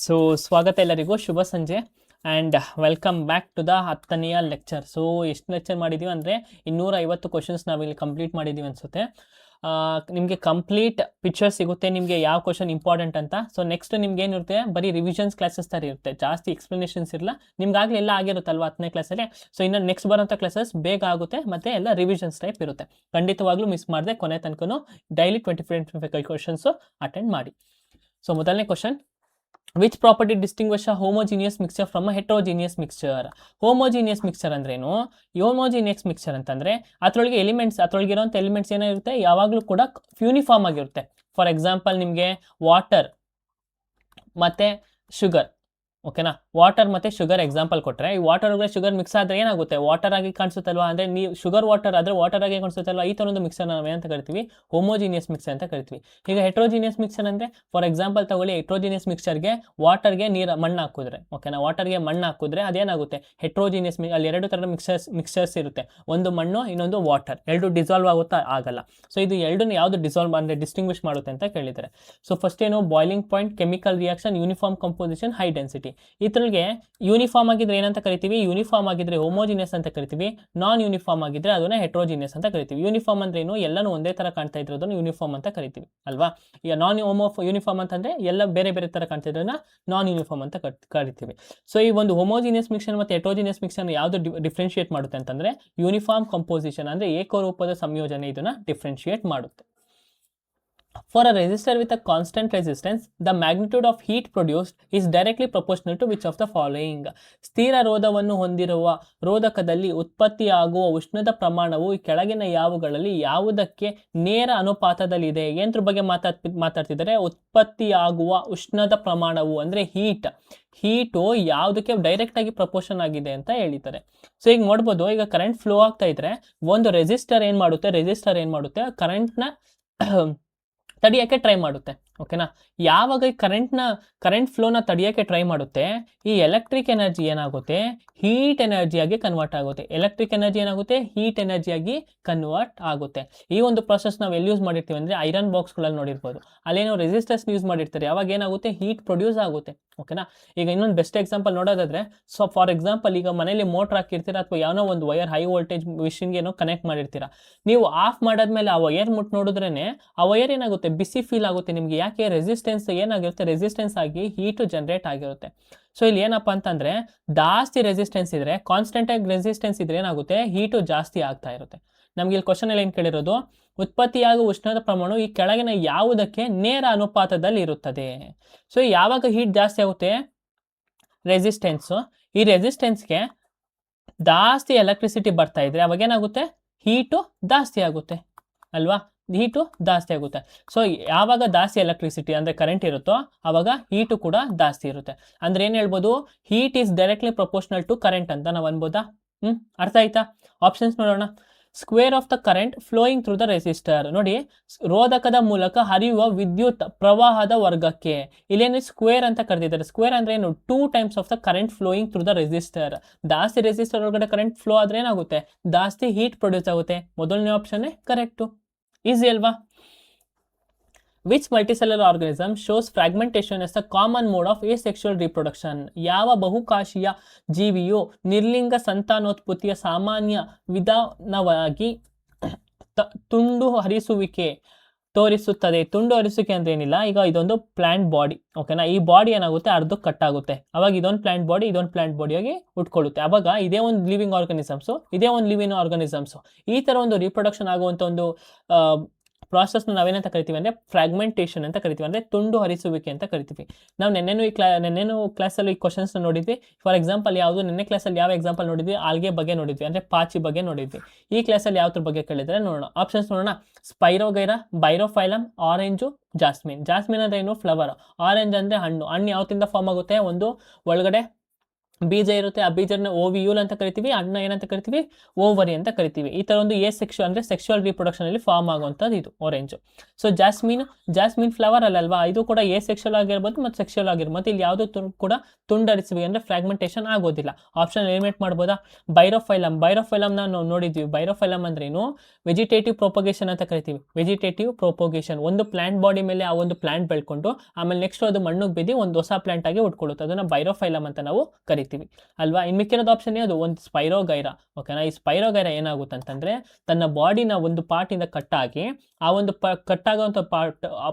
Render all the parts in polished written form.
So ಸ್ವಾಗತ ಎಲ್ಲರಿಗೂ, ಶುಭ ಸಂಜೆ and welcome back to the 10ನೇ ಲೆಕ್ಚರ್. ಸೊ ಎಷ್ಟು ಲೆಕ್ಚರ್ ಮಾಡಿದ್ದೀವಿ ಅಂದರೆ 250 ಕ್ವಶನ್ಸ್ ನಾವಿಲ್ಲಿ ಕಂಪ್ಲೀಟ್ ಮಾಡಿದ್ದೀವಿ ಅನಿಸುತ್ತೆ. ನಿಮಗೆ ಕಂಪ್ಲೀಟ್ ಪಿಕ್ಚರ್ ಸಿಗುತ್ತೆ ನಿಮಗೆ ಯಾವ ಕ್ವಶನ್ ಇಂಪಾರ್ಟೆಂಟ್ ಅಂತ. ಸೊ ನೆಕ್ಸ್ಟ್ ನಿಮ್ಗೆ ಏನಿರುತ್ತೆ, ಬರೀ ರಿವಿಷನ್ಸ್ ಕ್ಲಾಸಸ್ ಥರ ಇರುತ್ತೆ, ಜಾಸ್ತಿ ಎಕ್ಸ್ಪ್ಲನೇಷನ್ಸ್ ಇರಲ್ಲ. ನಿಮ್ಗಾಗಲೇ ಎಲ್ಲ ಆಗಿರುತ್ತಲ್ವ 10ನೇ ಕ್ಲಾಸಲ್ಲಿ. ಸೊ ಇನ್ನು ನೆಕ್ಸ್ಟ್ ಬರೋಂಥ ಕ್ಲಾಸಸ್ ಬೇಗ ಆಗುತ್ತೆ ಮತ್ತು ಎಲ್ಲ ರಿವಿಷನ್ಸ್ ಟೈಪ್ ಇರುತ್ತೆ. ಖಂಡಿತವಾಗ್ಲೂ ಮಿಸ್ ಮಾಡದೆ ಕೊನೆ ತನಕ ಡೈಲಿ 25 ಕ್ವಶನ್ಸು ಅಟೆಂಡ್ ಮಾಡಿ. ಸೊ ಮೊದಲನೇ question, which property distinguish a homogeneous mixture from a heterogeneous mixture. Homogeneous mixture ಅಂದ್ರೇನು? ಹೋಮೋಜಿನಿಯಸ್ ಮಿಕ್ಸ್ಚರ್ ಅಂತಂದರೆ ಅದರೊಳಗೆ ಎಲಿಮೆಂಟ್ಸ್, ಅದರೊಳಗಿರೋಂಥ ಎಲಿಮೆಂಟ್ಸ್ ಏನಾಗಿರುತ್ತೆ, ಯಾವಾಗಲೂ ಕೂಡ ಯೂನಿಫಾರ್ಮ್ ಆಗಿರುತ್ತೆ. ಫಾರ್ ಎಕ್ಸಾಂಪಲ್ ನಿಮಗೆ ವಾಟರ್ ಮತ್ತು ಶುಗರ್, ಓಕೆನಾ? ವಾಟರ್ ಮತ್ತು ಶುಗರ್ ಎಕ್ಸಾಂಪಲ್ ಕೊಟ್ಟರೆ, ಈ ವಾಟರ್ ಒಳಗಡೆ ಶುಗರ್ ಮಿಕ್ಸ್ ಆದರೆ ಏನಾಗುತ್ತೆ, ವಾಟರ್ ಆಗಿ ಕಾಣಿಸುತ್ತಲ್ವಾ? ಅಂದರೆ ನೀವು ಶುಗರ್ ವಾಟರ್ ಆದರೆ ವಾಟರ್ ಆಗಿ ಕಾಣಿಸುತ್ತಲ್ವಾ? ಈ ಥರ ಒಂದು ಮಿಕ್ಸರ್ ನಾವು ಏನಂತ ಕರಿತೀವಿ, ಹೋಮೋಜಿನಿಯಸ್ ಮಿಕ್ಸರ್ ಅಂತ ಕರಿತೀವಿ. ಈಗ ಹೆಟ್ರೋಜಿನಿಯಸ್ ಮಿಕ್ಸರ್ ಅಂದರೆ, ಫಾರ್ ಎಕ್ಸಾಂಪಲ್ ತಗೊಳ್ಳಿ, ಹೆಟ್ರೋಜಿನಿಯಸ್ ಮಿಕ್ಸರ್ಗೆ ವಾಟರ್ಗೆ ಮಣ್ಣು ಹಾಕಿದ್ರೆ, ಓಕೆನಾ, ವಾಟರ್ಗೆ ಮಣ್ಣು ಹಾಕಿದ್ರೆ ಅದೇನಾಗುತ್ತೆ, ಹೆಟ್ರೋಜಿನಿಯಸ್. ಅಲ್ಲಿ ಎರಡು ಥರದ ಮಿಕ್ಸರ್ಸ್ ಇರುತ್ತೆ, ಒಂದು ಮಣ್ಣು ಇನ್ನೊಂದು ವಾಟರ್, ಎರಡು ಡಿಸಾಲ್ವ್ ಆಗುತ್ತಾ? ಆಗಲ್ಲ. ಸೊ ಇದು ಎರಡನ್ನ ಯಾವುದು ಡಿಸಾಲ್ವ್ ಅಂದರೆ ಡಿಸ್ಟಿಂಗ್ವಿಶ್ ಮಾಡುತ್ತೆ ಅಂತ ಕೇಳಿದ್ದಾರೆ. ಸೊ ಫಸ್ಟ್ ಏನು, boiling point, chemical reaction, uniform composition, high density. ಇದ್ರೊಳಗೆ ಯೂನಿಫಾರ್ಮ್ ಆಗಿದ್ರೆ ಏನಂತ ಕರಿತೀವಿ, ಯೂನಿಫಾರ್ಮ್ ಆಗಿದ್ರೆ ಹೋಮೋಜಿನಿಯಸ್ ಅಂತ ಕರಿತೀವಿ. ನಾನ್ ಯೂನಿಫಾರ್ಮ್ ಆಗಿದ್ರೆ ಅದನ್ನ ಹೆಟ್ರೋಜಿನಿಯಸ್ ಅಂತ ಕರಿತೀವಿ. ಯೂನಿಫಾರ್ಮ್ ಅಂದ್ರೆ ಏನು, ಎಲ್ಲನೂ ಒಂದೇ ತರ ಕಾಣ್ತಾ ಇದ್ರೋದನ್ನು ಯೂನಿಫಾರ್ಮ್ ಅಂತ ಕರಿತೀವಿ ಅಲ್ವಾ? ಈಗ ನಾನ್ ಯೂನಿಫಾರ್ಮ್ ಅಂತಂದ್ರೆ ಎಲ್ಲ ಬೇರೆ ಬೇರೆ ತರ ಕಾಣ್ತಾ ಇದ್ರನ್ನ ನಾನ್ ಯೂನಿಫಾರ್ಮ್ ಅಂತ ಕರಿತೀವಿ. ಸೊ ಈ ಒಂದು ಹೋಮೋಜಿನಿಯಸ್ ಮಿಕ್ಸರ್ ಮತ್ತು ಹೆಟ್ರೋಜಿನಿಯಸ್ ಮಿಕ್ಸರ್ ಯಾವ್ದು ಡಿಫ್ರೆನ್ಶಿಯೇಟ್ ಮಾಡುತ್ತೆ ಅಂತಂದ್ರೆ ಯೂನಿಫಾರ್ಮ್ ಕಂಪೋಸಿಷನ್, ಅಂದ್ರೆ ಏಕರೂಪದ ಸಂಯೋಜನೆ ಇದನ್ನ ಡಿಫ್ರೆನ್ಶಿಯೇಟ್ ಮಾಡುತ್ತೆ. For a resistor with a constant resistance, the magnitude of heat produced is directly proportional to which of the following? ಸ್ಥಿರ ರೋಧವನ್ನು ಹೊಂದಿರುವ ರೋಧಕದಲ್ಲಿ ಉತ್ಪತ್ತಿಯಾಗುವ ಉಷ್ಣದ ಪ್ರಮಾಣವು ಈ ಕೆಳಗಿನ ಯಾವುಗಳಲ್ಲಿ ಯಾವುದಕ್ಕೆ ನೇರ ಅನುಪಾತದಲ್ಲಿದೆ? ಏನರ ಬಗ್ಗೆ ಮಾತಾಡ್ತಿದ್ದಾರೆ, ಉತ್ಪತ್ತಿಯಾಗುವ ಉಷ್ಣದ ಪ್ರಮಾಣವು ಅಂದರೆ ಹೀಟು ಯಾವುದಕ್ಕೆ ಡೈರೆಕ್ಟ್ ಆಗಿ ಪ್ರಪೋರ್ಷನ್ ಆಗಿದೆ ಅಂತ ಹೇಳಿದ್ದಾರೆ. ಸೊ ಈಗ ನೋಡ್ಬೋದು, ಈಗ ಕರೆಂಟ್ ಫ್ಲೋ ಆಗ್ತಾ ಇದ್ರೆ ಒಂದು ರೆಸಿಸ್ಟರ್ ಏನ್ ಮಾಡುತ್ತೆ, ಕರೆಂಟ್ನ ತಡಿಯೋಕ್ಕೆ ಟ್ರೈ ಮಾಡುತ್ತೆ, ಓಕೆನಾ? ಯಾವಾಗ ಈ ಕರೆಂಟ್ ಫ್ಲೋನ ತಡಿಯೋಕ್ಕೆ ಟ್ರೈ ಮಾಡುತ್ತೆ, ಈ ಎಲೆಕ್ಟ್ರಿಕ್ ಎನರ್ಜಿ ಏನಾಗುತ್ತೆ, ಹೀಟ್ ಎನರ್ಜಿಯಾಗಿ ಕನ್ವರ್ಟ್ ಆಗುತ್ತೆ. ಎಲೆಕ್ಟ್ರಿಕ್ ಎನರ್ಜಿ ಏನಾಗುತ್ತೆ, ಹೀಟ್ ಎನರ್ಜಿಯಾಗಿ ಕನ್ವರ್ಟ್ ಆಗುತ್ತೆ. ಈ ಒಂದು ಪ್ರೊಸೆಸ್ ನಾವು ಎಲ್ಲಿ ಯೂಸ್ ಮಾಡಿರ್ತೀವಿ ಅಂದರೆ ಐರನ್ ಬಾಕ್ಸ್ಗಳಲ್ಲಿ ನೋಡಿರ್ಬೋದು, ಅಲ್ಲೇನೋ ರೆಸಿಸ್ಟರ್ಸ್ ಯೂಸ್ ಮಾಡಿರ್ತಾರೆ. ಯಾವಾಗ ಏನಾಗುತ್ತೆ, ಹೀಟ್ ಪ್ರೊಡ್ಯೂಸ್ ಆಗುತ್ತೆ, ಓಕೆನಾ? ಈಗ ಇನ್ನೊಂದು ಬೆಸ್ಟ್ ಎಕ್ಸಾಂಪಲ್ ನೋಡೋದಾದ್ರೆ, ಸೊ ಫಾರ್ ಎಕ್ಸಾಂಪಲ್ ಈಗ ಮನೇಲಿ ಮೋಟರ್ ಹಾಕಿರ್ತೀರಾ ಅಥವಾ ಯಾವನೋ ಒಂದು ವೈರ್ ಹೈ ವೋಲ್ಟೇಜ್ ಮಿಷಿನ್ಗೆ ಏನೋ ಕನೆಕ್ಟ್ ಮಾಡಿರ್ತೀರಾ. ನೀವು ಆಫ್ ಮಾಡಾದ್ಮೇಲೆ ಆ ವೈರ್ ನೋಡಿದ್ರೇನೆ ಆ ವೈರ್ ಏನಾಗುತ್ತೆ, ಬಿಸಿ ಫೀಲ್ ಆಗುತ್ತೆ ನಿಮಗೆ. ಯಾಕೆ, ರೆಸಿಸ್ಟೆನ್ಸ್ ಏನಾಗಿರುತ್ತೆ, ರೆಸಿಸ್ಟೆನ್ಸ್ ಆಗಿ ಹೀಟು ಜನರೇಟ್ ಆಗಿರುತ್ತೆ. ಸೊ ಇಲ್ಲಿ ಏನಪ್ಪ ಅಂತಂದ್ರೆ, ಜಾಸ್ತಿ ರೆಸಿಸ್ಟೆನ್ಸ್ ಇದ್ರೆ, ಕಾನ್ಸ್ಟೆಂಟ್ ಆಗಿ ರೆಸಿಸ್ಟೆನ್ಸ್ ಇದ್ರೆ ಏನಾಗುತ್ತೆ, ಹೀಟು ಜಾಸ್ತಿ ಆಗ್ತಾ ಇರುತ್ತೆ. ನಮ್ಗೆ ಇಲ್ಲಿ ಕ್ವಶನ್ ಅಲ್ಲಿ ಏನು ಕೇಳಿರೋದು, ಉತ್ಪತ್ತಿಯಾಗುವ ಉಷ್ಣದ ಪ್ರಮಾಣವು ಈ ಕೆಳಗಿನ ಯಾವುದಕ್ಕೆ ನೇರ ಅನುಪಾತದಲ್ಲಿ ಇರುತ್ತದೆ? ಸೊ ಯಾವಾಗ ಹೀಟ್ ಜಾಸ್ತಿ ಆಗುತ್ತೆ, ರೆಸಿಸ್ಟೆನ್ಸು, ಈ ರೆಸಿಸ್ಟೆನ್ಸ್ಗೆ ಜಾಸ್ತಿ ಎಲೆಕ್ಟ್ರಿಸಿಟಿ ಬರ್ತಾ ಇದ್ರೆ ಅವಾಗ ಏನಾಗುತ್ತೆ, ಹೀಟು ಜಾಸ್ತಿ ಆಗುತ್ತೆ ಅಲ್ವಾ? ಹೀಟು ಜಾಸ್ತಿ ಆಗುತ್ತೆ. ಸೊ ಯಾವಾಗ ಜಾಸ್ತಿ ಎಲೆಕ್ಟ್ರಿಸಿಟಿ ಅಂದರೆ ಕರೆಂಟ್ ಇರುತ್ತೋ ಆವಾಗ ಹೀಟು ಕೂಡ ಜಾಸ್ತಿ ಇರುತ್ತೆ. ಅಂದ್ರೆ ಏನು ಹೇಳ್ಬೋದು, heat is directly proportional to current ಅಂತ ನಾವು ಅನ್ಬೋದಾ? ಅರ್ಥ ಆಯ್ತಾ? ಆಪ್ಷನ್ಸ್ ನೋಡೋಣ. Square of the current flowing through the resistor. ನೋಡಿ, ರೋಧಕದ ಮೂಲಕ ಹರಿಯುವ ವಿದ್ಯುತ್ ಪ್ರವಾಹದ ವರ್ಗಕ್ಕೆ ಇಲ್ಲೇನು ಸ್ಕ್ವೇರ್ ಅಂತ ಕರೆದಿದ್ದಾರೆ. ಸ್ಕ್ವೇರ್ ಅಂದ್ರೆ ಏನು, 2 times of the current flowing through the resistor. ಜಾಸ್ತಿ ರೆಸಿಸ್ಟರ್ ಒಳಗಡೆ ಕರೆಂಟ್ ಫ್ಲೋ ಆದ್ರೆ ಏನಾಗುತ್ತೆ, ಜಾಸ್ತಿ ಹೀಟ್ ಪ್ರೊಡ್ಯೂಸ್ ಆಗುತ್ತೆ. ಮೊದಲನೇ ಆಪ್ಷನ್ನೇ ಕರೆಕ್ಟು, ಈಸಿ ಅಲ್ವಾ? Which multicellular organism shows fragmentation as the common mode of asexual reproduction. ಯಾವ ಬಹುಕಾಶೀಯ ಜೀವಿಯು ನಿರ್ಲಿಂಗ ಸಂತಾನೋತ್ಪತ್ತಿಯ ಸಾಮಾನ್ಯ ವಿಧಾನವಾಗಿ ತುಂಡು ಹರಿಸುವಿಕೆ ತೋರಿಸುತ್ತದೆ? ತುಂಡು ಹರಿಸುವಿಕೆ ಅಂದ್ರೆ ಏನಿಲ್ಲ, ಈಗ ಇದೊಂದು ಪ್ಲಾಂಟ್ ಬಾಡಿ, ಓಕೆನಾ? ಈ ಬಾಡಿ ಏನಾಗುತ್ತೆ, ಅರ್ಧ ಕಟ್ ಆಗುತ್ತೆ. ಅವಾಗ ಇದೊಂದು ಪ್ಲಾಂಟ್ ಬಾಡಿಯಾಗಿ ಉಟ್ಕೊಳ್ಳುತ್ತೆ. ಅವಾಗ ಇದೇ ಒಂದು ಲಿವಿಂಗ್ ಆರ್ಗನಿಸಮ್ಸು, ಈ ತರ ಒಂದು ರಿಪ್ರೊಡಕ್ಷನ್ ಆಗುವಂತ ಒಂದು ಪ್ರಾಸೆಸ್ನ ನಾವೇನಂತ ಕರಿತೀವಿ ಅಂದರೆ ಫ್ರಾಗ್ಮೆಂಟೇಷನ್ ಅಂತ ಕರಿತೀವಿ, ಅಂದರೆ ತುಂಡು ಹರಿಸುವಿಕೆ ಅಂತ ಕರಿತೀವಿ. ನಾವು ನೆನ್ನೆನೂ ಕ್ಲಾಸಲ್ಲಿ ಈ ಕ್ವಶನ್ಸ್ನ ನೋಡಿದ್ವಿ. ಫಾರ್ ಎಕ್ಸಾಂಪಲ್ ಯಾವುದು, ನೆನ್ನೆ ಕ್ಲಾಸಲ್ಲಿ ಯಾವ ಎಕ್ಸಾಂಪಲ್ ನೋಡಿದ್ವಿ, ಆಲ್ಗೆ ಬಗ್ಗೆ ನೋಡಿದ್ವಿ, ಅಂದರೆ ಪಾಚಿ ಬಗ್ಗೆ ನೋಡಿದ್ವಿ. ಈ ಕ್ಲಾಸಲ್ಲಿ ಯಾವ್ದ್ರ ಬಗ್ಗೆ ಕೇಳಿದ್ರೆ ನೋಡೋಣ. ಆಪ್ಷನ್ಸ್ ನೋಡೋಣ. Spirogyra, bryophyllum, orange, jasmine. Jasmine ಅಂದ್ರೆ ಏನು, ಫ್ಲವರ್. ಆರೆಂಜ್ ಅಂದ್ರೆ ಹಣ್ಣು. ಹಣ್ಣು ಯಾವತ್ತಿಂದ ಫಾರ್ಮ್ ಆಗುತ್ತೆ, ಒಂದು ಒಳಗಡೆ ಬೀಜ ಇರುತ್ತೆ, ಆ ಬೀಜನ ಓವಿಯೂಲ್ ಅಂತ ಕರಿತೀವಿ, ಅದನ್ನ ಏನಂತ ಕರಿತೀವಿ, ಓವರಿ ಅಂತ ಕರಿತೀವಿ. ಈ ಥರ ಒಂದು ಸೆಕ್ಷುವಲ್ ಅಂದರೆ ಸೆಕ್ಷುವಲ್ ರಿಪ್ರೊಡಕ್ಷನ್ ಅಲ್ಲಿ ಫಾರ್ಮ್ ಆಗುವಂಥದ್ದು ಇದು ಆರೆಂಜು. ಸೊ ಜಾಸ್ಮಿನ್ ಫ್ಲವರ್ ಅಲ್ವಾ, ಇದು ಕೂಡ ಸೆಕ್ಷುವಲ್ ಆಗಿರ್ಬೋದು ಮತ್ತು ಸೆಕ್ಷುವಲ್ ಆಗಿರ್ಬೋದು. ಮತ್ತು ಇಲ್ಲಿ ಯಾವುದೂ ಕೂಡ ತುಂಡರಿಸುವಿಕೆ ಅಂದರೆ ಫ್ರಾಗ್ಮೆಂಟೇಷನ್ ಆಗೋದಿಲ್ಲ. ಆಪ್ಷನ್ ಎಲಿಮಿನೇಟ್ ಮಾಡ್ಬೋದಾ? ಬೈರೋಫೈಲಮ್ ನಾವು ನೋಡಿದ್ವಿ. ಬೈರೋಫೈಲಮ್ ಅಂದ್ರೇನು? ವೆಜಿಟೇಟಿವ್ ಪ್ರೊಪಗೇಷನ್ ಅಂತ ಕರಿತೀವಿ. ವೆಜಿಟೇಟಿವ್ ಪ್ರೊಪಗೇಷನ್, ಒಂದು ಪ್ಲಾಂಟ್ ಬಾಡಿ ಮೇಲೆ ಆ ಒಂದು ಪ್ಲಾಂಟ್ ಬೆಳ್ಕೊಂಡು ಆಮೇಲೆ ನೆಕ್ಸ್ಟ್ ಅದು ಮಣ್ಣಿಗೆ ಬಿದ್ದು ಒಂದು ಹೊಸ ಪ್ಲಾಂಟ್ ಆಗಿ ಉಟ್ಕೊಳ್ಳುತ್ತೆ, ಅದನ್ನ ಬೈರೋಫೈಲಮ್ ಅಂತ ನಾವು ಕರಿತೀವಿ ಅಲ್ವಾ. ಇನ್ನು ಮಿಕ್ಕಿರೋದು ಆಪ್ಷನ್ ಯಾವುದು? ಒಂದು ಸ್ಪೈರೋಗೈರಾ. ಓಕೆನಾ, ಈ ಸ್ಪೈರೋಗೈರಾ ಏನಾಗುತ್ತೆ ಅಂತಂದ್ರೆ ತನ್ನ ಬಾಡಿನ ಒಂದು ಪಾರ್ಟಿಂದ ಕಟ್ಟಾಗಿ ಆ ಒಂದು ಕಟ್ಟಾಗುವಂಥ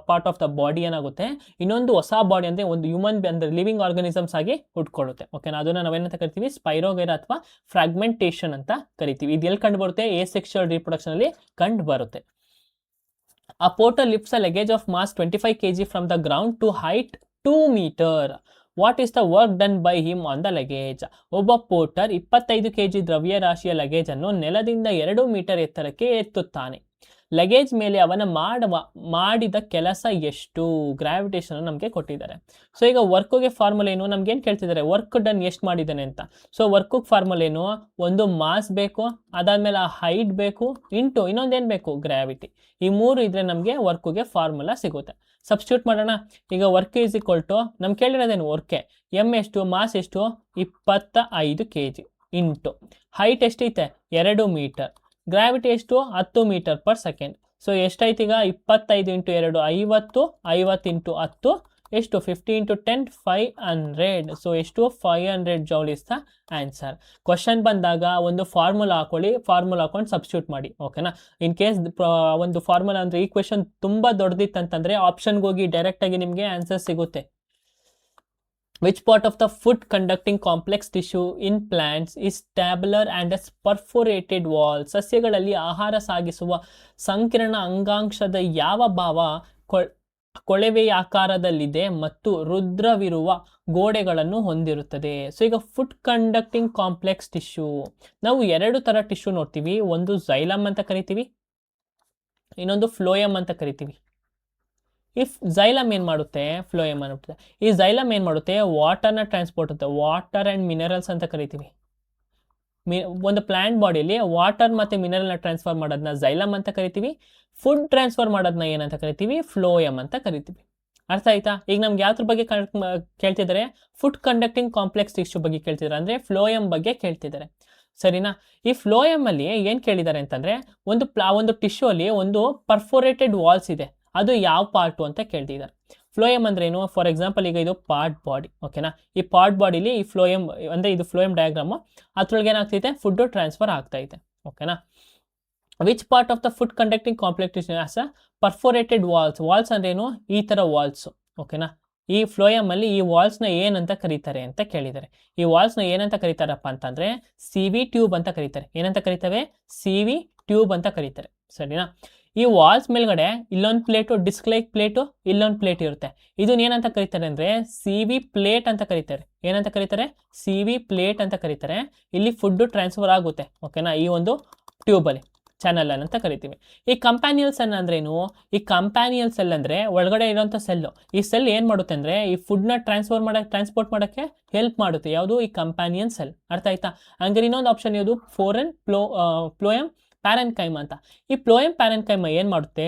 ಪಾರ್ಟ್ ಆಫ್ ದ ಬಾಡಿ ಏನಾಗುತ್ತೆ ಇನ್ನೊಂದು ಹೊಸ ಬಾಡಿ ಅಂದ್ರೆ ಒಂದು ಹ್ಯೂಮನ್ ಅಂದ್ರೆ ಲಿವಿಂಗ್ ಆರ್ಗನಿಸಮ್ಸ್ ಆಗಿ ಉಟ್ಕೊಳ್ಳುತ್ತೆ. ಓಕೆನಾ, ಅದನ್ನ ನಾವೇನಂತ ಕರಿತೀವಿ? ಸ್ಪೈರೋಗೈರಾ ಅಥವಾ ಫ್ರಾಗ್ಮೆಂಟೇಷನ್ ಅಂತ ಕರಿತೀವಿ. ಇದು ಎಲ್ಲಿ ಕಂಡು ಬರುತ್ತೆ? ಸೆಕ್ಷುವಲ್ ರಿಪ್ರೊಡಕ್ಷನ್ ಅಲ್ಲಿ ಕಂಡು ಬರುತ್ತೆ. A porter lifts a luggage of mass 25 kg from the ground to height 2 meter. What is the work done by him on the luggage? ಒಬ್ಬ ಪೋರ್ಟರ್ 25 kg ದ್ರವ್ಯ ರಾಶಿಯ ಲಗೇಜ್ ಅನ್ನು ನೆಲದಿಂದ 2 ಮೀಟರ್ ಎತ್ತರಕ್ಕೆ ಎತ್ತುತ್ತಾನೆ. ಲಗೇಜ್ ಮೇಲೆ ಅವನ ಮಾಡಿದ ಕೆಲಸ ಎಷ್ಟು? ಗ್ರಾವಿಟೇಷನ್ ನಮಗೆ ಕೊಟ್ಟಿದ್ದಾರೆ. ಸೊ ಈಗ ವರ್ಕ್ಗೆ ಫಾರ್ಮುಲಾ ಏನು? ನಮ್ಗೆ ಏನು ಕೇಳ್ತಿದ್ದಾರೆ? ವರ್ಕ್ ಡನ್ ಎಷ್ಟು ಮಾಡಿದ್ದಾನೆ ಅಂತ. ಸೊ ವರ್ಕ್ಗೆ ಫಾರ್ಮುಲಾ ಏನು? ಒಂದು ಮಾಸ್ ಬೇಕು, ಅದಾದ್ಮೇಲೆ ಆ ಹೈಟ್ ಬೇಕು, ಇಂಟು ಇನ್ನೊಂದೇನು ಬೇಕು? ಗ್ರಾವಿಟಿ. ಈ ಮೂರು ಇದ್ರೆ ನಮಗೆ ವರ್ಕ್ಗೆ ಫಾರ್ಮುಲಾ ಸಿಗುತ್ತೆ. ಸಬ್ಸ್ಟಿಟ್ಯೂಟ್ ಮಾಡೋಣ. ಈಗ ವರ್ಕ್ ಈಸ್ ಈಕ್ವಲ್ ಟು ನಮ್ಗೆ ಕೇಳಿರೋದೇನು? ವರ್ಕೆ ಎಮ್ ಎಷ್ಟು? ಮಾಸ್ ಎಷ್ಟು? 25 kg ಇಂಟು ಹೈಟ್ ಎಷ್ಟೈತೆ? 2 ಮೀಟರ್. ಗ್ರಾವಿಟಿ ಎಷ್ಟು? 10 ಮೀಟರ್ ಪರ್ ಸೆಕೆಂಡ್. ಸೊ ಎಷ್ಟಾಯ್ತು ಈಗ? 25 ಇಂಟು 2 50, 50 ಇಂಟು 10 ಎಷ್ಟು? 50 ಇಂಟು 10 500. ಸೊ ಎಷ್ಟು? 500 joule is the answer. Question ಬಂದಾಗ ಒಂದು ಫಾರ್ಮುಲಾ ಹಾಕೊಳ್ಳಿ, ಫಾರ್ಮುಲಾ ಹಾಕೊಂಡು ಸಬ್ಸ್ಟಿಟ್ಯೂಟ್ ಮಾಡಿ. ಓಕೆನಾ, ಇನ್ ಕೇಸ್ ಒಂದು ಫಾರ್ಮುಲಾ ಅಂದ್ರೆ ಈ ಕ್ವೆಶನ್ ತುಂಬಾ ದೊಡ್ಡದಿತ್ತಂತಂದ್ರೆ ಆಪ್ಷನ್ಗೆ ಹೋಗಿ ಡೈರೆಕ್ಟ್ ಆಗಿ ನಿಮಗೆ ಆನ್ಸರ್ ಸಿಗುತ್ತೆ. Which part of the food conducting complex tissue in plants is tabular and has perforated wall? ಸಸ್ಯಗಳಲ್ಲಿ ಆಹಾರ ಸಾಗಿಸುವ ಸಂಕೀರ್ಣ ಅಂಗಾಂಶದ ಯಾವ ಭಾವ ಕೊಳವೆಯ ಆಕಾರದಲ್ಲಿದೆ ಮತ್ತು ರುದ್ರವಿರುವ ಗೋಡೆಗಳನ್ನು ಹೊಂದಿರುತ್ತದೆ? ಸೊ ಈಗ ಫುಡ್ ಕಂಡಕ್ಟಿಂಗ್ ಕಾಂಪ್ಲೆಕ್ಸ್ ಟಿಶ್ಯೂ ನಾವು 2 ತರ ಟಿಶ್ಯೂ ನೋಡ್ತೀವಿ. ಒಂದು ಝೈಲಮ್ ಅಂತ ಕರಿತೀವಿ, ಇನ್ನೊಂದು ಫ್ಲೋಯಮ್ ಅಂತ ಕರಿತೀವಿ. ಈ ಝೈಲಮ್ ಏನು ಮಾಡುತ್ತೆ? ಫ್ಲೋಯಮ್ ಮಾಡುತ್ತೆ. ಈ ಝೈಲಮ್ ಏನು ಮಾಡುತ್ತೆ? ವಾಟರ್ನ ಟ್ರಾನ್ಸ್ಪೋರ್ಟ್ ಆಗುತ್ತೆ. ವಾಟರ್ ಆ್ಯಂಡ್ ಮಿನರಲ್ಸ್ ಅಂತ ಕರಿತೀವಿ. ಒಂದು ಪ್ಲಾಂಟ್ ಬಾಡಿಯಲ್ಲಿ ವಾಟರ್ ಮತ್ತು ಮಿನರಲ್ನ ಟ್ರಾನ್ಸ್ಫರ್ ಮಾಡೋದನ್ನ ಝೈಲಮ್ ಅಂತ ಕರಿತೀವಿ. ಫುಡ್ ಟ್ರಾನ್ಸ್ಫರ್ ಮಾಡೋದನ್ನ ಏನಂತ ಕರಿತೀವಿ? ಫ್ಲೋಯಮ್ ಅಂತ ಕರಿತೀವಿ. ಅರ್ಥ ಆಯ್ತಾ? ಈಗ ನಮ್ಗೆ ಯಾವ್ದ್ರ ಬಗ್ಗೆ ಕೇಳ್ತಿದ್ದಾರೆ? ಫುಡ್ ಕಂಡಕ್ಟಿಂಗ್ ಕಾಂಪ್ಲೆಕ್ಸ್ ಟಿಶ್ಯೂ ಬಗ್ಗೆ ಕೇಳ್ತಿದ್ದಾರೆ, ಅಂದರೆ ಫ್ಲೋಯಮ್ ಬಗ್ಗೆ ಕೇಳ್ತಿದ್ದಾರೆ. ಸರಿನಾ? ಈ ಫ್ಲೋಯಮ್ ಅಲ್ಲಿ ಏನು ಕೇಳಿದ್ದಾರೆ ಅಂತಂದರೆ ಒಂದು ಟಿಶ್ಯೂ ಅಲ್ಲಿ ಒಂದು ಪರ್ಫೋರೇಟೆಡ್ ವಾಲ್ಸ್ ಇದೆ, ಅದು ಯಾವ ಪಾರ್ಟು ಅಂತ ಕೇಳ್ತಿದ್ದಾರೆ. ಫ್ಲೋಯಮ್ ಅಂದ್ರೆ ಏನು? ಫಾರ್ ಎಕ್ಸಾಂಪಲ್ ಈಗ ಇದು ಪಾರ್ಟ್ ಬಾಡಿ. ಓಕೆನಾ, ಈ ಪಾರ್ಟ್ ಬಾಡಿಲಿ ಈ ಫ್ಲೋಯಮ್ ಅಂದರೆ ಇದು ಫ್ಲೋಯಮ್ ಡಯಾಗ್ರಾಮು, ಅದ್ರೊಳಗೆ ಏನಾಗ್ತೈತೆ? ಫುಡ್ ಟ್ರಾನ್ಸ್ಫರ್ ಆಗ್ತೈತೆ. ಓಕೆನಾ, which part of the food conducting complex has a perforated walls ಅಂದ್ರೆ ಏನು? ಈ ಥರ ವಾಲ್ಸ್. ಓಕೆನಾ, ಈ ಫ್ಲೋಯಮ್ ಅಲ್ಲಿ ಈ ವಾಲ್ಸ್ನ ಏನಂತ ಕರೀತಾರೆ ಅಂತ ಕೇಳಿದ್ದಾರೆ. ಈ ವಾಲ್ಸ್ನ ಏನಂತ ಕರೀತಾರಪ್ಪ ಅಂತಂದ್ರೆ CV ಟ್ಯೂಬ್ ಅಂತ ಕರೀತಾರೆ. ಏನಂತ ಕರೀತವೆ? CV ಟ್ಯೂಬ್ ಅಂತ ಕರೀತಾರೆ. ಸರಿನಾ? ಈ ವಾಲ್ಸ್ ಮೇಲ್ಗಡೆ ಇಲ್ಲೊಂದು ಪ್ಲೇಟು, ಡಿಸ್ಕ್ ಲೈಕ್ ಪ್ಲೇಟು, ಇಲ್ಲೊಂದು ಪ್ಲೇಟ್ ಇರುತ್ತೆ. ಇದನ್ನ ಏನಂತ ಕರೀತಾರೆ ಅಂದ್ರೆ CV ಪ್ಲೇಟ್ ಅಂತ ಕರೀತಾರೆ. ಏನಂತ ಕರೀತಾರೆ? CV ಪ್ಲೇಟ್ ಅಂತ ಕರೀತಾರೆ. ಇಲ್ಲಿ ಫುಡ್ ಟ್ರಾನ್ಸ್ಫರ್ ಆಗುತ್ತೆ. ಓಕೆನಾ, ಈ ಒಂದು ಟ್ಯೂಬಲ್ಲಿ ಚಾನಲ್ ಅಂತ ಕರಿತೀವಿ. ಈ ಕಂಪ್ಯಾನಿಯಲ್ ಸೆಲ್ ಅಂದ್ರೇನು? ಈ ಕಂಪ್ಯಾನಿಯಲ್ ಸೆಲ್ ಅಂದ್ರೆ ಒಳಗಡೆ ಇರೋಂಥ ಸೆಲ್ಲು. ಈ ಸೆಲ್ ಏನ್ ಮಾಡುತ್ತೆ ಅಂದ್ರೆ ಈ ಫುಡ್ನ ಟ್ರಾನ್ಸ್ಪೋರ್ಟ್ ಮಾಡೋಕ್ಕೆ ಹೆಲ್ಪ್ ಮಾಡುತ್ತೆ. ಯಾವುದು? ಈ ಕಂಪ್ಯಾನಿಯನ್ ಸೆಲ್. ಅರ್ಥ ಆಯ್ತಾ? ಹಂಗಾರೆ ಇನ್ನೊಂದು ಆಪ್ಷನ್ ಯಾವುದು? ಫ್ಲೋಯಮ್ ಪ್ಯಾರೆನ್ಕೈಮ್ ಅಂತ. ಈ ಫ್ಲೋಯಮ್ ಪ್ಯಾರೆನ್ಕೈಮ್ ಏನು ಮಾಡುತ್ತೆ?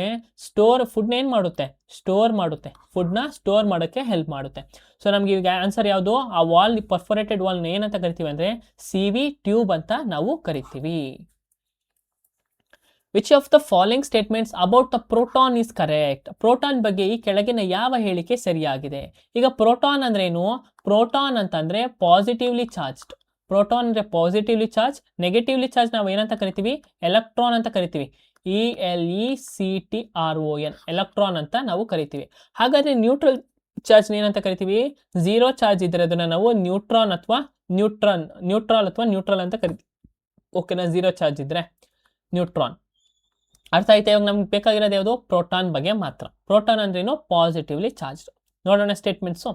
ಫುಡ್ನ ಏನು ಮಾಡುತ್ತೆ? ಸ್ಟೋರ್ ಮಾಡುತ್ತೆ. ಫುಡ್ನ ಸ್ಟೋರ್ ಮಾಡೋಕ್ಕೆ ಹೆಲ್ಪ್ ಮಾಡುತ್ತೆ. ಸೊ ನಮ್ಗೆ ಈಗ ಆನ್ಸರ್ ಯಾವುದು? ಆ ವಾಲ್, ಪರ್ಫೋರೇಟೆಡ್ ವಾಲ್ನ ಏನಂತ ಕರಿತೀವಿ ಅಂದ್ರೆ CV ಟ್ಯೂಬ್ ಅಂತ ನಾವು ಕರಿತೀವಿ. Which of the following statements about the proton is correct? Proton ಬಗ್ಗೆ ಈ ಕೆಳಗಿನ ಯಾವ ಹೇಳಿಕೆ ಸರಿಯಾಗಿದೆ? ಈಗ ಪ್ರೋಟಾನ್ ಅಂದ್ರೆ ಏನು? ಪ್ರೋಟಾನ್ ಅಂತಂದ್ರೆ ಪಾಸಿಟಿವ್ಲಿ ಚಾರ್ಜ್ಡ್. ಪ್ರೋಟಾನ್ ಅಂದರೆ ಪಾಸಿಟಿವ್ಲಿ ಚಾರ್ಜ್, ನೆಗೆಟಿವ್ಲಿ ಚಾರ್ಜ್ ನಾವು ಏನಂತ ಕರಿತೀವಿ? ಎಲೆಕ್ಟ್ರಾನ್ ಅಂತ ಕರಿತೀವಿ. ELECTRON ಎಲೆಕ್ಟ್ರಾನ್ ಅಂತ ನಾವು ಕರಿತೀವಿ. ಹಾಗಾದ್ರೆ ನ್ಯೂಟ್ರಲ್ ಚಾರ್ಜ್ ಏನಂತ ಕರಿತೀವಿ? ಝೀರೋ ಚಾರ್ಜ್ ಇದ್ರೆ ಅದನ್ನ ನಾವು ನ್ಯೂಟ್ರಾಲ್ ಅಥವಾ ನ್ಯೂಟ್ರಲ್ ಅಂತ ಕರಿತೀವಿ. ಓಕೆನಾ, ಝೀರೋ ಚಾರ್ಜ್ ಇದ್ರೆ ನ್ಯೂಟ್ರಾನ್. ಅರ್ಥ ಆಯ್ತಾ? ಇವಾಗ ನಮ್ಗೆ ಬೇಕಾಗಿರೋದು ಯಾವುದು? ಪ್ರೋಟಾನ್ ಬಗ್ಗೆ ಮಾತ್ರ. ಪ್ರೋಟಾನ್ ಅಂದ್ರೇನು? Positively charge. ನೋಡೋಣ ಸ್ಟೇಟ್ಮೆಂಟ್ಸು.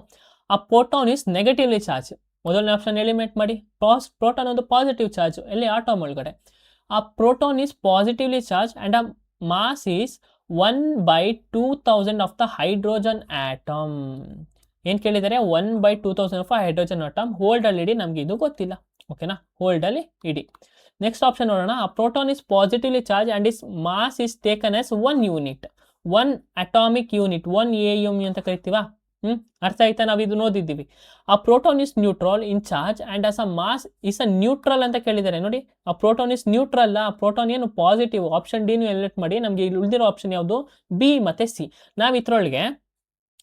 ಆ ಪ್ರೋಟಾನ್ ಇಸ್ ನೆಗೆಟಿವ್ಲಿ ಚಾರ್ಜ್. ಮೊದಲನೇ ಆಪ್ಷನ್ ಎಲಿಮಿನೇಟ್ ಮಾಡಿ. ಪ್ರೋಟಾನ್ ಒಂದು ಪಾಸಿಟಿವ್ ಚಾರ್ಜ್, ಎಲ್ಲಿ? ಆಟಮ್ ಒಳಗಡೆ. ಆ proton is positively charge and ಆ mass is 1/2000 of the hydrogen atom. ಏನು ಕೇಳಿದ್ದಾರೆ 1/2000 ಆಫ್ ಹೈಡ್ರೋಜನ್ ಆಟಮ್ ಹೋಲ್ಡಲ್ಲಿ ಇಡಿ, ನಮಗೆ ಇದು ಗೊತ್ತಿಲ್ಲ. ಓಕೆನಾ, ಹೋಲ್ಡಲ್ಲಿ ಇಡಿ. ನೆಕ್ಸ್ಟ್ ಆಪ್ಷನ್ ನೋಡೋಣ. A proton is positively charge and is mass is taken as 1 unit, 1 atomic unit, 1 AUM ಅಂತ ಕರಿತೀವಾ? ಅರ್ಥ ಆಯ್ತಾ? ನಾವು ಇದು ಓದಿದ್ದೀವಿ. A proton is neutral in charge and as a mass is a neutral ಅಂತ ಕೇಳಿದ್ದಾರೆ ನೋಡಿ. A proton is neutral, a proton ಏನು ಪಾಸಿಟಿವ್. ಆಪ್ಷನ್ ಡಿ ನೀವು ಎಲೆಕ್ಟ್ ಮಾಡಿ. ನಮಗೆ ಇಲ್ಲಿ ಉಳಿದಿರೋ ಆಪ್ಷನ್ ಯಾವುದು? ಬಿ ಮತ್ತು ಸಿ. ನಾವು ಇದ್ರೊಳಗೆ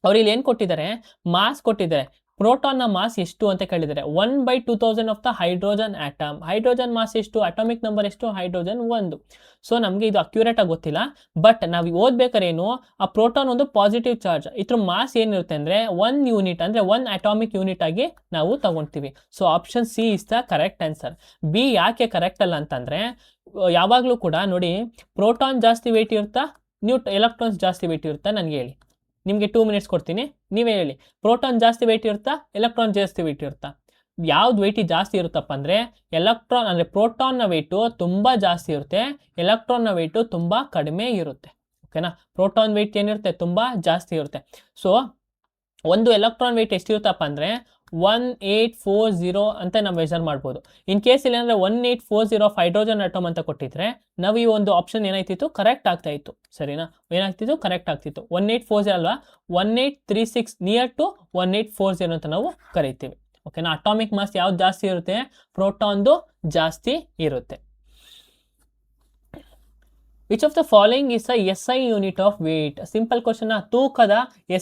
ಅವ್ರು ಇಲ್ಲಿ ಏನು ಕೊಟ್ಟಿದ್ದಾರೆ? ಮಾಸ್ ಕೊಟ್ಟಿದ್ದಾರೆ. ಪ್ರೋಟಾನ್ನ ಮಾಸ್ ಎಷ್ಟು ಅಂತ ಕೇಳಿದ್ದಾರೆ. 1/2000 of the hydrogen atom. Hydrogen mass ಎಷ್ಟು? ಅಟಾಮಿಕ್ ನಂಬರ್ ಎಷ್ಟು? ಹೈಡ್ರೋಜನ್ 1. ಸೊ ನಮಗೆ ಇದು ಅಕ್ಯುರೇಟ್ ಆಗಿ ಗೊತ್ತಿಲ್ಲ, ಬಟ್ ನಾವು ಓದ್ಬೇಕಾದ್ರೆ ಏನು, ಆ ಪ್ರೋಟಾನ್ ಒಂದು ಪಾಸಿಟಿವ್ ಚಾರ್ಜ್, ಇದ್ರ ಮಾಸ್ ಏನಿರುತ್ತೆ ಅಂದರೆ 1 ಯೂನಿಟ್, ಅಂದರೆ 1 ಅಟಾಮಿಕ್ ಯೂನಿಟ್ ಆಗಿ ನಾವು ತಗೊಳ್ತೀವಿ. So option C is the correct answer. B ಯಾಕೆ ಕರೆಕ್ಟ್ ಅಲ್ಲ ಅಂತಂದರೆ, ಯಾವಾಗಲೂ ಕೂಡ ನೋಡಿ, ಪ್ರೋಟಾನ್ ಜಾಸ್ತಿ ವೆಯ್ಟ್ ಇರುತ್ತಾ, ಎಲೆಕ್ಟ್ರಾನ್ಸ್ ಜಾಸ್ತಿ ವೆಯ್ಟ್ ಇರುತ್ತಾ? ನನಗೆ ಹೇಳಿ. ನಿಮಗೆ 2 ಮಿನಿಟ್ಸ್ ಕೊಡ್ತೀನಿ, ನೀವೇ ಹೇಳಿ. ಪ್ರೋಟಾನ್ ಜಾಸ್ತಿ ವೆಯ್ಟ್ ಇರುತ್ತಾ, ಎಲೆಕ್ಟ್ರಾನ್ ಜಾಸ್ತಿ ವೆಯ್ಟ್ ಇರುತ್ತಾ? ಯಾವ್ದು ವೆಯ್ಟಿ ಜಾಸ್ತಿ ಇರುತ್ತಪ್ಪ ಅಂದರೆ ಎಲೆಕ್ಟ್ರಾನ್, ಅಂದರೆ ಪ್ರೋಟಾನ್ನ ವೆಯ್ಟು ತುಂಬ ಜಾಸ್ತಿ ಇರುತ್ತೆ, ಎಲೆಕ್ಟ್ರಾನ್ನ ವೆಯ್ಟು ತುಂಬ ಕಡಿಮೆ ಇರುತ್ತೆ. ಓಕೆನಾ, ಪ್ರೋಟಾನ್ ವೆಯ್ಟ್ ಏನಿರುತ್ತೆ? ತುಂಬ ಜಾಸ್ತಿ ಇರುತ್ತೆ. ಸೊ ಒಂದು ಎಲೆಕ್ಟ್ರಾನ್ ವೆಯ್ಟ್ ಎಷ್ಟಿರುತ್ತಪ್ಪ ಅಂದರೆ 1840 ಅಂತ ನಾವು ಮೆಜರ್ ಮಾಡ್ಬೋದು. ಇನ್ ಕೇಸ್ ಇಲ್ಲ ಅಂದರೆ 1840 ಆಫ್ ಹೈಡ್ರೋಜನ್ ಆಟಮ್ ಅಂತ ಕೊಟ್ಟಿದ್ರೆ ನಾವು ಈ ಒಂದು ಆಪ್ಷನ್ ಏನಾಯ್ತಿತ್ತು? ಕರೆಕ್ಟ್ ಆಗ್ತಾ ಇತ್ತು. ಸರಿನಾ? ಏನಾಗ್ತಿತ್ತು? ಕರೆಕ್ಟ್ ಆಗ್ತಿತ್ತು. 1840 ಅಲ್ವಾ, 1836 ನಿಯರ್ ಟು 1840 ಅಂತ ನಾವು ಕರಿತೀವಿ. ಓಕೆನಾ, ಅಟಾಮಿಕ್ ಮಾಸ್ ಯಾವ್ದು ಜಾಸ್ತಿ ಇರುತ್ತೆ? ಪ್ರೋಟಾನ್ದು ಜಾಸ್ತಿ ಇರುತ್ತೆ. Which of the following is a SI unit of wait? Simple question. ತೂಕದ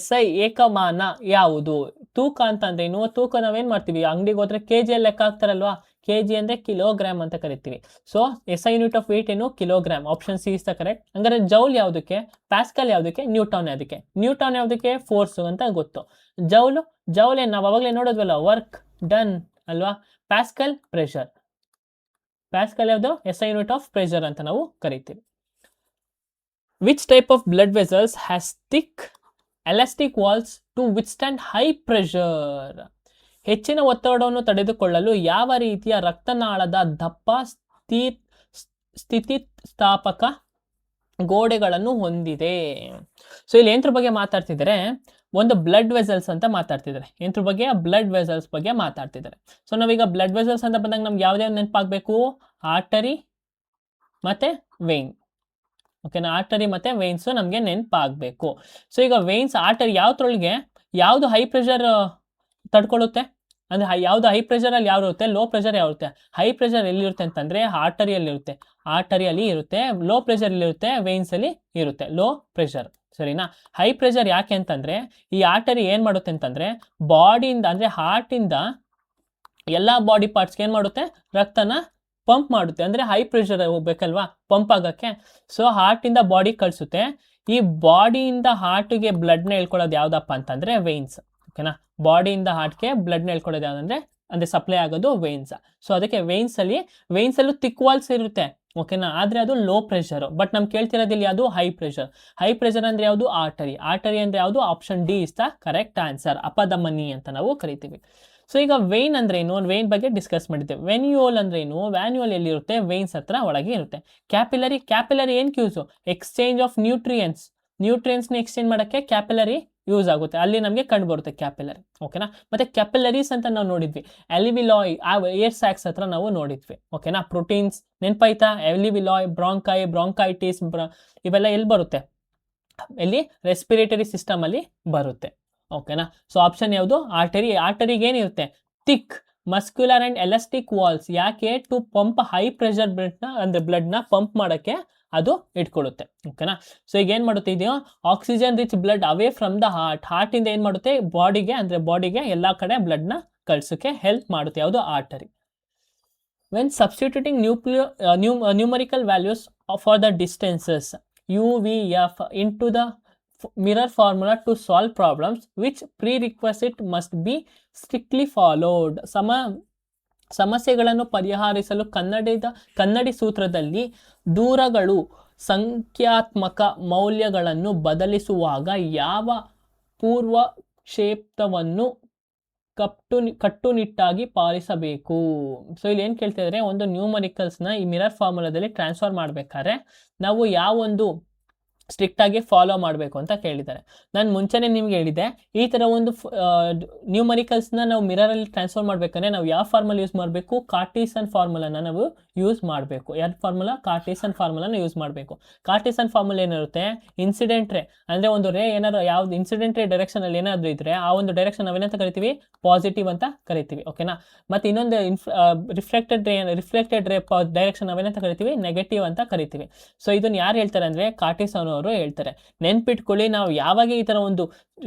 SI ಏಕಮಾನ ಯಾವುದು? ತೂಕ ಅಂತಂದ್ರೆ ಏನು? ತೂಕ ನಾವೇನು ಮಾಡ್ತೀವಿ? ಅಂಗಡಿಗೆ ಹೋದ್ರೆ KG ಲೆಕ್ಕ ಹಾಕ್ತಾರಲ್ವಾ? KG ಅಂದರೆ ಕಿಲೋಗ್ರಾಮ್ ಅಂತ ಕರಿತೀವಿ. So SI unit of weight ಏನು? Kilogram. Option C is the correct. ಹಂಗಾರೆ ಜೌಲ್ ಯಾವುದಕ್ಕೆ? ಪ್ಯಾಸ್ಕಲ್ ಯಾವುದಕ್ಕೆ? ನ್ಯೂಟನ್ ಯಾವುದಕ್ಕೆ? ನ್ಯೂಟನ್ ಯಾವುದಕ್ಕೆ? ಫೋರ್ಸ್ ಅಂತ ಗೊತ್ತು. ಜೌಲ್ ಏನು ನಾವು ಅವಾಗಲೇ ನೋಡೋದ್ವಲ್ಲ, ವರ್ಕ್ ಡನ್ ಅಲ್ವಾ? Pascal pressure. ಪ್ಯಾಸ್ಕಲ್ ಯಾವುದು? SI ಯೂನಿಟ್ ಆಫ್ ಪ್ರೆಷರ್ ಅಂತ ನಾವು ಕರಿತೀವಿ. Which type of blood vessels has thick elastic walls to withstand high pressure? ಹೆಚ್ಚಿನ ಒತ್ತಡವನ್ನು ತಡೆದುಕೊಳ್ಳಲು ಯಾವ ರೀತಿಯ ರಕ್ತನಾಳದ ದಪ್ಪ ಸ್ಥಿತಿಸ್ಥಾಪಕ ಗೋಡೆಗಳನ್ನು ಹೊಂದಿದೆ? ಸೊ ಇಲ್ಲಿ ಎಂತ್ರ ಬಗ್ಗೆ ಮಾತಾಡ್ತಿದ್ದಾರೆ? ಒಂದು ಬ್ಲಡ್ ವೆಸಲ್ಸ್ ಅಂತ ಮಾತಾಡ್ತಿದ್ದಾರೆ. ಎಂತ್ರ ಬಗ್ಗೆ? ಬ್ಲಡ್ ವೆಸಲ್ಸ್ ಬಗ್ಗೆ ಮಾತಾಡ್ತಿದ್ದಾರೆ. ಸೊ ನಾವೀಗ ಬ್ಲಡ್ ವೆಸಲ್ಸ್ ಅಂತ ಬಂದಾಗ ನಮ್ಗೆ ಯಾವುದೇ ನೆನಪಾಗಬೇಕು? ಆರ್ಟರಿ ಮತ್ತು ವೇನ್. ಓಕೆನಾ, ಆರ್ಟರಿ ಮತ್ತು ವೇನ್ಸು ನಮಗೆ ನೆನಪಾಗಬೇಕು. ಸೊ ಈಗ ವೇನ್ಸ್, ಆರ್ಟರಿ ಯಾವ್ದ್ರೊಳಗೆ ಯಾವುದು ಹೈ ಪ್ರೆಷರ್ ತಡ್ಕೊಳ್ಳುತ್ತೆ? ಅಂದರೆ ಯಾವುದು ಹೈ ಪ್ರೆಷರಲ್ಲಿ ಯಾವ್ದು ಇರುತ್ತೆ? ಲೋ ಪ್ರೆಷರ್ ಯಾವಿರುತ್ತೆ? ಹೈ ಪ್ರೆಷರ್ ಎಲ್ಲಿರುತ್ತೆ ಅಂತಂದರೆ ಆರ್ಟರಿಯಲ್ಲಿರುತ್ತೆ. ಆರ್ಟರಿಯಲ್ಲಿ ಇರುತ್ತೆ. ಲೋ ಪ್ರೆಷರ್ ಎಲ್ಲಿರುತ್ತೆ? ವೇನ್ಸಲ್ಲಿ ಇರುತ್ತೆ. Low pressure. ಸರಿನಾ? ಹೈ ಪ್ರೆಷರ್ ಯಾಕೆ ಅಂತಂದರೆ ಈ ಆರ್ಟರಿ ಏನು ಮಾಡುತ್ತೆ ಅಂತಂದರೆ ಬಾಡಿಯಿಂದ, ಅಂದರೆ ಹಾರ್ಟಿಂದ ಎಲ್ಲ ಬಾಡಿ ಪಾರ್ಟ್ಸ್ಗೆ ಏನು ಮಾಡುತ್ತೆ? ರಕ್ತನ ಪಂಪ್ ಮಾಡುತ್ತೆ. ಅಂದರೆ ಹೈ ಪ್ರೆಷರ್ ಹೋಗ್ಬೇಕಲ್ವಾ ಪಂಪ್ ಆಗೋಕ್ಕೆ. ಸೊ ಹಾರ್ಟಿಂದ ಬಾಡಿ ಕಳಿಸುತ್ತೆ. ಈ ಬಾಡಿಯಿಂದ ಹಾರ್ಟಿಗೆ ಬ್ಲಡ್ನ ಹೇಳ್ಕೊಳ್ಳೋದು ಯಾವುದಪ್ಪ ಅಂತಂದರೆ ವೇನ್ಸ್. ಓಕೆನಾ, ಬಾಡಿಯಿಂದ ಹಾರ್ಟ್ಗೆ ಬ್ಲಡ್ನ ಹೇಳ್ಕೊಳ್ಳೋದು ಯಾವುದಂದರೆ ಅಂದರೆ ಸಪ್ಲೈ ಆಗೋದು ವೇನ್ಸ್. ಸೊ ಅದಕ್ಕೆ ವೇನ್ಸಲ್ಲೂ ಥಿಕ್ ವಾಲ್ಸ್ ಇರುತ್ತೆ. ಓಕೆನಾ, ಆದರೆ ಅದು ಲೋ ಪ್ರೆಷರು. ಬಟ್ ನಮ್ಗೆ ಕೇಳ್ತಿರೋದಿಲ್ಲ ಯಾವುದು? High pressure. ಹೈ ಪ್ರೆಷರ್ ಅಂದರೆ ಯಾವುದು? ಆರ್ಟರಿ. ಆರ್ಟರಿ ಅಂದರೆ ಯಾವುದು? Option D is the correct answer. ಅಪಧಮನಿ ಅಂತ ನಾವು ಕರಿತೀವಿ. ಸೊ ಈಗ ವೇನ್ ಅಂದ್ರೆ ಏನು? ವೇನ್ ಬಗ್ಗೆ ಡಿಸ್ಕಸ್ ಮಾಡಿದ್ದೇವೆ. ವೆನ್ಯೂಲ್ ಅಂದ್ರೆ ಏನು? ವ್ಯಾನ್ಯೂಲ್ ಎಲ್ಲಿರುತ್ತೆ? ವೇನ್ಸ್ ಹತ್ರ ಒಳಗೆ ಇರುತ್ತೆ. ಕ್ಯಾಪಿಲರಿ ಏನು ಯೂಸು? ಎಕ್ಸ್ಚೇಂಜ್ ಆಫ್ ನ್ಯೂಟ್ರಿಯನ್ಸ್ನ ಎಕ್ಸ್ಚೇಂಜ್ ಮಾಡೋಕ್ಕೆ ಕ್ಯಾಪಿಲರಿ ಯೂಸ್ ಆಗುತ್ತೆ. ಅಲ್ಲಿ ನಮಗೆ ಕಂಡು ಬರುತ್ತೆ ಕ್ಯಾಪಿಲರಿ. ಓಕೆನಾ, ಮತ್ತೆ ಕ್ಯಾಪಿಲರೀಸ್ ಅಂತ ನಾವು ನೋಡಿದ್ವಿ. ಎಲಿವಿಲಾಯ್ ಆ ಏರ್ ಸ್ಯಾಕ್ಸ್ ಹತ್ರ ನಾವು ನೋಡಿದ್ವಿ. ಓಕೆನಾ, ಪ್ರೋಟೀನ್ಸ್ ನೆನಪಾಯ್ತಾ? ಎಲಿವಿಲಾಯ್, ಬ್ರಾಂಕೈಟಿಸ್ ಇವೆಲ್ಲ ಎಲ್ಲಿ ಬರುತ್ತೆ? ಎಲ್ಲಿ? ರೆಸ್ಪಿರೇಟರಿ ಸಿಸ್ಟಮ್ ಅಲ್ಲಿ ಬರುತ್ತೆ. ಓಕೆನಾ, ಸೊ ಆಪ್ಷನ್ ಯಾವುದು? ಆರ್ಟರಿಗೆ ಏನಿರುತ್ತೆ? Thick muscular and elastic walls. ಯಾಕೆ? ಟು ಪಂಪ್ ಹೈ ಪ್ರೆಷರ್ ಬ್ಲಡ್ನ ಪಂಪ್ ಮಾಡೋಕ್ಕೆ ಅದು ಇಟ್ಕೊಳ್ಳುತ್ತೆ. ಓಕೆನಾ, ಸೊ ಈಗ ಏನು ಮಾಡುತ್ತೆ? ಇದೆಯೋ oxygen rich blood away from the ಹಾರ್ಟಿಂದ ಏನು ಮಾಡುತ್ತೆ? ಬಾಡಿಗೆ ಎಲ್ಲ ಕಡೆ ಬ್ಲಡ್ನ ಕಳ್ಸೋಕ್ಕೆ ಹೆಲ್ಪ್ ಮಾಡುತ್ತೆ. ಯಾವುದು? Artery. When substituting numerical values for the distances UVF into the mirror formula to solve problems, which prerequisite must be strictly followed? ಸಮಸ್ಯೆಗಳನ್ನು ಪರಿಹರಿಸಲು ಕನ್ನಡಿ ಸೂತ್ರದಲ್ಲಿ ದೂರಗಳು ಸಂಖ್ಯಾತ್ಮಕ ಮೌಲ್ಯಗಳನ್ನು ಬದಲಿಸುವಾಗ ಯಾವ ಪೂರ್ವಕ್ಷೇಪವನ್ನು ಕಟ್ಟುನಿಟ್ಟಾಗಿ ಪಾಲಿಸಬೇಕು? ಸೊ ಇಲ್ಲಿ ಏನು ಕೇಳ್ತಿದ್ರೆ, ಒಂದು ನ್ಯೂಮರಿಕಲ್ಸ್ನ ಈ ಮಿರರ್ ಫಾರ್ಮುಲಾದಲ್ಲಿ ಟ್ರಾನ್ಸ್ಫರ್ ಮಾಡಬೇಕಾದ್ರೆ ನಾವು ಯಾವ ಒಂದು ಸ್ಟ್ರಿಕ್ಟಾಗಿ ಫಾಲೋ ಮಾಡಬೇಕು ಅಂತ ಕೇಳಿದ್ದಾರೆ. ನಾನು ಮುಂಚೆನೇ ನಿಮ್ಗೆ ಹೇಳಿದೆ, ಈ ಥರ ಒಂದು ನ್ಯೂಮರಿಕಲ್ಸ್ನ ನಾವು ಮಿರರಲ್ಲಿ ಟ್ರಾನ್ಸ್ಫರ್ ಮಾಡಬೇಕಂದ್ರೆ ನಾವು ಯಾವ ಫಾರ್ಮುಲಾ ಯೂಸ್ ಮಾಡಬೇಕು? ಕಾರ್ಟೀಸನ್ ಫಾರ್ಮುಲಾನ ನಾವು ಯೂಸ್ ಮಾಡಬೇಕು. ಯಾವ ಫಾರ್ಮುಲಾ? ಕಾರ್ಟೀಸನ್ ಫಾರ್ಮುಲಾನ ಯೂಸ್ ಮಾಡಬೇಕು. ಕಾರ್ಟೀಸನ್ ಫಾರ್ಮುಲಾ ಏನಿರುತ್ತೆ? ಇನ್ಸಿಡೆಂಟ್ ರೇ ಅಂದರೆ ಒಂದು ರೇ ಏನಾದ್ರು ಯಾವ್ದು ಇನ್ಸಿಡೆಂಟ್ ರೇ ಡೈರೆಕ್ಷನಲ್ಲಿ ಏನಾದರೂ ಇದ್ದರೆ ಆ ಒಂದು ಡೈರೆಕ್ಷನ್ ನಾವೇನಂತ ಕರಿತೀವಿ? ಪಾಸಿಟಿವ್ ಅಂತ ಕರಿತೀವಿ. ಓಕೆನಾ? ಮತ್ತು ಇನ್ನೊಂದು ರಿಫ್ಲೆಕ್ಟೆಡ್ ರೇ ಡೈರೆಕ್ಷನ್ ನಾವೇನಂತ ಕರಿತೀವಿ? ನೆಗೆಟಿವ್ ಅಂತ ಕರಿತೀವಿ. ಸೊ ಇದನ್ನು ಯಾರು ಹೇಳ್ತಾರೆ ಅಂದರೆ ಕಾರ್ಟೀಸನ್ ಅವರು ಹೇಳ್ತಾರೆ. ನೆನ್ಪಿಟ್ಕೊಳ್ಳಿ, ನಾವು ಯಾವಾಗ ಈ ಥರ ಒಂದು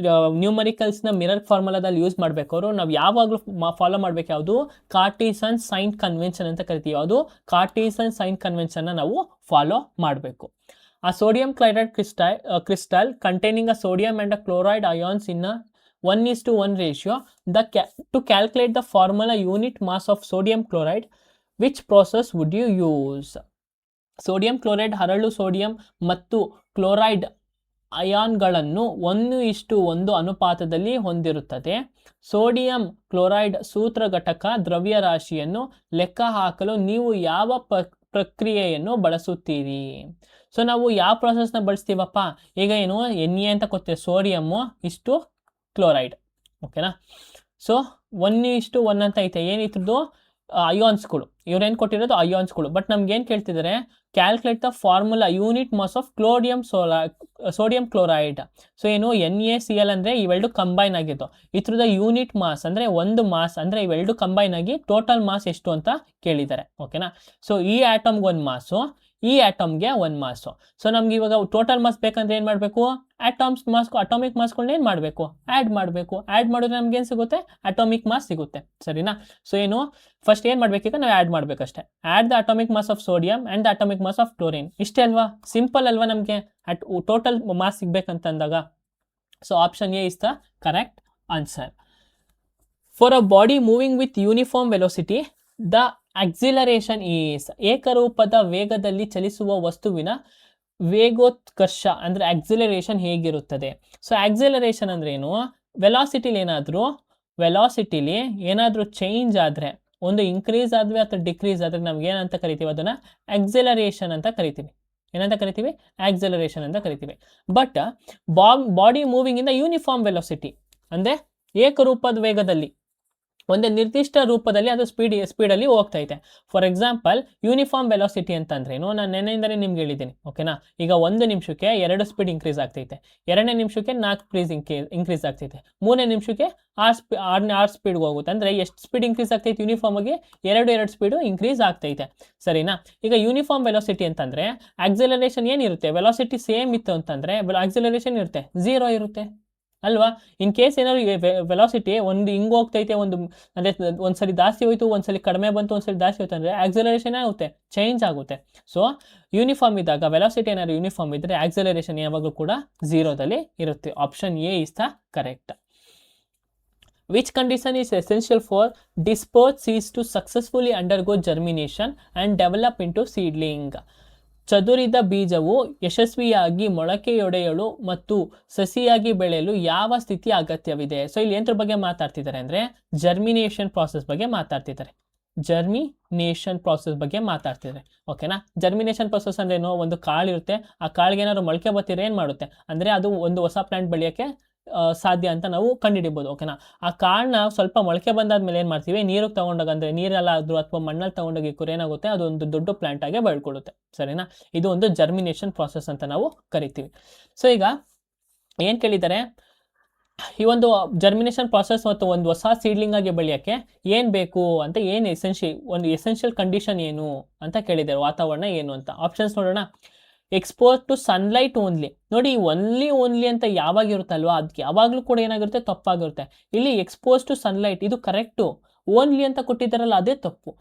ನ್ಯೂಮರಿಕಲ್ಸ್ನ ಮಿರರ್ ಫಾರ್ಮುಲಾದಲ್ಲಿ ಯೂಸ್ ಮಾಡಬೇಕು ಅವರು ನಾವು ಯಾವಾಗಲೂ ಫಾಲೋ ಮಾಡಬೇಕು ಯಾವುದು? ಕಾರ್ಟೀಸನ್ ಸೈನ್ ಕನ್ವೆನ್ಷನ್ ಅಂತ ಕರಿತೀವಿ. ಯಾವುದು? ಕಾರ್ಟೀಸನ್ ಸೈನ್ ಕನ್ವೆನ್ಷನ್ನ ನಾವು ಫಾಲೋ ಮಾಡಬೇಕು. A sodium chloride crystal containing a sodium and a chloride ions in a 1:1 ratio. To calculate the formula unit mass of sodium chloride, which process would you use? Sodium chloride ಹರಳು sodium ಮತ್ತು chloride ಅಯಾನ್ಗಳನ್ನು 1:1 ಅನುಪಾತದಲ್ಲಿ ಹೊಂದಿರುತ್ತದೆ. Sodium chloride ಸೂತ್ರ ಘಟಕ ದ್ರವ್ಯರಾಶಿಯನ್ನು ಲೆಕ್ಕ ಹಾಕಲು ನೀವು ಯಾವ ಪ್ರಕ್ರಿಯೆಯನ್ನು ಬಳಸುತ್ತೀರಿ? ಸೊ ನಾವು ಯಾವ ಪ್ರಾಸೆಸ್ನ ಬಳಸ್ತೀವಪ್ಪ? ಈಗ ಏನು NA ಅಂತ ಕೊಡ್ತೀವಿ, ಸೋಡಿಯಮ್ಮು ಇಷ್ಟು ಕ್ಲೋರೈಡ್. ಓಕೆನಾ? ಸೊ 1:1 ಅಂತ ಐತೆ. ಏನಿತ್ರದ್ದು? ಅಯಾನ್ಸ್ಗಳು. ಇವ್ರೇನು ಕೊಟ್ಟಿರೋದು? ಅಯಾನ್ಸ್ಗಳು. ಬಟ್ ನಮ್ಗೆ ಏನು ಕೇಳ್ತಿದ್ದಾರೆ? Calculate the formula unit mass of sodium chloride. So ಏನು? NaCl ಅಂದರೆ ಇವೆರಡು ಕಂಬೈನ್ ಆಗಿದ್ದು. ಇದ್ರದ ಯೂನಿಟ್ ಮಾಸ್ ಅಂದರೆ ಒಂದು ಮಾಸ್ ಅಂದರೆ ಇವೆರಡು ಕಂಬೈನ್ ಆಗಿ ಟೋಟಲ್ ಮಾಸ್ ಎಷ್ಟು ಅಂತ ಕೇಳಿದ್ದಾರೆ. ಓಕೆನಾ? ಸೊ ಈ ಆಟಮ್ಗೆ ಒಂದು ಮಾಸು, ಈ ಆಟಮ್ಗೆ ಒಂದು ಮಾಸು. ಸೊ ನಮ್ಗೆ ಇವಾಗ ಟೋಟಲ್ ಮಾಸ್ ಬೇಕಂದ್ರೆ ಏನು ಮಾಡಬೇಕು? ಅಟಾಮಿಕ್ ಮಾಸ್ಗಳನ್ನ ಏನು ಮಾಡಬೇಕು? ಆ್ಯಡ್ ಮಾಡಬೇಕು. ಆ್ಯಡ್ ಮಾಡಿದ್ರೆ ನಮ್ಗೆ ಏನು ಸಿಗುತ್ತೆ? ಅಟಾಮಿಕ್ ಮಾಸ್ ಸಿಗುತ್ತೆ. ಸರಿನಾ? ಸೊ ಏನು ಫಸ್ಟ್ ಏನು ಮಾಡಬೇಕೀಗ? ನಾವು ಆ್ಯಡ್ ಮಾಡಬೇಕಷ್ಟೇ. Add the atomic mass of sodium and the atomic mass of chlorine. ಇಷ್ಟೇ ಅಲ್ವಾ? ಸಿಂಪಲ್ ಅಲ್ವಾ ನಮಗೆ ಟೋಟಲ್ ಮಾಸ್ ಸಿಗ್ಬೇಕಂತಂದಾಗ? So option A is the correct answer. For a body moving with uniform velocity, the acceleration is. ಏಕರೂಪದ ವೇಗದಲ್ಲಿ ಚಲಿಸುವ ವಸ್ತುವಿನ ವೇಗೋತ್ಕರ್ಷ ಅಂದರೆ ಆಕ್ಸಿಲರೇಷನ್ ಹೇಗಿರುತ್ತದೆ? ಸೊ ಆಕ್ಸಿಲರೇಷನ್ ಅಂದ್ರೆ ಏನು? ವೆಲಾಸಿಟಿಲಿ ಏನಾದರೂ ಚೇಂಜ್ ಆದರೆ, ಒಂದು ಇನ್ಕ್ರೀಸ್ ಆದ್ವಿ ಅಥವಾ ಡಿಕ್ರೀಸ್ ಆದರೆ ನಮ್ಗೆ ಏನಂತ ಕರಿತೀವಿ? ಅದನ್ನು ಆಕ್ಸಿಲರೇಷನ್ ಅಂತ ಕರಿತೀವಿ. ಏನಂತ ಕರಿತೀವಿ? ಆಕ್ಸಿಲರೇಷನ್ ಅಂತ ಕರಿತೀವಿ. But body moving in the uniform velocity ಅಂದರೆ ಏಕರೂಪದ ವೇಗದಲ್ಲಿ, ಒಂದು ನಿರ್ದಿಷ್ಟ ರೂಪದಲ್ಲಿ ಅದು ಸ್ಪೀಡಲ್ಲಿ ಹೋಗ್ತಾ ಇದೆ. ಫಾರ್ ಎಕ್ಸಾಂಪಲ್ ಯೂನಿಫಾರ್ಮ್ ವೆಲಾಸಿಟಿ ಅಂತಂದ್ರೇನು? ನಾನು ನೆನ್ನೆಯಿಂದಲೇ ನಿಮ್ಗೆ ಹೇಳಿದ್ದೀನಿ. ಓಕೆನಾ? ಈಗ 1 ನಿಮಿಷಕ್ಕೆ 2 ಸ್ಪೀಡ್ ಇನ್ಕ್ರೀಸ್ ಆಗ್ತೈತೆ, 2ನೇ ನಿಮಿಷಕ್ಕೆ 4 ಸ್ಪೀಡ್ ಇನ್ಕ್ರೀಸ್ ಆಗ್ತೈತೆ, 3ನೇ ನಿಮಿಷಕ್ಕೆ 6 ಸ್ಪೀಡ್ಗೆ ಹೋಗುತ್ತೆ. ಅಂದರೆ ಎಷ್ಟು ಸ್ಪೀಡ್ ಇನ್ಕ್ರೀಸ್ ಆಗ್ತೈತೆ? ಯೂನಿಫಾರ್ಮ್ ಆಗಿ 2 ಸ್ಪೀಡು ಇನ್ಕ್ರೀಸ್ ಆಗ್ತೈತೆ. ಸರಿನಾ? ಈಗ ಯೂನಿಫಾರ್ಮ್ ವೆಲಾಸಿಟಿ ಅಂತಂದರೆ ಆಕ್ಸಿಲರೇಷನ್ ಏನಿರುತ್ತೆ? ವೆಲಾಸಿಟಿ ಸೇಮ್ ಇತ್ತು ಅಂತಂದರೆ ಆಕ್ಸಿಲರೇಷನ್ ಇರುತ್ತೆ 0 ಇರುತ್ತೆ ಅಲ್ವಾ? ಇನ್ ಕೇಸ್ ಏನಾದ್ರು ವೆಲಾಸಿಟಿ ಒಂದು ಹಿಂಗೆ ಹೋಗ್ತೈತೆ, ಅಂದರೆ ಒಂದ್ಸಲಿ ಜಾಸ್ತಿ ಹೋಯ್ತು, ಒಂದ್ಸಲಿ ಕಡಿಮೆ ಬಂತು, ಒಂದ್ಸಲಿ ಜಾಸ್ತಿ ಹೋಯ್ತು ಅಂದರೆ ಆಕ್ಸಿಲರೇಷನ್ ಆಗುತ್ತೆ, ಚೇಂಜ್ ಆಗುತ್ತೆ. ಸೊ ಯೂನಿಫಾರ್ಮ್ ಇದ್ದಾಗ ವೆಲಾಸಿಟಿ ಏನಾದ್ರು ಯೂನಿಫಾರ್ಮ್ ಇದ್ದರೆ ಆಕ್ಸಿಲರೇಷನ್ ಯಾವಾಗಲೂ ಕೂಡ 0ದಲ್ಲಿ ಇರುತ್ತೆ. Option A is the correct. Which condition is essential for dispersed seeds to successfully undergo germination and develop into seedling? ಚದುರಿದ ಬೀಜವು ಯಶಸ್ವಿಯಾಗಿ ಮೊಳಕೆಯೊಡೆಯಲು ಮತ್ತು ಸಸಿಯಾಗಿ ಬೆಳೆಯಲು ಯಾವ ಸ್ಥಿತಿ ಅಗತ್ಯವಿದೆ? ಸೊ ಇಲ್ಲಿ ಎಂದ್ರ ಬಗ್ಗೆ ಮಾತಾಡ್ತಿದ್ದಾರೆ ಅಂದರೆ ಜರ್ಮಿನೇಷನ್ ಪ್ರಾಸೆಸ್ ಬಗ್ಗೆ ಮಾತಾಡ್ತಿದ್ದಾರೆ. ಓಕೆನಾ? ಜರ್ಮಿನೇಷನ್ ಪ್ರಾಸೆಸ್ ಅಂದ್ರೆ ಏನು? ಒಂದು ಕಾಳು ಇರುತ್ತೆ, ಆ ಕಾಳಿಗೆ ಏನಾದ್ರು ಮೊಳಕೆ ಬರ್ತಿದ್ರೆ ಏನು ಮಾಡುತ್ತೆ ಅಂದರೆ ಅದು ಒಂದು ಹೊಸ ಪ್ಲಾಂಟ್ ಬೆಳೆಯೋಕ್ಕೆ ಸಾಧ್ಯ ಅಂತ ನಾವು ಕಂಡುಹಿಡಿಬೋದು. ಓಕೆನಾ? ಆ ಕಾಳನ್ನ ಸ್ವಲ್ಪ ಮೊಳಕೆ ಬಂದಾದ್ಮೇಲೆ ಏನು ಮಾಡ್ತೀವಿ? ನೀರಿಗೆ ತಗೊಂಡಾಗ, ಅಂದರೆ ನೀರಲ್ಲಾದರೂ ಅಥವಾ ಮಣ್ಣಲ್ಲಿ ತಗೊಂಡೋಗಿ ಏನಾಗುತ್ತೆ? ಅದು ಒಂದು ದೊಡ್ಡ ಪ್ಲಾಂಟ್ ಆಗಿ ಬೆಳ್ಕೊಳ್ಳುತ್ತೆ. ಸರಿನಾ? ಇದು ಒಂದು ಜರ್ಮಿನೇಷನ್ ಪ್ರಾಸೆಸ್ ಅಂತ ನಾವು ಕರಿತೀವಿ. ಸೊ ಈಗ ಏನು ಕೇಳಿದ್ದಾರೆ? ಈ ಒಂದು ಜರ್ಮಿನೇಷನ್ ಪ್ರಾಸೆಸ್ ಮತ್ತು ಒಂದು ಹೊಸ ಸೀಡ್ಲಿಂಗ್ ಆಗಿ ಬೆಳೆಯೋಕ್ಕೆ ಏನು ಬೇಕು ಅಂತ, ಏನು ಎಸೆನ್ಷಿಯಲ್ ಕಂಡೀಷನ್ ಏನು ಅಂತ ಕೇಳಿದ್ದಾರೆ. ವಾತಾವರಣ ಏನು ಅಂತ. ಆಪ್ಷನ್ಸ್ ನೋಡೋಣ. Expose to sunlight only. ನೋಡಿ, ಓನ್ಲಿ ಅಂತ ಯಾವಾಗ ಇರುತ್ತಲ್ವಾ, ಅದಕ್ಕೆ ಯಾವಾಗಲೂ ಕೂಡ ಏನಾಗಿರುತ್ತೆ? ತಪ್ಪಾಗಿರುತ್ತೆ. ಇಲ್ಲಿ ಎಕ್ಸ್ಪೋಸ್ ಟು ಸನ್ಲೈಟ್ ಇದು ಕರೆಕ್ಟು, ಓನ್ಲಿ ಅಂತ ಕೊಟ್ಟಿದ್ದಾರಲ್ಲ ಅದೇ ತಪ್ಪು.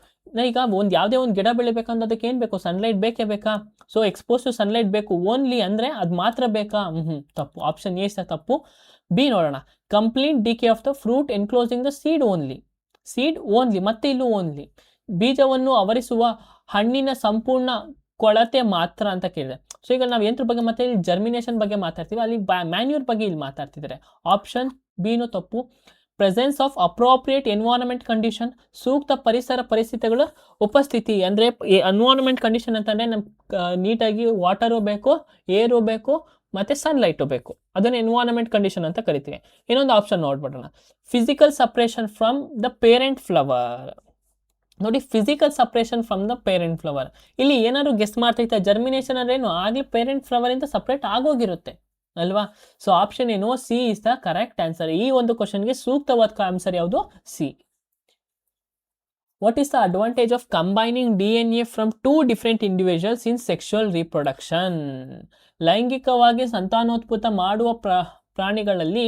ಈಗ ಯಾವುದೇ ಒಂದು ಗಿಡ ಬೆಳಿಬೇಕಂದ್ರೆ ಅದಕ್ಕೆ ಏನು ಬೇಕು? ಸನ್ಲೈಟ್ ಬೇಕೇ ಬೇಕಾ? ಸೊ ಎಕ್ಸ್ಪೋಸ್ ಟು ಸನ್ಲೈಟ್ ಬೇಕು, ಓನ್ಲಿ ಅಂದರೆ ಅದು ಮಾತ್ರ ಬೇಕಾ? ತಪ್ಪು. ಆಪ್ಷನ್ ಎ ತಪ್ಪು. ಬಿ ನೋಡೋಣ. Complete decay of the fruit enclosing the seed only, ಮತ್ತೆ ಇಲ್ಲೂ ಓನ್ಲಿ. ಬೀಜವನ್ನು ಆವರಿಸುವ ಹಣ್ಣಿನ ಸಂಪೂರ್ಣ ಕೊಳತೆ ಮಾತ್ರ ಅಂತ ಕೇಳಿದೆ. ಸೊ ಈಗ ನಾವು ಎಂತ್ರ ಬಗ್ಗೆ ಮತ್ತೆ ಜರ್ಮಿನೇಷನ್ ಬಗ್ಗೆ ಮಾತಾಡ್ತೀವಿ, ಅಲ್ಲಿ ಮ್ಯಾನ್ಯೂರ್ ಬಗ್ಗೆ ಇಲ್ಲಿ ಮಾತಾಡ್ತಿದ್ದಾರೆ. ಆಪ್ಷನ್ ಬಿನೂ ತಪ್ಪು. Presence of appropriate environment condition, ಸೂಕ್ತ ಪರಿಸರ ಪರಿಸ್ಥಿತಿಗಳ ಉಪಸ್ಥಿತಿ. ಅಂದರೆ ಎನ್ವೈರನ್ಮೆಂಟ್ ಕಂಡೀಷನ್ ಅಂತಂದರೆ ನಮ್ಗೆ ನೀಟಾಗಿ ವಾಟರು ಬೇಕು, ಏರು ಬೇಕು, ಮತ್ತು ಸನ್ಲೈಟು ಬೇಕು. ಅದನ್ನು ಎನ್ವೈರನ್ಮೆಂಟ್ ಕಂಡೀಷನ್ ಅಂತ ಕರಿತೀವಿ. ಇನ್ನೊಂದು ಆಪ್ಷನ್ ನೋಡ್ಬಿಡೋಣ, physical separation from the parent flower. ನೋಡಿ, physical separation from the parent flower, ಇಲ್ಲಿ ಏನಾದ್ರು ಗೆಸ್ ಮಾಡ್ತೈತೆ, ಜರ್ಮಿನೇಷನ್ ಅಂದ್ರೆ ಏನು, ಆಗಲಿ ಪೇರೆಂಟ್ ಫ್ಲವರ್ ಇಂದ ಸಪ್ರೇಟ್ ಆಗೋಗಿರುತ್ತೆ ಅಲ್ವಾ. ಸೊ ಆಪ್ಷನ್ ಏನು, C is the correct answer. ಈ ಒಂದು ಕ್ವಶನ್ಗೆ ಸೂಕ್ತವಾದ ಆನ್ಸರ್ ಯಾವುದು, C. What is the advantage of combining DNA from 2 different individuals in sexual reproduction? ಲೈಂಗಿಕವಾಗಿ ಸಂತಾನೋತ್ಪತ್ತ ಮಾಡುವ ಪ್ರಾಣಿಗಳಲ್ಲಿ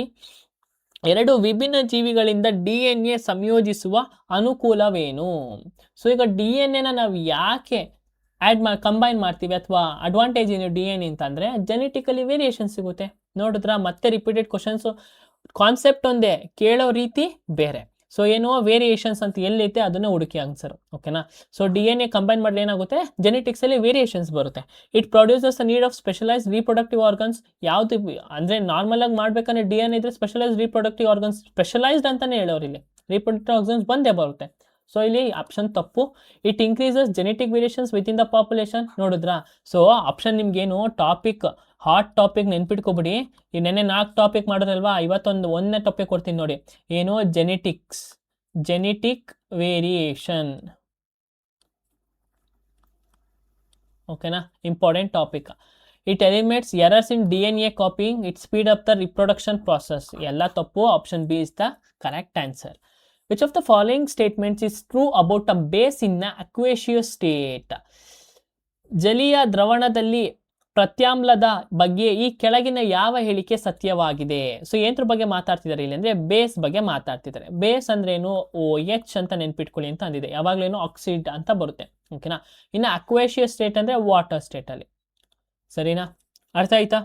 2 ವಿಭಿನ್ನ ಜೀವಿಗಳಿಂದ DNA ಸಂಯೋಜಿಸುವ ಅನುಕೂಲವೇನು? ಸೊ ಈಗ DNA ನಾವು ಯಾಕೆ ಕಂಬೈನ್ ಮಾಡ್ತೀವಿ, ಅಥವಾ ಅಡ್ವಾಂಟೇಜ್ ಏನು DNA ಅಂತಂದರೆ ಜೆನೆಟಿಕಲಿ ವೇರಿಯೇಷನ್ ಸಿಗುತ್ತೆ. ನೋಡಿದ್ರ, ಮತ್ತೆ ರಿಪೀಟೆಡ್ ಕ್ವಶನ್ಸು, ಕಾನ್ಸೆಪ್ಟ್ ಒಂದೇ, ಕೇಳೋ ರೀತಿ ಬೇರೆ. ಸೊ ಏನೋ ವೇರಿಯೇಷನ್ಸ್ ಅಂತ ಎಲ್ಲೈತೆ ಅದನ್ನು ಹುಡುಕಿ ಆನ್ಸರು, ಓಕೆನಾ. ಸೊ DNA ಕಂಬೈನ್ ಮಾಡಲಿ ಏನಾಗುತ್ತೆ, ಜೆನೆಟಿಕ್ಸಲ್ಲಿ ವೇರಿಯೇಷನ್ಸ್ ಬರುತ್ತೆ. It produces the need of specialise reproductive organs. ಯಾವುದು ಅಂದರೆ ನಾರ್ಮಲ್ ಆಗಿ ಮಾಡ್ಬೇಕಂದ್ರೆ DNA ಇದ್ರೆ ಸ್ಪೆಷಲೈಸ್ ರೀಪ್ರೊಡಕ್ಟಿವ್ ಆರ್ಗನ್ಸ್, ಸ್ಪೆಷಲೈಸ್ಡ್ ಅಂತಲೇ ಹೇಳೋರು ಇಲ್ಲಿ, ರೀಪ್ರೊಡಕ್ಟಿವ್ ಆರ್ಗನ್ಸ್ ಬಂದೇ ಬರುತ್ತೆ. ಸೊ ಇಲ್ಲಿ ಆಪ್ಷನ್ ತಪ್ಪು. It increases genetic variations with in the population. ನೋಡಿದ್ರಾ, ಸೊ ಆಪ್ಷನ್ ನಿಮ್ಗೇನು ಟಾಪಿಕ್, ಹಾಟ್ ಟಾಪಿಕ್ ನೆನ್ಪಿಟ್ಕೊಬಿಡಿ. ಈ ನೆನ್ನೆ 4 ಟಾಪಿಕ್ ಮಾಡೋದಲ್ವಾ, ಒಂದನೇ ಟಾಪಿಕ್ ಕೊಡ್ತೀನಿ ನೋಡಿ, ಏನು, ಜೆನೆಟಿಕ್ ವೇರಿಯೇಷನ್, ಓಕೆನಾ, important topic. It ಎಲಿಮಿನೇಟ್ಸ್ errors in DNA copying, it speed up the reproduction process. ಎಲ್ಲ ತಪ್ಪು. Option B is the correct answer. Which of the following statements is true about a base in an aqueous state? ಜಲೀಯ ದ್ರವಣದಲ್ಲಿ ಪ್ರತ್ಯಾಮ್ಲದ ಬಗ್ಗೆ ಈ ಕೆಳಗಿನ ಯಾವ ಹೇಳಿಕೆ ಸತ್ಯವಾಗಿದೆ? So ಏನ್ರ ಬಗ್ಗೆ ಮಾತಾಡ್ತಿದ್ದಾರೆ ಇಲ್ಲಿ ಅಂದರೆ ಬೇಸ್ ಬಗ್ಗೆ ಮಾತಾಡ್ತಿದ್ದಾರೆ. ಬೇಸ್ ಅಂದ್ರೆ ಏನು, OH ಅಂತ ನೆನ್ಪಿಟ್ಕೊಳ್ಳಿ ಅಂತ ಅಂದಿದೆ. ಯಾವಾಗಲೇನು ಆಕ್ಸಿಡ್ ಅಂತ ಬರುತ್ತೆ, ಓಕೆನಾ. ಇನ್ನು ಅಕ್ವೇಶಿಯಸ್ ಸ್ಟೇಟ್ ಅಂದರೆ ವಾಟರ್ ಸ್ಟೇಟಲ್ಲಿ, ಸರಿನಾ, ಅರ್ಥ ಆಯ್ತಾ?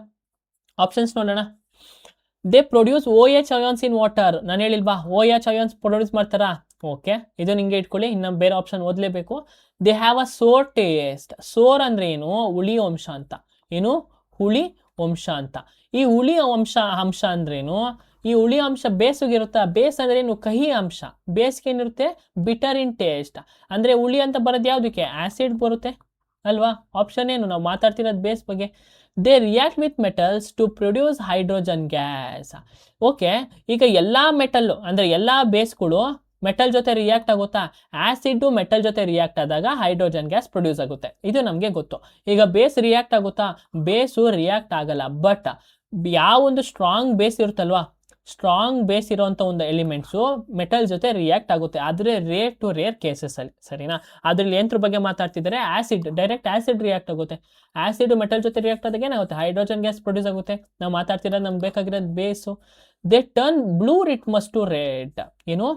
ಆಪ್ಷನ್ಸ್ ನೋಡೋಣ. They produce OH ions in water. ನಾನು ಹೇಳಿಲ್ವಾ, OH ಅಯಾನ್ಸ್ ಪ್ರೊಡ್ಯೂಸ್ ಮಾಡ್ತಾರಾ, ಓಕೆ, ಇದು ನಿಂಗೆ ಇಟ್ಕೊಳ್ಳಿ. ಇನ್ನು ಬೇರೆ ಆಪ್ಷನ್ ಓದಲೇಬೇಕು. They have a sour taste. Sour ಅಂದ್ರೆ ಏನು, ಹುಳಿ ಅಂಶ ಅಂತ. ಏನು, ಹುಳಿ ಅಂಶ ಅಂತ. ಈ ಹುಳಿ ಅಂಶ ಅಂದ್ರೇನು, ಈ ಹುಳಿ ಅಂಶ ಬೇಸಿಗಿರುತ್ತಾ, ಬೇಸ್ ಅಂದ್ರೆ ಏನು, ಕಹಿ ಅಂಶ. ಬೇಸ್ಗೆ ಏನಿರುತ್ತೆ, ಬಿಟರ್ ಇನ್ ಟೇಸ್ಟ್. ಅಂದ್ರೆ ಹುಳಿ ಅಂತ ಬರೋದು ಯಾವುದಕ್ಕೆ, ಆಸಿಡ್ ಬರುತ್ತೆ ಅಲ್ವಾ. ಆಪ್ಷನ್ ಏನು, ನಾವು ಮಾತಾಡ್ತಿರೋದು ಬೇಸ್ ಬಗ್ಗೆ. They react with metals to produce hydrogen gas. Okay, ಈಗ ಎಲ್ಲ ಮೆಟಲ್ಲು ಅಂದರೆ ಎಲ್ಲ ಬೇಸ್ಗಳು ಮೆಟಲ್ ಜೊತೆ ರಿಯಾಕ್ಟ್ ಆಗುತ್ತಾ, ಆ್ಯಸಿಡ್ಡು ಮೆಟಲ್ ಜೊತೆ ರಿಯಾಕ್ಟ್ ಆದಾಗ ಹೈಡ್ರೋಜನ್ ಗ್ಯಾಸ್ ಪ್ರೊಡ್ಯೂಸ್ ಆಗುತ್ತೆ, ಇದು ನಮಗೆ ಗೊತ್ತು. ಈಗ ಬೇಸ್ ರಿಯಾಕ್ಟ್ ಆಗುತ್ತಾ, ಬೇಸು ರಿಯಾಕ್ಟ್ ಆಗಲ್ಲ. ಬಟ್ ಯಾವೊಂದು ಸ್ಟ್ರಾಂಗ್ ಬೇಸ್ ಇರುತ್ತಲ್ವಾ, ಸ್ಟ್ರಾಂಗ್ ಬೇಸ್ ಇರೋವಂಥ ಒಂದು ಎಲಿಮೆಂಟ್ಸು ಮೆಟಲ್ ಜೊತೆ ರಿಯಾಕ್ಟ್ ಆಗುತ್ತೆ, ಆದರೆ ರೇರ್ ಟು ರೇರ್ ಕೇಸಸಲ್ಲಿ, ಸರಿನಾ. ಅದ್ರಲ್ಲಿ ಏನ್ರ ಬಗ್ಗೆ ಮಾತಾಡ್ತಿದ್ದಾರೆ, ಆ್ಯಸಿಡ್, ಡೈರೆಕ್ಟ್ ಆ್ಯಸಿಡ್ ರಿಯಾಕ್ಟ್ ಆಗುತ್ತೆ. ಆ್ಯಸಿಡ್ ಮೆಟಲ್ ಜೊತೆ ರಿಯಾಕ್ಟ್ ಆದಾಗ ಏನಾಗುತ್ತೆ, ಹೈಡ್ರೋಜನ್ ಗ್ಯಾಸ್ ಪ್ರೊಡ್ಯೂಸ್ ಆಗುತ್ತೆ. ನಾವು ಮಾತಾಡ್ತಿರೋದು ನಮ್ಗೆ ಬೇಕಾಗಿರೋದು base. They turn blue litmus to red. ಏನು,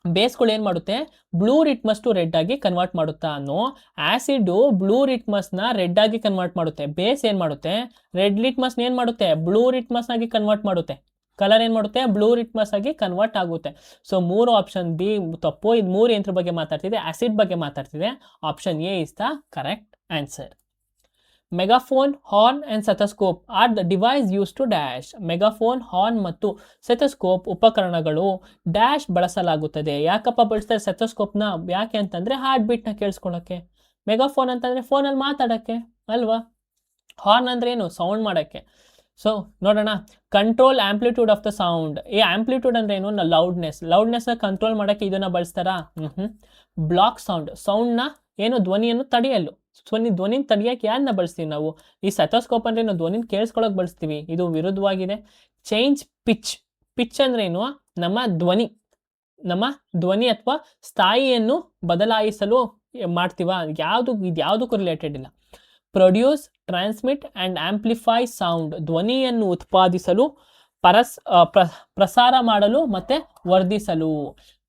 ಬೇಸ್ಗಳು ಏನು ಮಾಡುತ್ತೆ, ಬ್ಲೂ ರಿಟ್ಮಸ್ ಟು ರೆಡ್ ಆಗಿ ಕನ್ವರ್ಟ್ ಮಾಡುತ್ತಾ ಅನ್ನೋ, ಆ್ಯಸಿಡು ಬ್ಲೂ ರಿಟ್ಮಸ್ನ ರೆಡ್ ಆಗಿ ಕನ್ವರ್ಟ್ ಮಾಡುತ್ತೆ. ಬೇಸ್ ಏನು ಮಾಡುತ್ತೆ, ರೆಡ್ ಲಿಟ್ಮಸ್ನ ಏನು ಮಾಡುತ್ತೆ, ಬ್ಲೂ ರಿಟ್ಮಸ್ ಆಗಿ ಕನ್ವರ್ಟ್ ಮಾಡುತ್ತೆ. ಕಲರ್ ಏನು ಮಾಡುತ್ತೆ, ಬ್ಲೂ ರಿಟ್ಮಸ್ ಆಗಿ ಕನ್ವರ್ಟ್ ಆಗುತ್ತೆ. ಸೊ 3 ಆಪ್ಷನ್ ಬಿ ತಪ್ಪು. ಇದು 3 ಯಂತ್ರ ಬಗ್ಗೆ ಮಾತಾಡ್ತಿದೆ, ಆಸಿಡ್ ಬಗ್ಗೆ ಮಾತಾಡ್ತಿದೆ. Option A is the correct answer. Megaphone, horn and stethoscope are the device use to dash. Megaphone, horn ಮತ್ತು ಸೆಥಸ್ಕೋಪ್ ಉಪಕರಣಗಳು ಡ್ಯಾಶ್ ಬಳಸಲಾಗುತ್ತದೆ. ಯಾಕಪ್ಪ ಬಳಸ್ತಾರೆ ಸೆಥಸ್ಕೋಪ್ನ, ಯಾಕೆ ಅಂತಂದರೆ ಹಾರ್ಟ್ ಬೀಟ್ನ ಕೇಳಿಸ್ಕೊಳ್ಳೋಕ್ಕೆ. ಮೆಗಾಫೋನ್ ಅಂತಂದರೆ ಫೋನಲ್ಲಿ ಮಾತಾಡೋಕ್ಕೆ ಅಲ್ವಾ. ಹಾರ್ನ್ ಅಂದರೆ ಏನು, ಸೌಂಡ್ ಮಾಡೋಕ್ಕೆ. ಸೊ ನೋಡೋಣ, control amplitude of the sound. ಈ ಆಂಪ್ಲಿಟ್ಯೂಡ್ ಅಂದ್ರೆ ಏನು, ಲೌಡ್ನೆಸ್ನ ಕಂಟ್ರೋಲ್ ಮಾಡೋಕ್ಕೆ ಇದನ್ನು ಬಳಸ್ತಾರಾ. ಬ್ಲಾಕ್ ಸೌಂಡ್ನ ಏನು, ಧ್ವನಿಯನ್ನು ತಡೆಯಲು. ಧ್ವನಿನ ತಡೆಯೋಕ್ಕೆ ಯಾರನ್ನ ಬಳಸ್ತೀವಿ ನಾವು, ಈ ಸೆಥೋಸ್ಕೋಪ್ ಅಂದ್ರೆ ನಾವು ಧ್ವನಿನ ಕೇಳಿಸ್ಕೊಳ್ಳೋಕೆ ಬಳಸ್ತೀವಿ, ಇದು ವಿರುದ್ಧವಾಗಿದೆ. ಚೇಂಜ್ ಪಿಚ್ ಅಂದ್ರೆ ಏನು, ನಮ್ಮ ಧ್ವನಿ ಅಥವಾ ಸ್ಥಾಯಿಯನ್ನು ಬದಲಾಯಿಸಲು ಮಾಡ್ತೀವ, ಇದ್ಯಾವುದಕ್ಕೂ ರಿಲೇಟೆಡ್ ಇಲ್ಲ. Produce, transmit and amplify sound. ಧ್ವನಿಯನ್ನು ಉತ್ಪಾದಿಸಲು, ಪ್ರಸಾರ ಮಾಡಲು ಮತ್ತು ವರ್ಧಿಸಲು.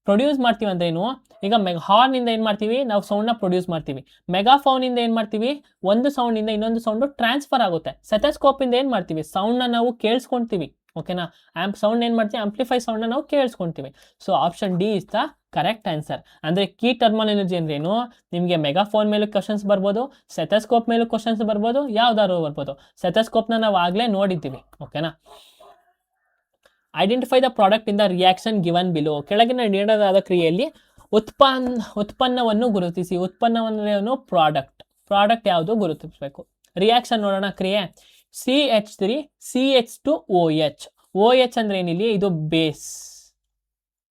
ಪ್ರೊಡ್ಯೂಸ್ ಮಾಡ್ತೀವಿ ಅಂದ್ರೆ ಏನು, ಈಗ ಹಾರ್ನಿಂದ ಏನು ಮಾಡ್ತೀವಿ ನಾವು, ಸೌಂಡ್ನ ಪ್ರೊಡ್ಯೂಸ್ ಮಾಡ್ತೀವಿ. ಮೆಗಾಫೋನಿಂದ ಏನು ಮಾಡ್ತೀವಿ, ಒಂದು ಸೌಂಡಿಂದ ಇನ್ನೊಂದು ಸೌಂಡು ಟ್ರಾನ್ಸ್ಫರ್ ಆಗುತ್ತೆ. ಸೆಥೋಸ್ಕೋಪಿಂದ ಏನು ಮಾಡ್ತೀವಿ, ಸೌಂಡ್ನ ನಾವು ಕೇಳಿಸ್ಕೊಳ್ತೀವಿ, ಓಕೆನಾ. ಸೌಂಡ್ ಏನು ಮಾಡ್ತೀವಿ, ಆಂಪ್ಲಿಫೈ ಸೌಂಡ್ನ ನಾವು ಕೇಳಿಸ್ಕೊಳ್ತೀವಿ. So option D is the correct answer. ಅಂದರೆ ಕೀ ಟರ್ಮಿನಾಲಜಿ ಅಂದ್ರೇನು, ನಿಮಗೆ ಮೆಗಾಫೋನ್ ಮೇಲೂ ಕ್ವಶನ್ಸ್ ಬರ್ಬೋದು, ಸೆಥೋಸ್ಕೋಪ್ ಮೇಲೂ ಕ್ವಶನ್ಸ್ ಬರ್ಬೋದು, ಯಾವ್ದಾದ್ರು ಬರ್ಬೋದು. ಸೆಥೋಸ್ಕೋಪ್ನ ನಾವು ಆಗಲೇ ನೋಡಿದ್ದೀವಿ, ಓಕೆನಾ. Identify the product in the reaction given below. ಕೆಳಗಿನ ನೀಡಲಾದ ಕ್ರಿಯೆಯಲ್ಲಿ ಉತ್ಪನ್ನವನ್ನು ಗುರುತಿಸಿ. ಉತ್ಪನ್ನವನ್ನು ಪ್ರಾಡಕ್ಟ್ ಯಾವುದು ಗುರುತಿಸಬೇಕು. ರಿಯಾಕ್ಷನ್ ನೋಡೋಣ. ಕ್ರಿಯೆ CH3 CH2OH. OH ಅಂದ್ರೆ ಏನಿಲ್ಲ, ಇದು ಬೇಸ್.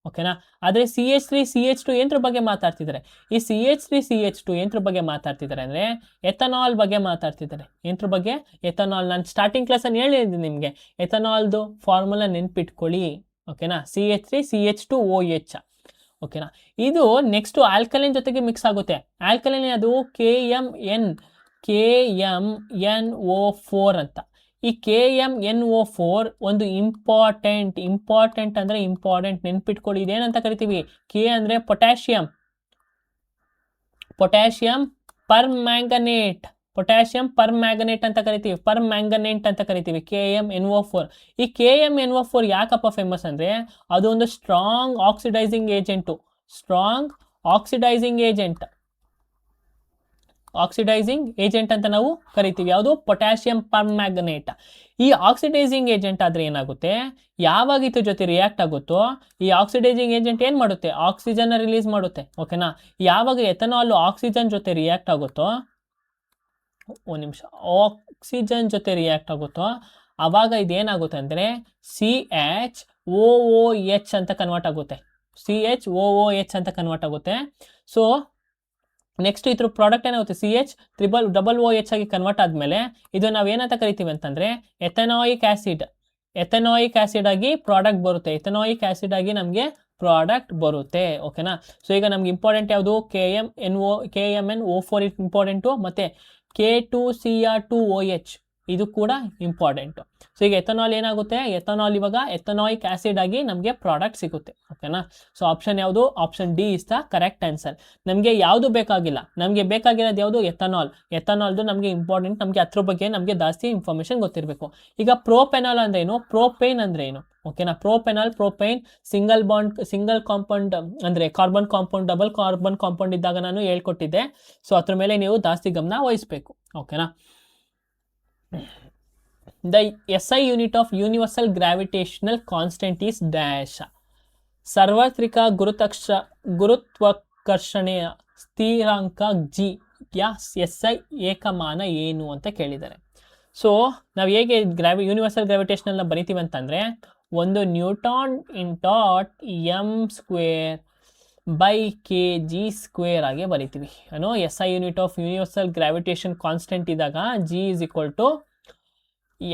ಓಕೆನಾ. ಆದರೆ CH3 CH2 ಏನರ ಬಗ್ಗೆ ಮಾತಾಡ್ತಿದ್ದಾರೆ. ಈ CH3 CH2 ಏನರ ಬಗ್ಗೆ ಮಾತಾಡ್ತಿದ್ದಾರೆ ಅಂದರೆ ಎಥನಾಲ್ ಬಗ್ಗೆ ಮಾತಾಡ್ತಿದ್ದಾರೆ. ಏನರ ಬಗ್ಗೆ? ಎಥನಾಲ್. ನಾನು ಸ್ಟಾರ್ಟಿಂಗ್ ಕ್ಲಾಸಲ್ಲಿ ಹೇಳಿದ್ದೀನಿ ನಿಮಗೆ, ಎಥನಾಲ್ದು ಫಾರ್ಮುಲಾ ನೆನ್ಪಿಟ್ಕೊಳ್ಳಿ. ಓಕೆನಾ. CH3 CH2OH. ಓಕೆನಾ. ಇದು ನೆಕ್ಸ್ಟು ಆಲ್ಕಲೈನ್ ಜೊತೆಗೆ ಮಿಕ್ಸ್ ಆಗುತ್ತೆ. ಆಲ್ಕಲೈನ್ ಅದು KMNO4 ಅಂತ. ಈ KMNO4 ಒಂದು ಇಂಪಾರ್ಟೆಂಟ್ ಅಂದರೆ ಇಂಪಾರ್ಟೆಂಟ್ ನೆನ್ಪಿಟ್ಕೊಳ್ಳಿ. ಇದೇನಂತ ಕರಿತೀವಿ? K ಅಂದರೆ ಪೊಟ್ಯಾಷಿಯಂ ಪರ್ಮ್ಯಾಂಗನೇಟ್. ಪೊಟ್ಯಾಷಿಯಂ ಪರ್ಮ್ಯಾಂಗನೇಟ್ ಅಂತ ಕರಿತೀವಿ, ಪರ್ಮ್ಯಾಂಗನೇಟ್ ಅಂತ ಕರಿತೀವಿ, KMNO4. ಈ KMNO4 ಯಾಕಪ್ಪ ಫೇಮಸ್ ಅಂದರೆ ಅದು ಒಂದು ಸ್ಟ್ರಾಂಗ್ ಆಕ್ಸಿಡೈಸಿಂಗ್ ಏಜೆಂಟ್ ಅಂತ ನಾವು ಕರಿತೀವಿ. ಯಾವುದು? Potassium permanganate. ಈ ಆಕ್ಸಿಡೈಸಿಂಗ್ ಏಜೆಂಟ್ ಆದರೆ ಏನಾಗುತ್ತೆ, ಯಾವಾಗ ಇದ್ರ ಜೊತೆ ರಿಯಾಕ್ಟ್ ಆಗುತ್ತೋ ಈ ಆಕ್ಸಿಡೈಸಿಂಗ್ ಏಜೆಂಟ್ ಏನು ಮಾಡುತ್ತೆ? ಆಕ್ಸಿಜನ್ ರಿಲೀಸ್ ಮಾಡುತ್ತೆ. ಓಕೆನಾ. ಯಾವಾಗ ಎಥನಾಲ್ ಆಕ್ಸಿಜನ್ ಜೊತೆ ರಿಯಾಕ್ಟ್ ಆಗುತ್ತೋ, ಆಕ್ಸಿಜನ್ ಜೊತೆ ರಿಯಾಕ್ಟ್ ಆಗುತ್ತೋ ಆವಾಗ ಇದೇನಾಗುತ್ತೆ ಅಂದರೆ CHOOH ಅಂತ ಕನ್ವರ್ಟ್ ಆಗುತ್ತೆ. CHOOH ಅಂತ ಕನ್ವರ್ಟ್ ಆಗುತ್ತೆ. ಸೊ ನೆಕ್ಸ್ಟ್ ಇದ್ರ ಪ್ರಾಡಕ್ಟ್ ಏನಾಗುತ್ತೆ? CH3OOH ಆಗಿ ಕನ್ವರ್ಟ್ ಆದಮೇಲೆ ಇದು ನಾವೇನಂತ ಕರಿತೀವಿ ಅಂತಂದರೆ ಎಥನಾಯಿಕ್ ಆ್ಯಸಿಡ್ ಆಗಿ ಪ್ರಾಡಕ್ಟ್ ಬರುತ್ತೆ. ಎಥನಾಯಿಕ್ ಆ್ಯಸಿಡ್ ಆಗಿ ನಮಗೆ ಪ್ರಾಡಕ್ಟ್ ಬರುತ್ತೆ. ಓಕೆನಾ. ಸೊ ಈಗ ನಮ್ಗೆ ಇಂಪಾರ್ಟೆಂಟ್ ಯಾವುದು? KMNO4 ಇಂಪಾರ್ಟೆಂಟು, ಮತ್ತು K2Cr2OH ಇದು ಕೂಡ ಇಂಪಾರ್ಟೆಂಟು. ಸೊ ಈಗ ಎಥನಾಲ್ ಏನಾಗುತ್ತೆ? ಎಥನಾಲ್ ಇವಾಗ ಎಥನಾಯಿಕ್ ಆ್ಯಸಿಡ್ ಆಗಿ ನಮಗೆ ಪ್ರಾಡಕ್ಟ್ ಸಿಗುತ್ತೆ. ಓಕೆನಾ. ಸೊ ಆಪ್ಷನ್ ಯಾವುದು? Option D is the correct answer. ನಮಗೆ ಯಾವುದು ಬೇಕಾಗಿಲ್ಲ, ನಮಗೆ ಬೇಕಾಗಿರೋದು ಯಾವುದು? ಎಥನಾಲ್ದು ನಮಗೆ ಇಂಪಾರ್ಟೆಂಟ್. ನಮಗೆ ಅದ್ರ ಬಗ್ಗೆ ನಮಗೆ ಜಾಸ್ತಿ ಇನ್ಫಾರ್ಮೇಷನ್ ಗೊತ್ತಿರಬೇಕು. ಈಗ ಪ್ರೋಪೆನಾಲ್ ಅಂದ್ರೆ ಏನು? ಪ್ರೋಪೇನ್ ಅಂದ್ರೆ ಏನು? ಓಕೆನಾ. ಪ್ರೋಪೈನ್ ಸಿಂಗಲ್ ಕಾಂಪೌಂಡ್ ಅಂದರೆ carbon compound, double carbon compound ಇದ್ದಾಗ ನಾನು ಹೇಳ್ಕೊಟ್ಟಿದ್ದೆ. ಸೊ ಅದ್ರ ಮೇಲೆ ನೀವು ಜಾಸ್ತಿ ಗಮನ ವಹಿಸಬೇಕು. ಓಕೆನಾ. The SI unit of universal gravitational constant is dash. ಸಾರ್ವತ್ರಿಕ ಗುರುತ್ವಾಕರ್ಷಣೆಯ ಸ್ಥಿರಾಂಕ G ಯ SI ಏಕಮಾನ ಏನು ಅಂತ ಕೇಳಿದ್ದಾರೆ. ಸೊ ನಾವು ಹೇಗೆ ಯೂನಿವರ್ಸಲ್ ಗ್ರಾವಿಟೇಷನಲ್ನ ಬರಿತೀವಿ ಅಂತಂದರೆ ಒಂದು ನ್ಯೂಟನ್ m²/kg² ಆಗಿ ಬರಿತೀವಿ. ಏನೋ SI unit of universal gravitation constant ಇದ್ದಾಗ G is equal to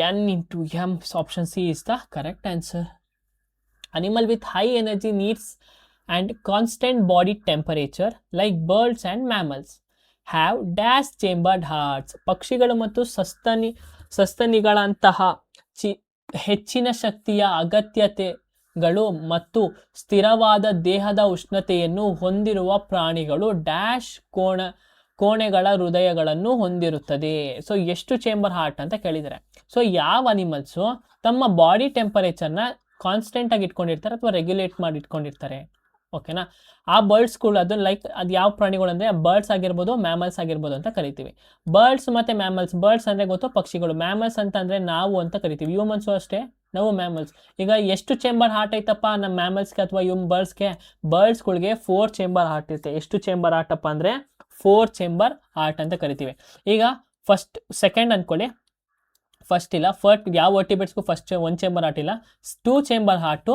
N into M. Option C is the correct answer. Animal with high energy needs and constant body temperature like birds and mammals have dash chambered hearts. ಪಕ್ಷಿಗಳು ಮತ್ತು ಸಸ್ತನಿಗಳಂತಹ ಹೆಚ್ಚಿನ ಶಕ್ತಿಯ ಅಗತ್ಯತೆಗಳು ಮತ್ತು ಸ್ಥಿರವಾದ ದೇಹದ ಉಷ್ಣತೆಯನ್ನು ಹೊಂದಿರುವ ಪ್ರಾಣಿಗಳು ಡ್ಯಾಶ್ ಕೋಣೆಗಳ ಹೃದಯಗಳನ್ನು ಹೊಂದಿರುತ್ತದೆ. ಸೊ ಎಷ್ಟು ಚೇಂಬರ್ ಹಾರ್ಟ್ ಅಂತ ಕೇಳಿದರೆ, ಸೊ ಯಾವ ಅನಿಮಲ್ಸು ತಮ್ಮ ಬಾಡಿ ಟೆಂಪರೇಚರ್ನ ಕಾನ್ಸ್ಟೆಂಟ್ ಆಗಿ ಇಟ್ಕೊಂಡಿರ್ತಾರೆ ಅಥವಾ ರೆಗ್ಯುಲೇಟ್ ಮಾಡಿ ಇಟ್ಕೊಂಡಿರ್ತಾರೆ. ಓಕೆನಾ. ಆ ಬರ್ಡ್ಸ್ಗಳು ಅದು ಯಾವ ಪ್ರಾಣಿಗಳು ಅಂದರೆ ಬರ್ಡ್ಸ್ ಆಗಿರ್ಬೋದು, ಮ್ಯಾಮಲ್ಸ್ ಆಗಿರ್ಬೋದು ಅಂತ ಕರಿತೀವಿ. ಬರ್ಡ್ಸ್ ಮತ್ತು ಮ್ಯಾಮಲ್ಸ್. ಬರ್ಡ್ಸ್ ಅಂದರೆ ಗೊತ್ತು ಪಕ್ಷಿಗಳು, ಮ್ಯಾಮಲ್ಸ್ ಅಂತ ಅಂದರೆ ನಾವು ಅಂತ ಕರಿತೀವಿ. ಹ್ಯೂಮನ್ಸು ಅಷ್ಟೇ, ನಾವು ಮ್ಯಾಮಲ್ಸ್. ಈಗ ಎಷ್ಟು ಚೇಂಬರ್ ಹಾರ್ಟ್ ಐತಪ್ಪ ನಮ್ಮ ಮ್ಯಾಮಲ್ಸ್ಗೆ ಅಥವಾ ಬರ್ಡ್ಸ್ಗಳಿಗೆ 4 ಚೇಂಬರ್ ಹಾರ್ಟ್ ಇರುತ್ತೆ. ಎಷ್ಟು ಚೇಂಬರ್ ಹಾರ್ಟ್ ಅಪ್ಪ ಅಂದರೆ 4 ಚೇಂಬರ್ ಹಾರ್ಟ್ ಅಂತ ಕರಿತೀವಿ. ಈಗ ಸೆಕೆಂಡ್ ಅಂದ್ಕೊಳ್ಳಿ, ಫಸ್ಟ್ ಇಲ್ಲ, ಯಾವ ವರ್ಟಿಬ್ರೇಟ್ಸ್ಗೂ 1 ಚೇಂಬರ್ ಹಾರ್ಟ್ ಇಲ್ಲ. 2 chamber heart,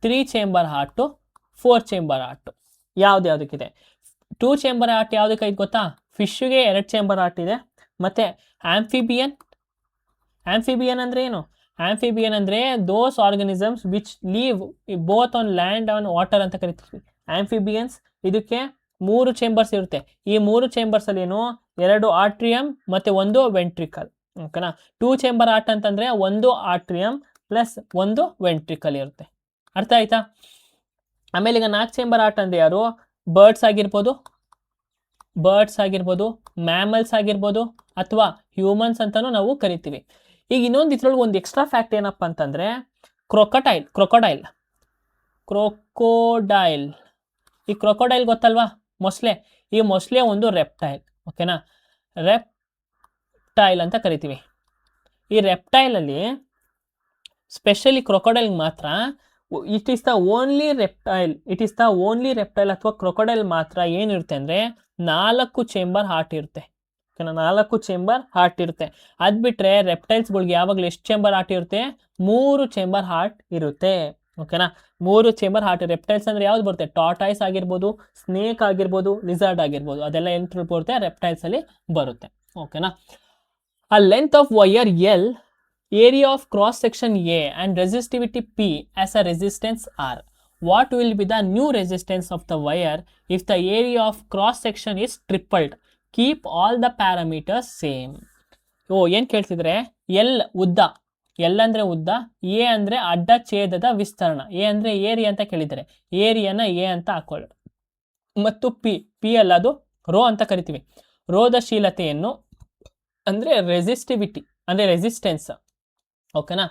3 chamber heart, 4 chamber heart. ಯಾವುದಕ್ಕಿದೆ? 2 ಚೇಂಬರ್ ಹಾರ್ಟ್ ಯಾವುದಕ್ಕೆ ಐತೆ ಗೊತ್ತಾ? ಫಿಶ್ಗೆ 2 ಚೇಂಬರ್ ಹಾರ್ಟ್ ಇದೆ. ಮತ್ತು ಆಂಫಿಬಿಯನ್ ಅಂದರೆ ಏನು? ಆಂಫಿಬಿಯನ್ ಅಂದರೆ those organisms which live both on land on water ಅಂತ ಕರಿತೀವಿ. ಆಂಫಿಬಿಯನ್ಸ್. ಇದಕ್ಕೆ 3 ಚೇಂಬರ್ಸ್ ಇರುತ್ತೆ. ಈ 3 ಚೇಂಬರ್ಸಲ್ಲಿ ಏನು? 2 ಆರ್ಟ್ರಿಯಮ್ ಮತ್ತು 1 ವೆಂಟ್ರಿಕಲ್. ಓಕೆನಾ. 2 ಚೇಂಬರ್ ಹಾರ್ಟ್ ಅಂತಂದರೆ 1 ಆರ್ಟ್ರಿಯಮ್ ಪ್ಲಸ್ 1 ವೆಂಟ್ರಿಕಲ್ ಇರುತ್ತೆ. ಅರ್ಥ ಆಯ್ತಾ? ಆಮೇಲೆ ಈಗ 4 ಚೇಂಬರ್ ಹಾರ್ಟ್ ಅಂದರೆ ಯಾರು? ಬರ್ಡ್ಸ್ ಆಗಿರ್ಬೋದು, ಮ್ಯಾಮಲ್ಸ್ ಆಗಿರ್ಬೋದು, ಅಥವಾ ಹ್ಯೂಮನ್ಸ್ ಅಂತಲೂ ನಾವು ಕರಿತೀವಿ. ಈಗ ಇನ್ನೊಂದು ಇದ್ರೊಳಗೆ ಒಂದು ಎಕ್ಸ್ಟ್ರಾ ಫ್ಯಾಕ್ಟ್ ಏನಪ್ಪ ಅಂತಂದರೆ ಕ್ರೊಕೊಡೈಲ್. ಈ ಕ್ರೊಕೊಡೈಲ್ ಗೊತ್ತಲ್ವಾ? ಮೊಸಳೆ. ಈ ಮೊಸಳೆ ಒಂದು ರೆಪ್ಟೈಲ್. ಓಕೆನಾ. ರೆಪ್ಟೈಲ್ ಅಂತ ಕರಿತೀವಿ. ಈ ರೆಪ್ಟೈಲಲ್ಲಿ ಸ್ಪೆಷಲಿ ಕ್ರೊಕೊಡೈಲ್ ಮಾತ್ರ it is the only reptile ಅಥವಾ ಕ್ರೊಕೊಡೈಲ್ ಮಾತ್ರ ಏನಿರುತ್ತೆ ಅಂದರೆ 4 ಚೇಂಬರ್ ಹಾರ್ಟ್ ಇರುತ್ತೆ. ಓಕೆನಾ, 4 ಚೇಂಬರ್ ಹಾರ್ಟ್ ಇರುತ್ತೆ. ಅದು ಬಿಟ್ಟರೆ ರೆಪ್ಟೈಲ್ಸ್ಗಳಿಗೆ ಯಾವಾಗಲೂ ಎಷ್ಟು ಚೇಂಬರ್ ಹಾರ್ಟ್ ಇರುತ್ತೆ? 3 ಚೇಂಬರ್ ಹಾರ್ಟ್ ಇರುತ್ತೆ. ಓಕೆನಾ, 3 ಚೇಂಬರ್ ಹಾರ್ಟ್. ರೆಪ್ಟೈಲ್ಸ್ ಅಂದರೆ ಯಾವ್ದು ಬರುತ್ತೆ? ಟಾರ್ಟಾಯ್ಸ್ ಆಗಿರ್ಬೋದು, ಸ್ನೇಕ್ ಆಗಿರ್ಬೋದು, ಲಿಸರ್ಡ್ ಆಗಿರ್ಬೋದು, ಅದೆಲ್ಲ ಏನು ಬರುತ್ತೆ? ರೆಪ್ಟೈಲ್ಸಲ್ಲಿ ಬರುತ್ತೆ. ಓಕೆನಾ, a length of wire L, area of cross section A and resistivity P as a resistance R. What will be the new resistance of the wire if the area of cross section is tripled? Keep all the parameters same. ಏನು ಕೇಳ್ತಿದ್ರೆ? L ಉದ್ದ, L ಅಂದರೆ ಉದ್ದ, A ಅಂದರೆ ಅಡ್ಡ ಛೇದದ ವಿಸ್ತರಣ, A ಅಂದರೆ area ಅಂತ ಕೇಳಿದರೆ ಏರಿಯಾನ A ಅಂತ ಹಾಕೊಳ್ಳಿ, ಮತ್ತು ಪಿ ಅಲ್ಲ ಅದು ರೋ ಅಂತ ಕರಿತೀವಿ. ರೋಧಶೀಲತೆಯನ್ನು ಅಂದರೆ ರೆಸಿಸ್ಟಿವಿಟಿ ಅಂದರೆ ರೆಸಿಸ್ಟೆನ್ಸ್. ಓಕೆನಾ,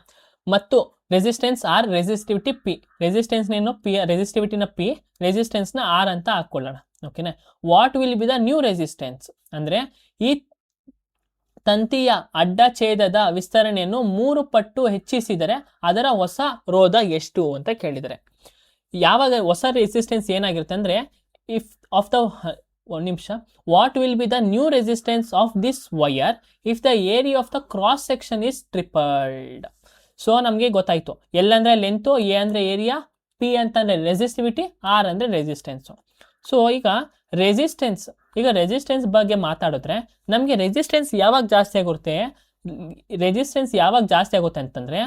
ಮತ್ತು ರೆಸಿಸ್ಟೆನ್ಸ್ ಆರ್, ರೆಸಿಸ್ಟಿವಿಟಿ ಪಿ. ರೆಸಿಸ್ಟೆನ್ಸ್ನೇನು ಪಿ, ರೆಸಿಸ್ಟಿವಿಟಿನ ಪಿ, ರೆಸಿಸ್ಟೆನ್ಸ್ನ ಆರ್ ಅಂತ ಹಾಕ್ಕೊಳ್ಳೋಣ. ಓಕೆನಾ, what will be the new resistance ಅಂದರೆ ಈ ತಂತಿಯ ಅಡ್ಡ ಛೇದದ ವಿಸ್ತರಣೆಯನ್ನು 3 ಪಟ್ಟು ಹೆಚ್ಚಿಸಿದರೆ ಅದರ ಹೊಸ ರೋಧ ಎಷ್ಟು ಅಂತ ಕೇಳಿದರೆ, ಯಾವಾಗ ಹೊಸ ರೆಸಿಸ್ಟೆನ್ಸ್ ಏನಾಗಿರುತ್ತೆ ಅಂದರೆ ಇಫ್ ಆಫ್ ದ ಒಂದು ನಿಮಿಷ, what will be the new resistance of this wire if the area of the cross section is tripled. So ನಮಗೆ ಗೊತ್ತಾಯಿತು, ಎಲ್ ಅಂದರೆ ಲೆಂತು, ಎ ಅಂದರೆ ಏರಿಯಾ, ಪಿ ಅಂತಂದರೆ ರೆಸಿಸ್ಟಿವಿಟಿ, ಆರ್ ಅಂದರೆ ರೆಸಿಸ್ಟೆನ್ಸು. ಸೊ ಈಗ resistance ಬಗ್ಗೆ ಮಾತಾಡಿದ್ರೆ ನಮಗೆ ರೆಸಿಸ್ಟೆನ್ಸ್ ಯಾವಾಗ ಜಾಸ್ತಿ ಆಗುತ್ತೆ ಅಂತಂದರೆ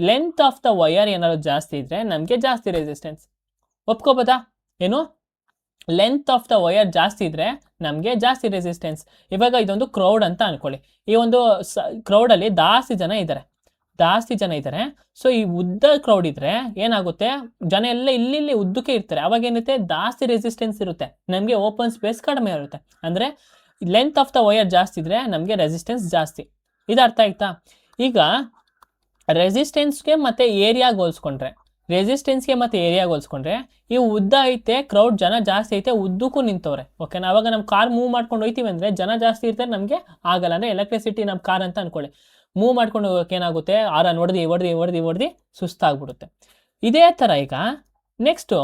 ಲೆಂತ್ ಆಫ್ ದ ವಯರ್ ಏನಾದ್ರು ಜಾಸ್ತಿ ಇದ್ದರೆ ನಮಗೆ ಜಾಸ್ತಿ ರೆಸಿಸ್ಟೆನ್ಸ್. ಒಪ್ಕೋಬೋದಾ? ಏನು? ಲೆಂತ್ ಆಫ್ ದ ವಯರ್ ಜಾಸ್ತಿ ಇದ್ದರೆ ನಮಗೆ ಜಾಸ್ತಿ ರೆಸಿಸ್ಟೆನ್ಸ್. ಇವಾಗ ಇದೊಂದು ಕ್ರೌಡ್ ಅಂತ ಅನ್ಕೊಳ್ಳಿ. ಈ ಒಂದು ಕ್ರೌಡಲ್ಲಿ ಜಾಸ್ತಿ ಜನ ಇದ್ದಾರೆ. ಸೊ ಈ ಉದ್ದ ಕ್ರೌಡ್ ಇದ್ರೆ ಏನಾಗುತ್ತೆ, ಜನ ಎಲ್ಲ ಇಲ್ಲಿ ಉದ್ದಕ್ಕೆ ಇರ್ತಾರೆ. ಅವಾಗ ಏನಿರುತ್ತೆ? ಜಾಸ್ತಿ ರೆಸಿಸ್ಟೆನ್ಸ್ ಇರುತ್ತೆ, ನಮಗೆ ಓಪನ್ ಸ್ಪೇಸ್ ಕಡಿಮೆ ಇರುತ್ತೆ. ಅಂದರೆ ಲೆಂತ್ ಆಫ್ ದ ವಯರ್ ಜಾಸ್ತಿ ಇದ್ರೆ ನಮಗೆ ರೆಸಿಸ್ಟೆನ್ಸ್ ಜಾಸ್ತಿ. ಇದು ಅರ್ಥ ಆಯ್ತಾ? ಈಗ ರೆಸಿಸ್ಟೆನ್ಸ್ಗೆ ಮತ್ತು ಏರಿಯಾಗೆ ಹೋಲಿಸ್ಕೊಂಡ್ರೆ ಈ ಉದ್ದ ಐತೆ, ಕ್ರೌಡ್ ಜನ ಜಾಸ್ತಿ ಐತೆ, ಉದ್ದಕ್ಕೂ ನಿಂತವ್ರೆ. ಓಕೆನಾ, ಅವಾಗ ನಮ್ಮ ಕಾರ್ ಮೂವ್ ಮಾಡ್ಕೊಂಡು ಹೋಯ್ತೀವಿ ಅಂದರೆ ಜನ ಜಾಸ್ತಿ ಇರ್ತಾರೆ, ನಮಗೆ ಆಗಲ್ಲ. ಅಂದರೆ ಎಲೆಕ್ಟ್ರಿಸಿಟಿ ನಮ್ಮ ಕಾರ್ ಅಂತ ಅನ್ಕೊಳ್ಳಿ, ಮೂವ್ ಮಾಡ್ಕೊಂಡು ಹೋಗೋಕೆ ಏನಾಗುತ್ತೆ? ಆರನ್ ಹೊಡೆದು ಸುಸ್ತಾಗ್ಬಿಡುತ್ತೆ. ಇದೇ ಥರ ಈಗ ನೆಕ್ಸ್ಟು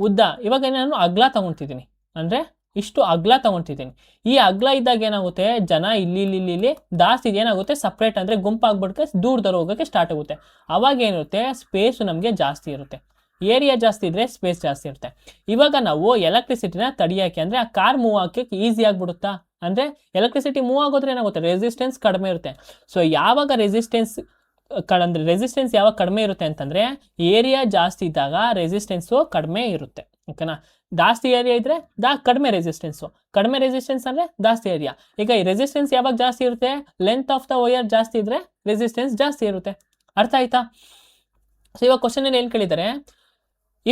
ಉದ್ದ. ಇವಾಗ ನಾನು ಅಗ್ಲ ತೊಗೊತಿದ್ದೀನಿ ಅಂದರೆ ಇಷ್ಟು ಅಗ್ಲ ತೊಗೊತಿದ್ದೀನಿ. ಈ ಅಗ್ಲ ಇದ್ದಾಗ ಏನಾಗುತ್ತೆ? ಜನ ಇಲ್ಲಿ ಜಾಸ್ತಿ ಏನಾಗುತ್ತೆ? ಸಪ್ರೇಟ್ ಅಂದರೆ ಗುಂಪಾಗ್ಬಿಡ್ಕೆ ದೂರ ಹೋಗೋಕ್ಕೆ ಸ್ಟಾರ್ಟ್ ಆಗುತ್ತೆ. ಅವಾಗ ಏನಿರುತ್ತೆ? ಸ್ಪೇಸು ನಮಗೆ ಜಾಸ್ತಿ ಇರುತ್ತೆ. ಏರಿಯಾ ಜಾಸ್ತಿ ಇದ್ದರೆ ಸ್ಪೇಸ್ ಜಾಸ್ತಿ ಇರುತ್ತೆ. ಇವಾಗ ನಾವು ಎಲೆಕ್ಟ್ರಿಸಿಟಿನ ತಡೆಯೋಕ್ಕೆ ಅಂದರೆ ಆ ಕಾರ್ ಮೂವ್ ಹಾಕೋಕ್ಕೆ ಈಸಿ ಆಗಿಬಿಡುತ್ತಾ? ಅಂದರೆ ಎಲೆಕ್ಟ್ರಿಸಿಟಿ ಮೂವ್ ಆಗೋದ್ರೆ ಏನಾಗುತ್ತೆ? ರೆಸಿಸ್ಟೆನ್ಸ್ ಕಡಿಮೆ ಇರುತ್ತೆ. ಸೊ ಯಾವಾಗ ರೆಸಿಸ್ಟೆನ್ಸ್ ಯಾವಾಗ ಕಡಿಮೆ ಇರುತ್ತೆ ಅಂತಂದರೆ ಏರಿಯಾ ಜಾಸ್ತಿ ಇದ್ದಾಗ ರೆಸಿಸ್ಟೆನ್ಸು ಕಡಿಮೆ ಇರುತ್ತೆ. ಓಕೆನಾ, ಜಾಸ್ತಿ ಏರಿಯಾ ಇದ್ದರೆ ಕಡಿಮೆ ರೆಸಿಸ್ಟೆನ್ಸು ಅಂದರೆ ಜಾಸ್ತಿ ಏರಿಯಾ. ಈಗ ಈ ರೆಸಿಸ್ಟೆನ್ಸ್ ಯಾವಾಗ ಜಾಸ್ತಿ ಇರುತ್ತೆ? ಲೆಂತ್ ಆಫ್ ದ ವಯರ್ ಜಾಸ್ತಿ ಇದ್ದರೆ ರೆಸಿಸ್ಟೆನ್ಸ್ ಜಾಸ್ತಿ ಇರುತ್ತೆ. ಅರ್ಥ ಆಯ್ತಾ? ಸೊ ಇವಾಗ ಕ್ವಶನಲ್ಲಿ ಏನು ಕೇಳಿದ್ದಾರೆ?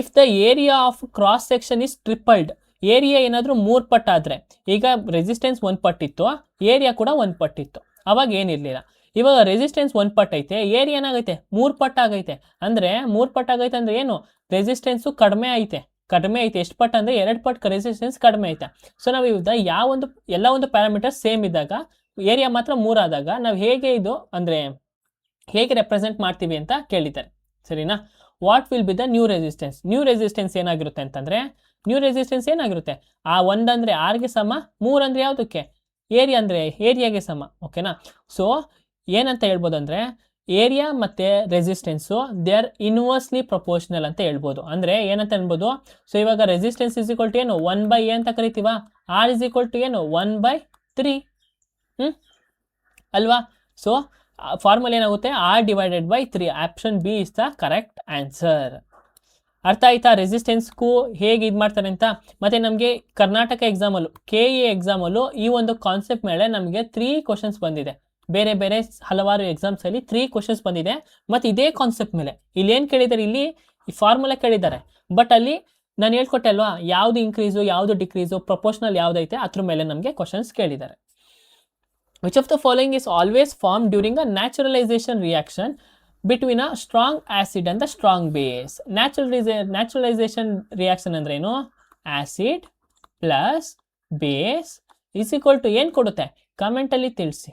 If the area of cross section is tripled, area ಏನಾದರೂ 3 ಪಟ್ಟಾದರೆ, ಈಗ ರೆಸಿಸ್ಟೆನ್ಸ್ 1 ಪಟ್ಟಿತ್ತು, ಏರಿಯಾ ಕೂಡ 1 ಪಟ್ಟಿತ್ತು, ಅವಾಗ ಏನಿರಲಿಲ್ಲ. ಇವಾಗ ರೆಸಿಸ್ಟೆನ್ಸ್ 1 ಪಟ್ಟೈತೆ, ಏರಿಯಾ ಏನಾಗೈತೆ? 3 ಪಟ್ಟಾಗೈತೆ. ಅಂದರೆ 3 ಪಟ್ಟಾಗೈತೆ ಅಂದರೆ ಏನು? ರೆಸಿಸ್ಟೆನ್ಸು ಕಡಿಮೆ ಐತೆ. ಎಷ್ಟು ಪಟ್ಟು ಅಂದರೆ 2 ಪಟ್ಟು ರೆಸಿಸ್ಟೆನ್ಸ್ ಕಡಿಮೆ ಐತೆ. ಸೊ ನಾವು ಇವಾಗ ಎಲ್ಲ ಒಂದು ಪ್ಯಾರಾಮೀಟರ್ ಸೇಮ್ ಇದ್ದಾಗ, ಏರಿಯಾ ಮಾತ್ರ 3 ಆದಾಗ ನಾವು ಹೇಗೆ ರೆಪ್ರೆಸೆಂಟ್ ಮಾಡ್ತೀವಿ ಅಂತ ಕೇಳಿದ್ದಾರೆ. ಸರಿನಾ? What will be the new resistance ಏನಾಗಿರುತ್ತೆ ಅಂತಂದರೆ, ನ್ಯೂ ರೆಸಿಸ್ಟೆನ್ಸ್ ಏನಾಗಿರುತ್ತೆ? ಆ 1 ಅಂದರೆ ಆರ್ಗೆ ಸಮ, 3 ಅಂದರೆ ಯಾವುದಕ್ಕೆ? ಏರಿಯಾ ಅಂದರೆ ಏರಿಯಾಗೆ ಸಮ. ಓಕೆನಾ, ಸೊ ಏನಂತ ಹೇಳ್ಬೋದು ಅಂದರೆ ಏರಿಯಾ ಮತ್ತು resistance they are inversely proportional ಅಂತ ಹೇಳ್ಬೋದು. ಅಂದರೆ ಏನಂತ ಹೇಳ್ಬೋದು? ಸೊ ಇವಾಗ ರೆಸಿಸ್ಟೆನ್ಸ್ ಇಸ್ ಈಕ್ವಲ್ ಟು ಏನು? 1/a ಅಂತ ಕರಿತೀವ. ಆರ್ ಇಸ್ ಈಕ್ವಲ್ ಟು ಏನು? 1/3 ಅಲ್ವಾ? ಸೊ ಫಾರ್ಮುಲಾ ಏನಾಗುತ್ತೆ? R/3. Option B is the correct answer. ಅರ್ಥ ಆಯ್ತಾ? ರೆಸಿಸ್ಟೆನ್ಸ್ಗೂ ಹೇಗೆ ಇದು ಮಾಡ್ತಾರೆ ಅಂತ. ಮತ್ತು ನಮಗೆ ಕರ್ನಾಟಕ ಎಕ್ಸಾಮಲ್ಲೂ KE ಎಕ್ಸಾಮಲ್ಲೂ ಈ ಒಂದು ಕಾನ್ಸೆಪ್ಟ್ ಮೇಲೆ ನಮಗೆ 3 ಕ್ವಶನ್ಸ್ ಬಂದಿದೆ. ಬೇರೆ ಹಲವಾರು ಎಕ್ಸಾಮ್ಸಲ್ಲಿ 3 ಕ್ವಶನ್ಸ್ ಬಂದಿದೆ. ಮತ್ತು ಇದೇ ಕಾನ್ಸೆಪ್ಟ್ ಮೇಲೆ ಇಲ್ಲಿ ಏನು ಕೇಳಿದ್ದಾರೆ? ಇಲ್ಲಿ ಈ ಫಾರ್ಮುಲಾ ಕೇಳಿದ್ದಾರೆ. ಬಟ್ ಅಲ್ಲಿ ನಾನು ಹೇಳ್ಕೊಟ್ಟೆ ಅಲ್ವಾ, ಯಾವುದು ಇನ್ಕ್ರೀಸು, ಯಾವುದು ಡಿಕ್ರೀಸು, ಪ್ರಪೋರ್ಷನಲ್ ಯಾವುದೈತೆ ಅದ್ರ ಮೇಲೆ ನಮಗೆ ಕ್ವಶನ್ಸ್ ಕೇಳಿದ್ದಾರೆ. Which of the following is always formed during a naturalization reaction between a strong acid and the strong base? Naturalization reaction ಅಂದ್ರೆ ಏನು? Acid plus base is equal to ಏನು ಕೊಡುತ್ತೆ? ಕಮೆಂಟಲ್ಲಿ ತಿಳಿಸಿ.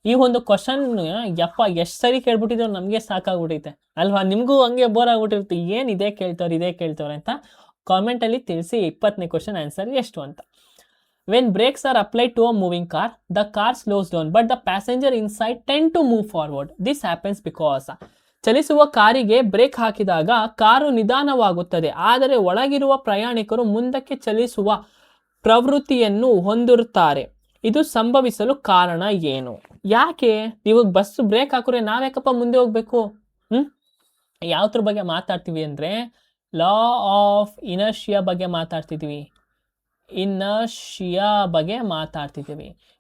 ಈ ಒಂದು ಕ್ವಶನ್ ಯಪ್ಪ ಎಷ್ಟು ಸರಿ ಕೇಳ್ಬಿಟ್ಟಿದ್ರು ನಮಗೆ ಸಾಕಾಗ್ಬಿಟ್ಟೈತೆ ಅಲ್ವಾ? ನಿಮಗೂ ಹಂಗೆ ಬೋರ್ ಆಗ್ಬಿಟ್ಟಿರುತ್ತೆ, ಏನು ಇದೇ ಕೇಳ್ತವ್ರೆ ಅಂತ. ಕಾಮೆಂಟಲ್ಲಿ ತಿಳಿಸಿ 20ನೇ ಕ್ವಶನ್ ಆನ್ಸರ್ ಎಷ್ಟು ಅಂತ. When brakes are applied to a moving car, the car slows down but the passenger inside tend to move forward. This happens because ಚಲಿಸುವ ಕಾರಿಗೆ ಬ್ರೇಕ್ ಹಾಕಿದಾಗ ಕಾರು ನಿಧಾನವಾಗುತ್ತದೆ, ಆದರೆ ಒಳಗಿರುವ ಪ್ರಯಾಣಿಕರು ಮುಂದಕ್ಕೆ ಚಲಿಸುವ ಪ್ರವೃತ್ತಿಯನ್ನು ಹೊಂದಿರುತ್ತಾರೆ. ಇದು ಸಂಭವಿಸಲು ಕಾರಣ ಏನು? ಯಾಕೆ ನೀವು ಬಸ್ ಬ್ರೇಕ್ ಹಾಕಿದ್ರೆ ನಾವ್ಯಾಕಪ್ಪ ಮುಂದೆ ಹೋಗ್ಬೇಕು? ಯಾವ್ದ್ರ ಬಗ್ಗೆ ಮಾತಾಡ್ತೀವಿ ಅಂದರೆ ಲಾ ಆಫ್ ಇನರ್ಷಿಯಾ ಬಗ್ಗೆ ಮಾತಾಡ್ತಿದ್ವಿ.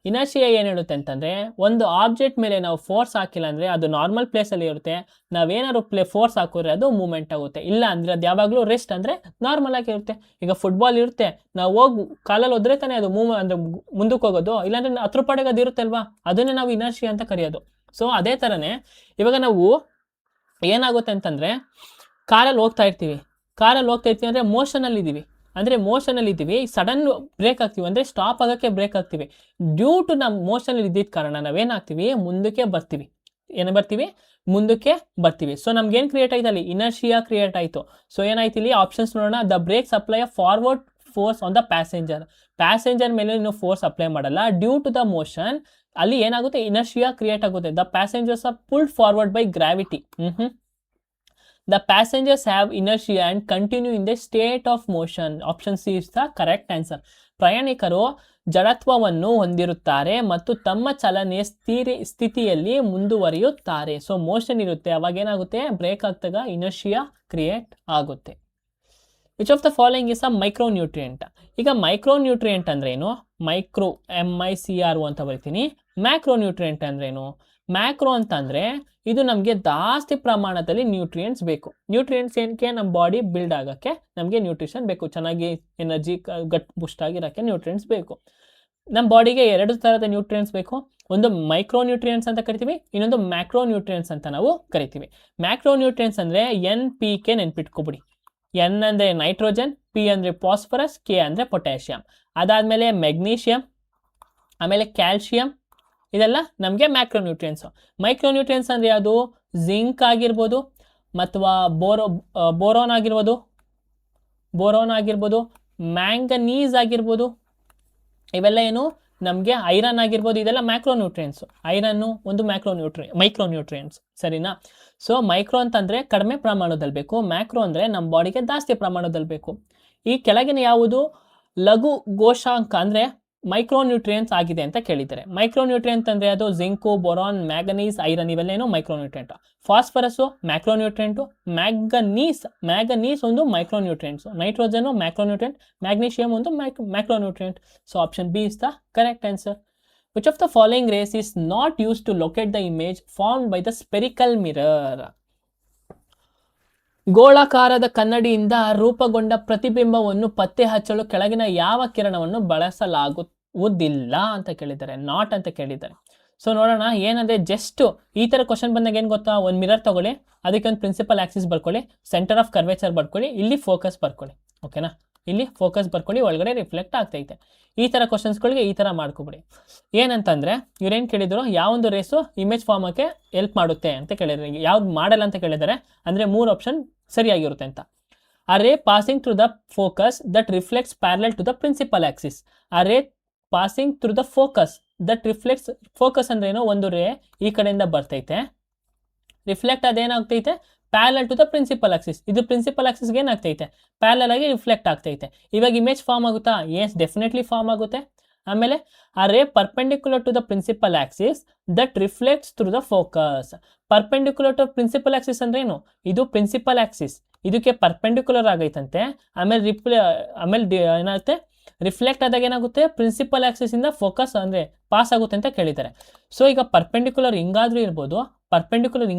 ಇನರ್ಷಿಯಾ ಏನು ಹೇಳುತ್ತೆ ಅಂತಂದರೆ, ಒಂದು ಆಬ್ಜೆಕ್ಟ್ ಮೇಲೆ ನಾವು ಫೋರ್ಸ್ ಹಾಕಿಲ್ಲ ಅಂದರೆ ಅದು ನಾರ್ಮಲ್ ಪ್ಲೇಸಲ್ಲಿ ಇರುತ್ತೆ, ನಾವೇನಾದ್ರು ಫೋರ್ಸ್ ಹಾಕಿದ್ರೆ ಅದು ಮೂವ್ಮೆಂಟ್ ಆಗುತ್ತೆ. ಇಲ್ಲ ಅಂದರೆ ಅದು ಯಾವಾಗಲೂ ರೆಸ್ಟ್ ಅಂದರೆ ನಾರ್ಮಲ್ ಆಗಿ ಇರುತ್ತೆ. ಈಗ ಫುಟ್ಬಾಲ್ ಇರುತ್ತೆ, ನಾವು ಹೋಗಿ ಕಾಲಲ್ಲಿ ಹೋದ್ರೆ ತಾನೇ ಅದು ಮೂವ್ ಅಂದರೆ ಮುಂದಕ್ಕೆ ಹೋಗೋದು, ಇಲ್ಲಾಂದರೆ ಹತ್ರ ಪಡೆಗೆ ಅದು ಇರುತ್ತೆ ಅಲ್ವಾ, ಅದನ್ನೇ ನಾವು ಇನರ್ಷಿಯಾ ಅಂತ ಕರೆಯೋದು. ಸೊ ಅದೇ ಥರನೇ ಇವಾಗ ನಾವು ಏನಾಗುತ್ತೆ ಅಂತಂದರೆ ಕಾರಲ್ಲಿ ಹೋಗ್ತಾ ಇರ್ತೀವಿ ಅಂದರೆ ಮೋಷನಲ್ಲಿ ಇದ್ದೀವಿ, ಸಡನ್ ಬ್ರೇಕ್ ಆಗ್ತೀವಿ ಅಂದರೆ ಸ್ಟಾಪ್ ಆಗೋಕ್ಕೆ ಬ್ರೇಕ್ ಆಗ್ತೀವಿ. ಡ್ಯೂ ಟು ನಮ್ಮ ಮೋಷನಲ್ಲಿ ಇದ್ದಿದ್ದ ಕಾರಣ ನಾವೇನಾಗ್ತೀವಿ, ಮುಂದಕ್ಕೆ ಬರ್ತೀವಿ. ಸೊ ನಮ್ಗೇನು ಕ್ರಿಯೇಟ್ ಆಯ್ತು ಅಲ್ಲಿ, ಇನರ್ಷಿಯಾ ಕ್ರಿಯೇಟ್ ಆಯಿತು. ಸೊ ಏನಾಯ್ತು ಇಲ್ಲಿ ಆಪ್ಷನ್ಸ್ ನೋಡೋಣ. The brakes apply a forward force on the passenger ಮೇಲೆ ನೀವು ಫೋರ್ಸ್ ಅಪ್ಲೈ ಮಾಡಲ್ಲ. ಡ್ಯೂ ಟು ದ ಮೋಷನ್ ಅಲ್ಲಿ ಏನಾಗುತ್ತೆ, ಇನರ್ಷಿಯಾ ಕ್ರಿಯೇಟ್ ಆಗುತ್ತೆ. The passengers are pulled forward by gravity. The passengers have inertia and continue in the state of motion. Option C is the correct answer. ಪ್ರಯಾಣಿಕರು ಜಡತ್ವವನ್ನು ಹೊಂದಿರುತ್ತಾರೆ ಮತ್ತು ತಮ್ಮ ಚಲನೆಯ ಸ್ಥಿತಿಯಲ್ಲಿ ಮುಂದುವರಿಯುತ್ತಾರೆ. ಸೊ ಮೋಷನ್ ಇರುತ್ತೆ, ಅವಾಗ ಏನಾಗುತ್ತೆ, ಬ್ರೇಕ್ ಆಗ್ತಾಗ ಇನರ್ಷಿಯಾ ಕ್ರಿಯೇಟ್ ಆಗುತ್ತೆ. Which of the following is a micronutrient? ಈಗ ಮೈಕ್ರೋನ್ಯೂಟ್ರಿಯೆಂಟ್ ಅಂದ್ರೇನು? MICRO ಅಂತ ಬರೀತೀನಿ. ಮ್ಯಾಕ್ರೋನ್ಯೂಟ್ರಿಯೆಂಟ್ ಅಂದ್ರೇನು? ಮ್ಯಾಕ್ರೋ ಅಂತಂದರೆ ಇದು ನಮಗೆ ಜಾಸ್ತಿ ಪ್ರಮಾಣದಲ್ಲಿ ನ್ಯೂಟ್ರಿಯೆಂಟ್ಸ್ ಬೇಕು. ನ್ಯೂಟ್ರಿಯೆಂಟ್ಸ್ ಏನಕ್ಕೆ? ನಮ್ಮ ಬಾಡಿ ಬಿಲ್ಡ್ ಆಗೋಕ್ಕೆ ನಮಗೆ ನ್ಯೂಟ್ರಿಷನ್ ಬೇಕು, ಚೆನ್ನಾಗಿ ಎನರ್ಜಿ ಪುಷ್ಟಾಗಿರೋಕ್ಕೆ ನ್ಯೂಟ್ರಿಯೆಂಟ್ಸ್ ಬೇಕು. ನಮ್ಮ ಬಾಡಿಗೆ 2 ಥರದ ನ್ಯೂಟ್ರಿಯೆಂಟ್ಸ್ ಬೇಕು. ಒಂದು ಮೈಕ್ರೋ ನ್ಯೂಟ್ರಿಯೆಂಟ್ಸ್ ಅಂತ ಕರಿತೀವಿ, ಇನ್ನೊಂದು ಮ್ಯಾಕ್ರೋ ನ್ಯೂಟ್ರಿಯೆಂಟ್ಸ್ ಅಂತ ನಾವು ಕರಿತೀವಿ. ಮ್ಯಾಕ್ರೋ ನ್ಯೂಟ್ರಿಯೆಂಟ್ಸ್ ಅಂದರೆ NPK ನೆನ್ಪಿಟ್ಕೊಬಿಡಿ. N ಅಂದರೆ ನೈಟ್ರೋಜನ್, P ಅಂದರೆ ಫಾಸ್ಫರಸ್, K ಅಂದರೆ ಪೊಟ್ಯಾಷಿಯಮ್. ಅದಾದಮೇಲೆ ಮೆಗ್ನೀಷಿಯಮ್, ಆಮೇಲೆ ಕ್ಯಾಲ್ಶಿಯಮ್, ಇದೆಲ್ಲ ನಮಗೆ ಮ್ಯಾಕ್ರೋನ್ಯೂಟ್ರಿಯೆಂಟ್ಸು. ಮೈಕ್ರೋನ್ಯೂಟ್ರಿಯೆಂಟ್ಸ್ ಅಂದರೆ ಅದು ಜಿಂಕ್ ಆಗಿರ್ಬೋದು, ಅಥವಾ ಬೋರೋನ್ ಆಗಿರ್ಬೋದು, ಮ್ಯಾಂಗನೀಸ್ ಆಗಿರ್ಬೋದು, ಇವೆಲ್ಲ ಏನು ನಮಗೆ ಐರನ್ ಆಗಿರ್ಬೋದು, ಇದೆಲ್ಲ ಮ್ಯಾಕ್ರೋನ್ಯೂಟ್ರಿಯೆಂಟ್ಸು. ಐರನ್ನು ಒಂದು ಮೈಕ್ರೋನ್ಯೂಟ್ರಿಯೆಂಟ್ಸ್, ಸರಿನಾ? ಸೊ ಮೈಕ್ರೋ ಅಂತಂದರೆ ಕಡಿಮೆ ಪ್ರಮಾಣದಲ್ಲಿ ಬೇಕು, ಮ್ಯಾಕ್ರೋ ಅಂದರೆ ನಮ್ಮ ಬಾಡಿಗೆ ಜಾಸ್ತಿ ಪ್ರಮಾಣದಲ್ಲಿ ಬೇಕು. ಈ ಕೆಳಗಿನ ಯಾವುದು ಲಘು ಘೋಷಾಂಕ ಅಂದರೆ ಮೈಕ್ರೋನ್ಯೂಟ್ರಿಯೆಂಟ್ಸ್ ಆಗಿದೆ ಅಂತ ಕೇಳಿದ್ದಾರೆ. ಮೈಕ್ರೋನ್ಯೂಟ್ರಿಯೆಂಟ್ ಅಂದರೆ ಅದು ಜಿಂಕು, ಬೋರಾನ್, ಮ್ಯಾಗನೀಸ್, ಐರನ್ ಇವೆಲ್ಲೇನು ಮೈಕ್ರೋನ್ಯೂಟ್ರಿಯೆಂಟ್. ಫಾಸ್ಫರಸ್ಸು ಮ್ಯಾಕ್ರೋನ್ಯೂಟ್ರಿಯೆಂಟು, ಮ್ಯಾಗನೀಸ್ ಒಂದು ಮೈಕ್ರೋನ್ಯೂಟ್ರಿಯೆಂಟ್ಸು, ನೈಟ್ರೋಜನು ಮ್ಯಾಕ್ರೋನ್ಯೂಟ್ರಿಯೆಂಟ್, ಮ್ಯಾಗ್ನೀಷಿಯಮ್ ಒಂದು macronutrient. So option B is the correct answer. Which of the following rays is not use to locate the image formed by the spherical mirror? ಗೋಳಾಕಾರದ ಕನ್ನಡಿಯಿಂದ ರೂಪುಗೊಂಡ ಪ್ರತಿಬಿಂಬವನ್ನು ಪತ್ತೆ ಹಚ್ಚಲು ಕೆಳಗಿನ ಯಾವ ಕಿರಣವನ್ನು ಬಳಸಲಾಗುವುದಿಲ್ಲ ಅಂತ ಕೇಳಿದ್ದಾರೆ, ನಾಟ್ ಅಂತ ಕೇಳಿದ್ದಾರೆ. ಸೊ ನೋಡೋಣ ಏನಂದರೆ, ಜಸ್ಟ್ ಈ ಥರ ಕ್ವಶನ್ ಬಂದಾಗ ಏನು ಗೊತ್ತಾ, ಒಂದು ಮಿರರ್ ತೊಗೊಳ್ಳಿ, ಅದಕ್ಕೆ ಒಂದು ಪ್ರಿನ್ಸಿಪಲ್ ಆಕ್ಸಿಸ್ ಬರ್ಕೊಳ್ಳಿ, ಸೆಂಟರ್ ಆಫ್ ಕರ್ವೇಚರ್ ಬರ್ಕೊಳ್ಳಿ, ಇಲ್ಲಿ ಫೋಕಸ್ ಬರ್ಕೊಳ್ಳಿ, ಓಕೆನಾ? ಇಲ್ಲಿ ಫೋಕಸ್ ಬರ್ಕೊಳ್ಳಿ, ಒಳಗಡೆ ರಿಫ್ಲೆಕ್ಟ್ ಆಗ್ತೈತೆ. ಈ ಥರ ಕ್ವಶನ್ಸ್ಗಳಿಗೆ ಈ ಥರ ಮಾಡ್ಕೊಬಿಡಿ. ಏನಂತಂದರೆ ಇವ್ರೇನು ಕೇಳಿದ್ರು, ಯಾವೊಂದು ರೇಸು ಇಮೇಜ್ ಫಾರ್ಮಕ್ಕೆ ಹೆಲ್ಪ್ ಮಾಡುತ್ತೆ ಅಂತ ಕೇಳಿದ್ರು. ಯಾವ್ದು ಮಾಡಲ್ಲ ಅಂತ ಕೇಳಿದ್ದಾರೆ, ಅಂದರೆ 3 ಆಪ್ಷನ್ ಸರಿಯಾಗಿರುತ್ತೆ ಅಂತ. A ray passing through the focus that reflects parallel to the principal axis. A ray passing through the focus that reflects, focus ಅಂದ್ರೆ ಏನೋ, ಒಂದು ರೇ ಈ ಕಡೆಯಿಂದ ಬರ್ತೈತೆ, ರಿಫ್ಲೆಕ್ಟ್ ಅದೇನಾಗ್ತೈತೆ, parallel to the principal axis. ಇದು ಪ್ರಿನ್ಸಿಪಲ್ ಆಕ್ಸಿಸ್ಗೆ ಏನಾಗ್ತೈತೆ, ಪ್ಯಾರಲಲ್ ಆಗಿ ರಿಫ್ಲೆಕ್ಟ್ ಆಗ್ತೈತೆ. ಇವಾಗ ಇಮೇಜ್ ಫಾರ್ಮ್ ಆಗುತ್ತಾ? ಎಸ್, ಡೆಫಿನೆಟ್ಲಿ ಫಾರ್ಮ್ ಆಗುತ್ತೆ. ಆಮೇಲೆ ಆ ray perpendicular to the principal axis that reflects through the focus. Perpendicular to principal axis ಅಂದ್ರೆ ಏನು? ಇದು ಪ್ರಿನ್ಸಿಪಲ್ ಆಕ್ಸಿಸ್, ಇದಕ್ಕೆ ಪರ್ಪೆಂಡಿಕ್ಯುಲರ್ ಆಗೈತಂತೆ. ಆಮೇಲೆ ಏನಾಗುತ್ತೆ, ರಿಫ್ಲೆಕ್ಟ್ ಆದಾಗ ಏನಾಗುತ್ತೆ, ಪ್ರಿನ್ಸಿಪಲ್ ಆಕ್ಸಿಸ್ ಇಂದ ಫೋಕಸ್ ಅಂದರೆ ಪಾಸ್ ಆಗುತ್ತೆ ಅಂತ ಕೇಳಿದ್ದಾರೆ. ಸೊ ಈಗ ಪರ್ಪೆಂಡಿಕ್ಯುಲರ್ ಹಿಂಗಾದ್ರೂ ಇರ್ಬೋದು,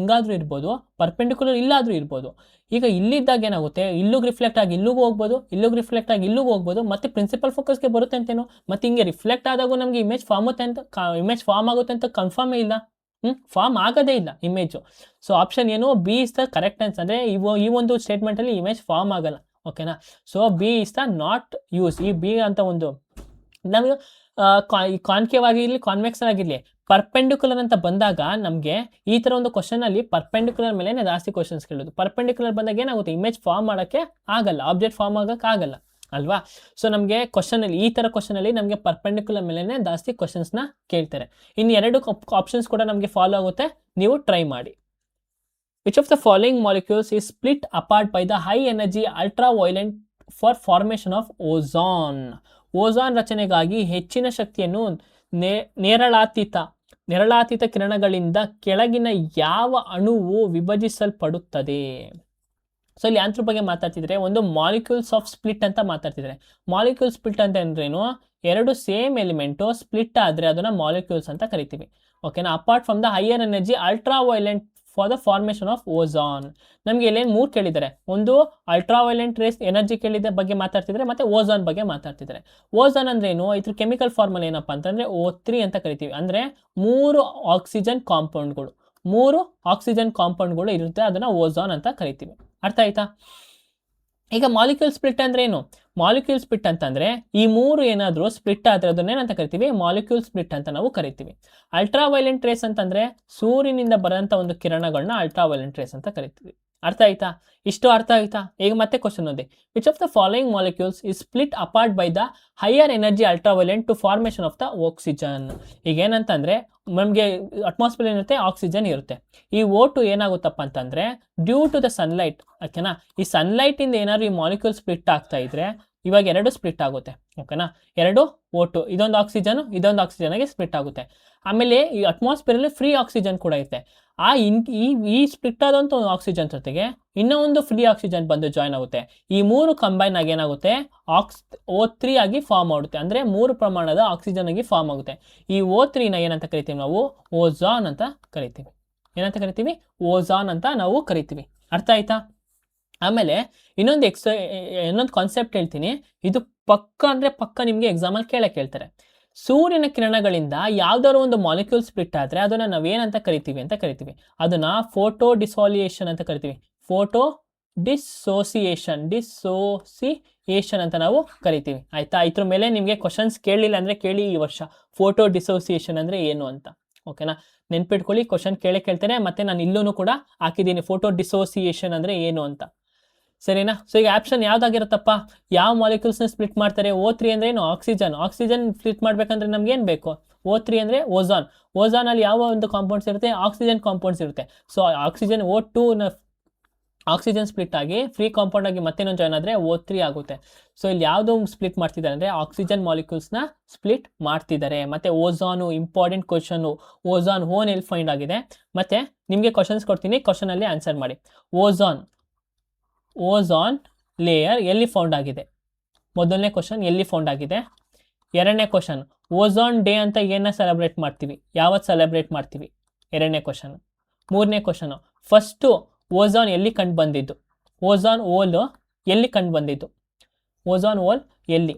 ಪರ್ಪೆಂಡಿಕ್ಯುಲರ್ ಇಲ್ಲಾದ್ರೂ ಇರ್ಬೋದು. ಈಗ ಇಲ್ಲಿದ್ದಾಗ ಏನಾಗುತ್ತೆ, ಇಲ್ಲಿಗೆ ರಿಫ್ಲೆಕ್ಟ್ ಆಗಿ ಇಲ್ಲಿಗೂ ಹೋಗ್ಬೋದು, ಇಲ್ಲಿಗೆ ರಿಫ್ಲೆಕ್ಟ್ ಆಗಿ ಇಲ್ಲಿಗೂ ಹೋಗ್ಬೋದು, ಮತ್ತೆ ಪ್ರಿನ್ಸಿಪಲ್ ಫೋಕಸ್ಗೆ ಬರುತ್ತೆ ಅಂತೇನು. ಮತ್ತೆ ಹಿಂಗೆ ರಿಫ್ಲೆಕ್ಟ್ ಆದಾಗೂ ನಮಗೆ ಇಮೇಜ್ ಫಾರ್ಮ್ ಆಗುತ್ತೆ ಅಂತ ಕನ್ಫರ್ಮೇ ಇಲ್ಲ, ಫಾರ್ಮ್ ಆಗೋದೇ ಇಲ್ಲ ಇಮೇಜು. ಸೊ ಆಪ್ಷನ್ ಏನು, B is the correct answer. ಅಂದರೆ ಈ ಒಂದು ಸ್ಟೇಟ್ಮೆಂಟಲ್ಲಿ ಇಮೇಜ್ ಫಾರ್ಮ್ ಆಗಲ್ಲ, ಓಕೆನಾ? So B is the not use. ಈ ಬಿ ಅಂತ ಒಂದು ನಮಗೆ ಕಾನ್ಕೇವ್ ಆಗಿರಲಿ ಕಾನ್ವೆಕ್ಸ್ ಆಗಿರಲಿ ಪರ್ಪೆಂಡಿಕ್ಯುಲರ್ ಅಂತ ಬಂದಾಗ ನಮಗೆ ಈ ಥರ ಒಂದು ಕ್ವಶನಲ್ಲಿ ಪರ್ಪೆಂಡಿಕ್ಯುಲರ್ ಮೇಲೆ ಜಾಸ್ತಿ ಕ್ವಶನ್ಸ್ ಕೇಳೋದು. ಪರ್ಪೆಂಡಿಕ್ಯುಲರ್ ಬಂದಾಗ ಏನಾಗುತ್ತೆ, ಇಮೇಜ್ ಫಾರ್ಮ್ ಮಾಡೋಕ್ಕೆ ಆಗಲ್ಲ, ಆಬ್ಜೆಕ್ಟ್ ಫಾರ್ಮ್ ಆಗೋಕ್ಕೆ ಆಗಲ್ಲ ಅಲ್ವಾ. ಸೊ ನಮಗೆ ಕ್ವಶನಲ್ಲಿ ಈ ಥರ ಕ್ವಶನಲ್ಲಿ ನಮಗೆ ಪರ್ಪೆಂಡಿಕ್ಯುಲರ್ ಮೇಲೆ ಜಾಸ್ತಿ ಕ್ವಶನ್ಸ್ನ ಕೇಳ್ತಾರೆ. ಇನ್ನು 2 ಆಪ್ಷನ್ಸ್ ಕೂಡ ನಮಗೆ ಫಾಲೋ ಆಗುತ್ತೆ, ನೀವು ಟ್ರೈ ಮಾಡಿ. Which of the following molecules is split apart by the high energy ultraviolet for formation of ozone? Ozone ರಚನೆಗಾಗಿ ಹೆಚ್ಚಿನ ಶಕ್ತಿಯನ್ನು ನೇರಳಾತೀತ ಕಿರಣಗಳಿಂದ ಕೆಳಗಿನ ಯಾವ ಅಣುವು ವಿಭಜಿಸಲ್ಪಡುತ್ತದೆ? ಸೊ ಇಲ್ಲಿ ಆನ್ಸರ್ ಬಗ್ಗೆ ಮಾತಾಡ್ತಿದ್ರೆ ಒಂದು ಮಾಲಿಕ್ಯೂಲ್ಸ್ ಆಫ್ ಸ್ಪ್ಲಿಟ್ ಅಂತ ಮಾತಾಡ್ತಿದ್ರೆ. ಮಾಲಿಕ್ಯೂಲ್ ಸ್ಪ್ಲಿಟ್ ಅಂತ ಅಂದ್ರೇನು, 2 ಸೇಮ್ ಎಲಿಮೆಂಟು ಸ್ಪ್ಲಿಟ್ ಆದರೆ ಅದನ್ನ ಮಾಲಿಕ್ಯೂಲ್ಸ್ ಅಂತ ಕರಿತೀವಿ. ಓಕೆನಾ. Apart from the higher energy ultraviolet for the formation of ozone. ನಮಗೆ ಇಲ್ಲೇನು 3 ಕೇಳಿದ್ದಾರೆ. ಒಂದು ಅಲ್ಟ್ರಾವೈಲೆಂಟ್ ರೇಸ್ ಎನರ್ಜಿ ಕೇಳಿದ ಬಗ್ಗೆ ಮಾತಾಡ್ತಿದ್ರೆ, ಮತ್ತೆ ಓಝೋನ್ ಬಗ್ಗೆ ಮಾತಾಡ್ತಿದ್ದಾರೆ. ಓಝೋನ್ ಅಂದ್ರೆ ಏನು, ಇದ್ರ ಕೆಮಿಕಲ್ ಫಾರ್ಮುಲಾ ಏನಪ್ಪಾ ಅಂತಂದ್ರೆ O3 ಅಂತ ಕರಿತೀವಿ. ಅಂದ್ರೆ 3 ಆಕ್ಸಿಜನ್ ಕಾಂಪೌಂಡ್ಗಳು ಇರುತ್ತೆ, ಅದನ್ನ ಓಝೋನ್ ಅಂತ ಕರಿತೀವಿ. ಅರ್ಥ ಆಯ್ತಾ? ಈಗ ಮಾಲಿಕ್ಯೂಲ್ ಸ್ಪ್ಲಿಟ್ ಅಂದ್ರೆ ಏನು? ಮಾಲಿಕ್ಯೂಲ್ ಸ್ಪ್ಲಿಟ್ ಅಂತಂದ್ರೆ ಈ 3 ಏನಾದರೂ ಸ್ಪ್ಲಿಟ್ ಆದರೆ ಅದನ್ನೇನಂತ ಕರಿತೀವಿ, ಮಾಲಿಕ್ಯೂಲ್ ಸ್ಪ್ಲಿಟ್ ಅಂತ ನಾವು ಕರಿತೀವಿ. ಅಲ್ಟ್ರಾವೈಲೆಂಟ್ ರೇಸ್ ಅಂತಂದ್ರೆ ಸೂರ್ಯನಿಂದ ಬರೋಂಥ ಒಂದು ಕಿರಣಗಳನ್ನ ಅಲ್ಟ್ರಾವೈಲೆಂಟ್ ರೇಸ್ ಅಂತ ಕರಿತೀವಿ. ಅರ್ಥ ಆಯ್ತಾ? ಇಷ್ಟು ಅರ್ಥ ಆಯ್ತಾ? ಈಗ ಮತ್ತೆ ಕ್ವಶನ್ ಓದಿ. Which of the following molecules is split apart by the higher energy ultraviolet to formation of the oxygen? ಈಗ ಏನಂತಂದ್ರೆ ನಮಗೆ ಅಟ್ಮಾಸ್ಫಿಯರ್ ಏನಿರುತ್ತೆ, ಆಕ್ಸಿಜನ್ ಇರುತ್ತೆ. ಈ O2 ಏನಾಗುತ್ತಪ್ಪ ಅಂತಂದ್ರೆ ಡ್ಯೂ ಟು ದ ಸನ್ಲೈಟ್, ಓಕೆನಾ. ಈ ಸನ್ಲೈಟ್ ಇಂದ ಏನಾದ್ರು ಈ ಮಾಲಿಕ್ಯೂಲ್ ಸ್ಪ್ಲಿಟ್ ಆಗ್ತಾ ಇದ್ರೆ ಇವಾಗ 2 ಸ್ಪ್ಲಿಟ್ ಆಗುತ್ತೆ, ಓಕೆನಾ. 2 O2, ಇದೊಂದು ಆಕ್ಸಿಜನ್ ಆಗಿ ಸ್ಪ್ಲಿಟ್ ಆಗುತ್ತೆ. ಆಮೇಲೆ ಈ ಅಟ್ಮಾಸ್ಫಿಯರ್ ಅಲ್ಲಿ ಫ್ರೀ ಆಕ್ಸಿಜನ್ ಕೂಡ ಇರುತ್ತೆ. ಈ ಸ್ಪ್ಲಿಟ್ ಆದಂಥ ಒಂದು ಆಕ್ಸಿಜನ್ ಜೊತೆಗೆ ಇನ್ನೂ ಒಂದು ಫ್ರೀ ಆಕ್ಸಿಜನ್ ಬಂದು ಜಾಯ್ನ್ ಆಗುತ್ತೆ. ಈ 3 ಕಂಬೈನ್ ಆಗಿ ಏನಾಗುತ್ತೆ, O3 ಆಗಿ ಫಾರ್ಮ್ ಆಗುತ್ತೆ. ಅಂದ್ರೆ 3 ಪ್ರಮಾಣದ ಆಕ್ಸಿಜನ್ ಆಗಿ ಫಾರ್ಮ್ ಆಗುತ್ತೆ. ಈ O3ನ ಏನಂತ ಕರಿತೀವಿ ನಾವು, ಓಝೋನ್ ಅಂತ ಕರಿತೀವಿ. ಏನಂತ ಕರಿತೀವಿ, ಓಝೋನ್ ಅಂತ ನಾವು ಕರಿತೀವಿ. ಅರ್ಥ ಆಯ್ತಾ? ಆಮೇಲೆ ಇನ್ನೊಂದು ಕಾನ್ಸೆಪ್ಟ್ ಹೇಳ್ತೀನಿ. ಇದು ಪಕ್ಕ ನಿಮಗೆ ಎಕ್ಸಾಮಲ್ಲಿ ಕೇಳ್ತಾರೆ. ಸೂರ್ಯನ ಕಿರಣಗಳಿಂದ ಯಾವ್ದಾದ್ರು ಒಂದು ಮಾಲಿಕ್ಯೂಲ್ ಸ್ಪ್ಲಿಟ್ ಆದರೆ ಅದನ್ನ ನಾವೇನಂತ ಕರಿತೀವಿ ಅಂತ ಕರಿತೀವಿ. ಅದನ್ನ ಫೋಟೋ ಡಿಸೋಸಿಯೇಷನ್ ಅಂತ ಕರಿತೀವಿ. ಫೋಟೋ ಡಿಸೋಸಿಯೇಷನ್ ಅಂತ ನಾವು ಕರಿತೀವಿ. ಆಯ್ತಾ? ಇದ್ರ ಮೇಲೆ ನಿಮಗೆ ಕ್ವಶನ್ಸ್ ಕೇಳಲಿಲ್ಲ ಅಂದ್ರೆ ಕೇಳಿ ಈ ವರ್ಷ, ಫೋಟೋ ಡಿಸೋಸಿಯೇಷನ್ ಅಂದ್ರೆ ಏನು ಅಂತ. ಓಕೆನಾ, ನೆನ್ಪಿಟ್ಕೊಳ್ಳಿ, ಕ್ವಶನ್ ಕೇಳ್ತಾರೆ. ಮತ್ತೆ ನಾನು ಇಲ್ಲೂ ಕೂಡ ಹಾಕಿದ್ದೀನಿ ಫೋಟೋ ಡಿಸೋಸಿಯೇಷನ್ ಅಂದ್ರೆ ಏನು ಅಂತ. ಸರಿನಾ? ಸೊ ಈಗ ಆಪ್ಷನ್ ಯಾವ್ದಾಗಿರುತ್ತಪ್ಪ, ಯಾವ ಮಾಲಿಕ್ಯೂಲ್ಸ್ನ ಸ್ಪ್ಲಿಟ್ ಮಾಡ್ತಾರೆ? O3 ಅಂದ್ರೆ ಏನು, ಆಕ್ಸಿಜನ್ ಸ್ಪ್ಲಿಟ್ ಮಾಡ್ಬೇಕಂದ್ರೆ ನಮ್ಗೆ ಏನ್ ಬೇಕು, O3 ಅಂದ್ರೆ ಓಝೋನ್ ಅಲ್ಲಿ ಯಾವ ಒಂದು ಕಾಂಪೌಂಡ್ಸ್ ಇರುತ್ತೆ, ಆಕ್ಸಿಜನ್ ಕಾಂಪೌಂಡ್ಸ್ ಇರುತ್ತೆ. So oxygen O2 oxygen split ಆಗಿ ಫ್ರೀ ಕಾಂಪೌಂಡ್ ಆಗಿ ಮತ್ತೇನೊಂದು ಜಾಯ್ನ್ ಆದರೆ O3 ಆಗುತ್ತೆ. ಸೊ ಇಲ್ಲಿ ಯಾವುದು ಸ್ಪ್ಲಿಟ್ ಮಾಡ್ತಿದ್ದಾರೆ ಅಂದರೆ ಆಕ್ಸಿಜನ್ ಮಾಲಿಕ್ಯೂಲ್ಸ್ನ ಸ್ಪ್ಲಿಟ್ ಮಾಡ್ತಿದ್ದಾರೆ. ಮತ್ತು ozone important question, ozone own ಎಲ್ಲಿ ಫೈಂಡ್ ಆಗಿದೆ. ಮತ್ತು ನಿಮಗೆ ಕ್ವಶನ್ಸ್ ಕೊಡ್ತೀನಿ, ಕ್ವಶನಲ್ಲಿ ಆನ್ಸರ್ ಮಾಡಿ. ಓಝೋನ್ ಲೇಯರ್ ಎಲ್ಲಿ ಫೌಂಡ್ ಆಗಿದೆ? ಮೊದಲನೇ ಕ್ವಶನ್, ಎಲ್ಲಿ ಫೌಂಡ್ ಆಗಿದೆ. ಎರಡನೇ ಕ್ವಶನ್, ಓಝೋನ್ ಡೇ ಅಂತ ಏನ ಸೆಲೆಬ್ರೇಟ್ ಮಾಡ್ತೀವಿ, ಯಾವತ್ತು ಸೆಲೆಬ್ರೇಟ್ ಮಾಡ್ತೀವಿ? ಎರಡನೇ ಕ್ವಶನ್. ಮೂರನೇ ಕ್ವಶನು, ಫಸ್ಟು ಓಝೋನ್ ಎಲ್ಲಿ ಕಂಡು ಬಂದಿದ್ದು? ಓಝೋನ್ ಓಲ್ ಎಲ್ಲಿ ಕಂಡು ಬಂದಿದ್ದು? ಓಝೋನ್ ಓಲ್ ಎಲ್ಲಿ,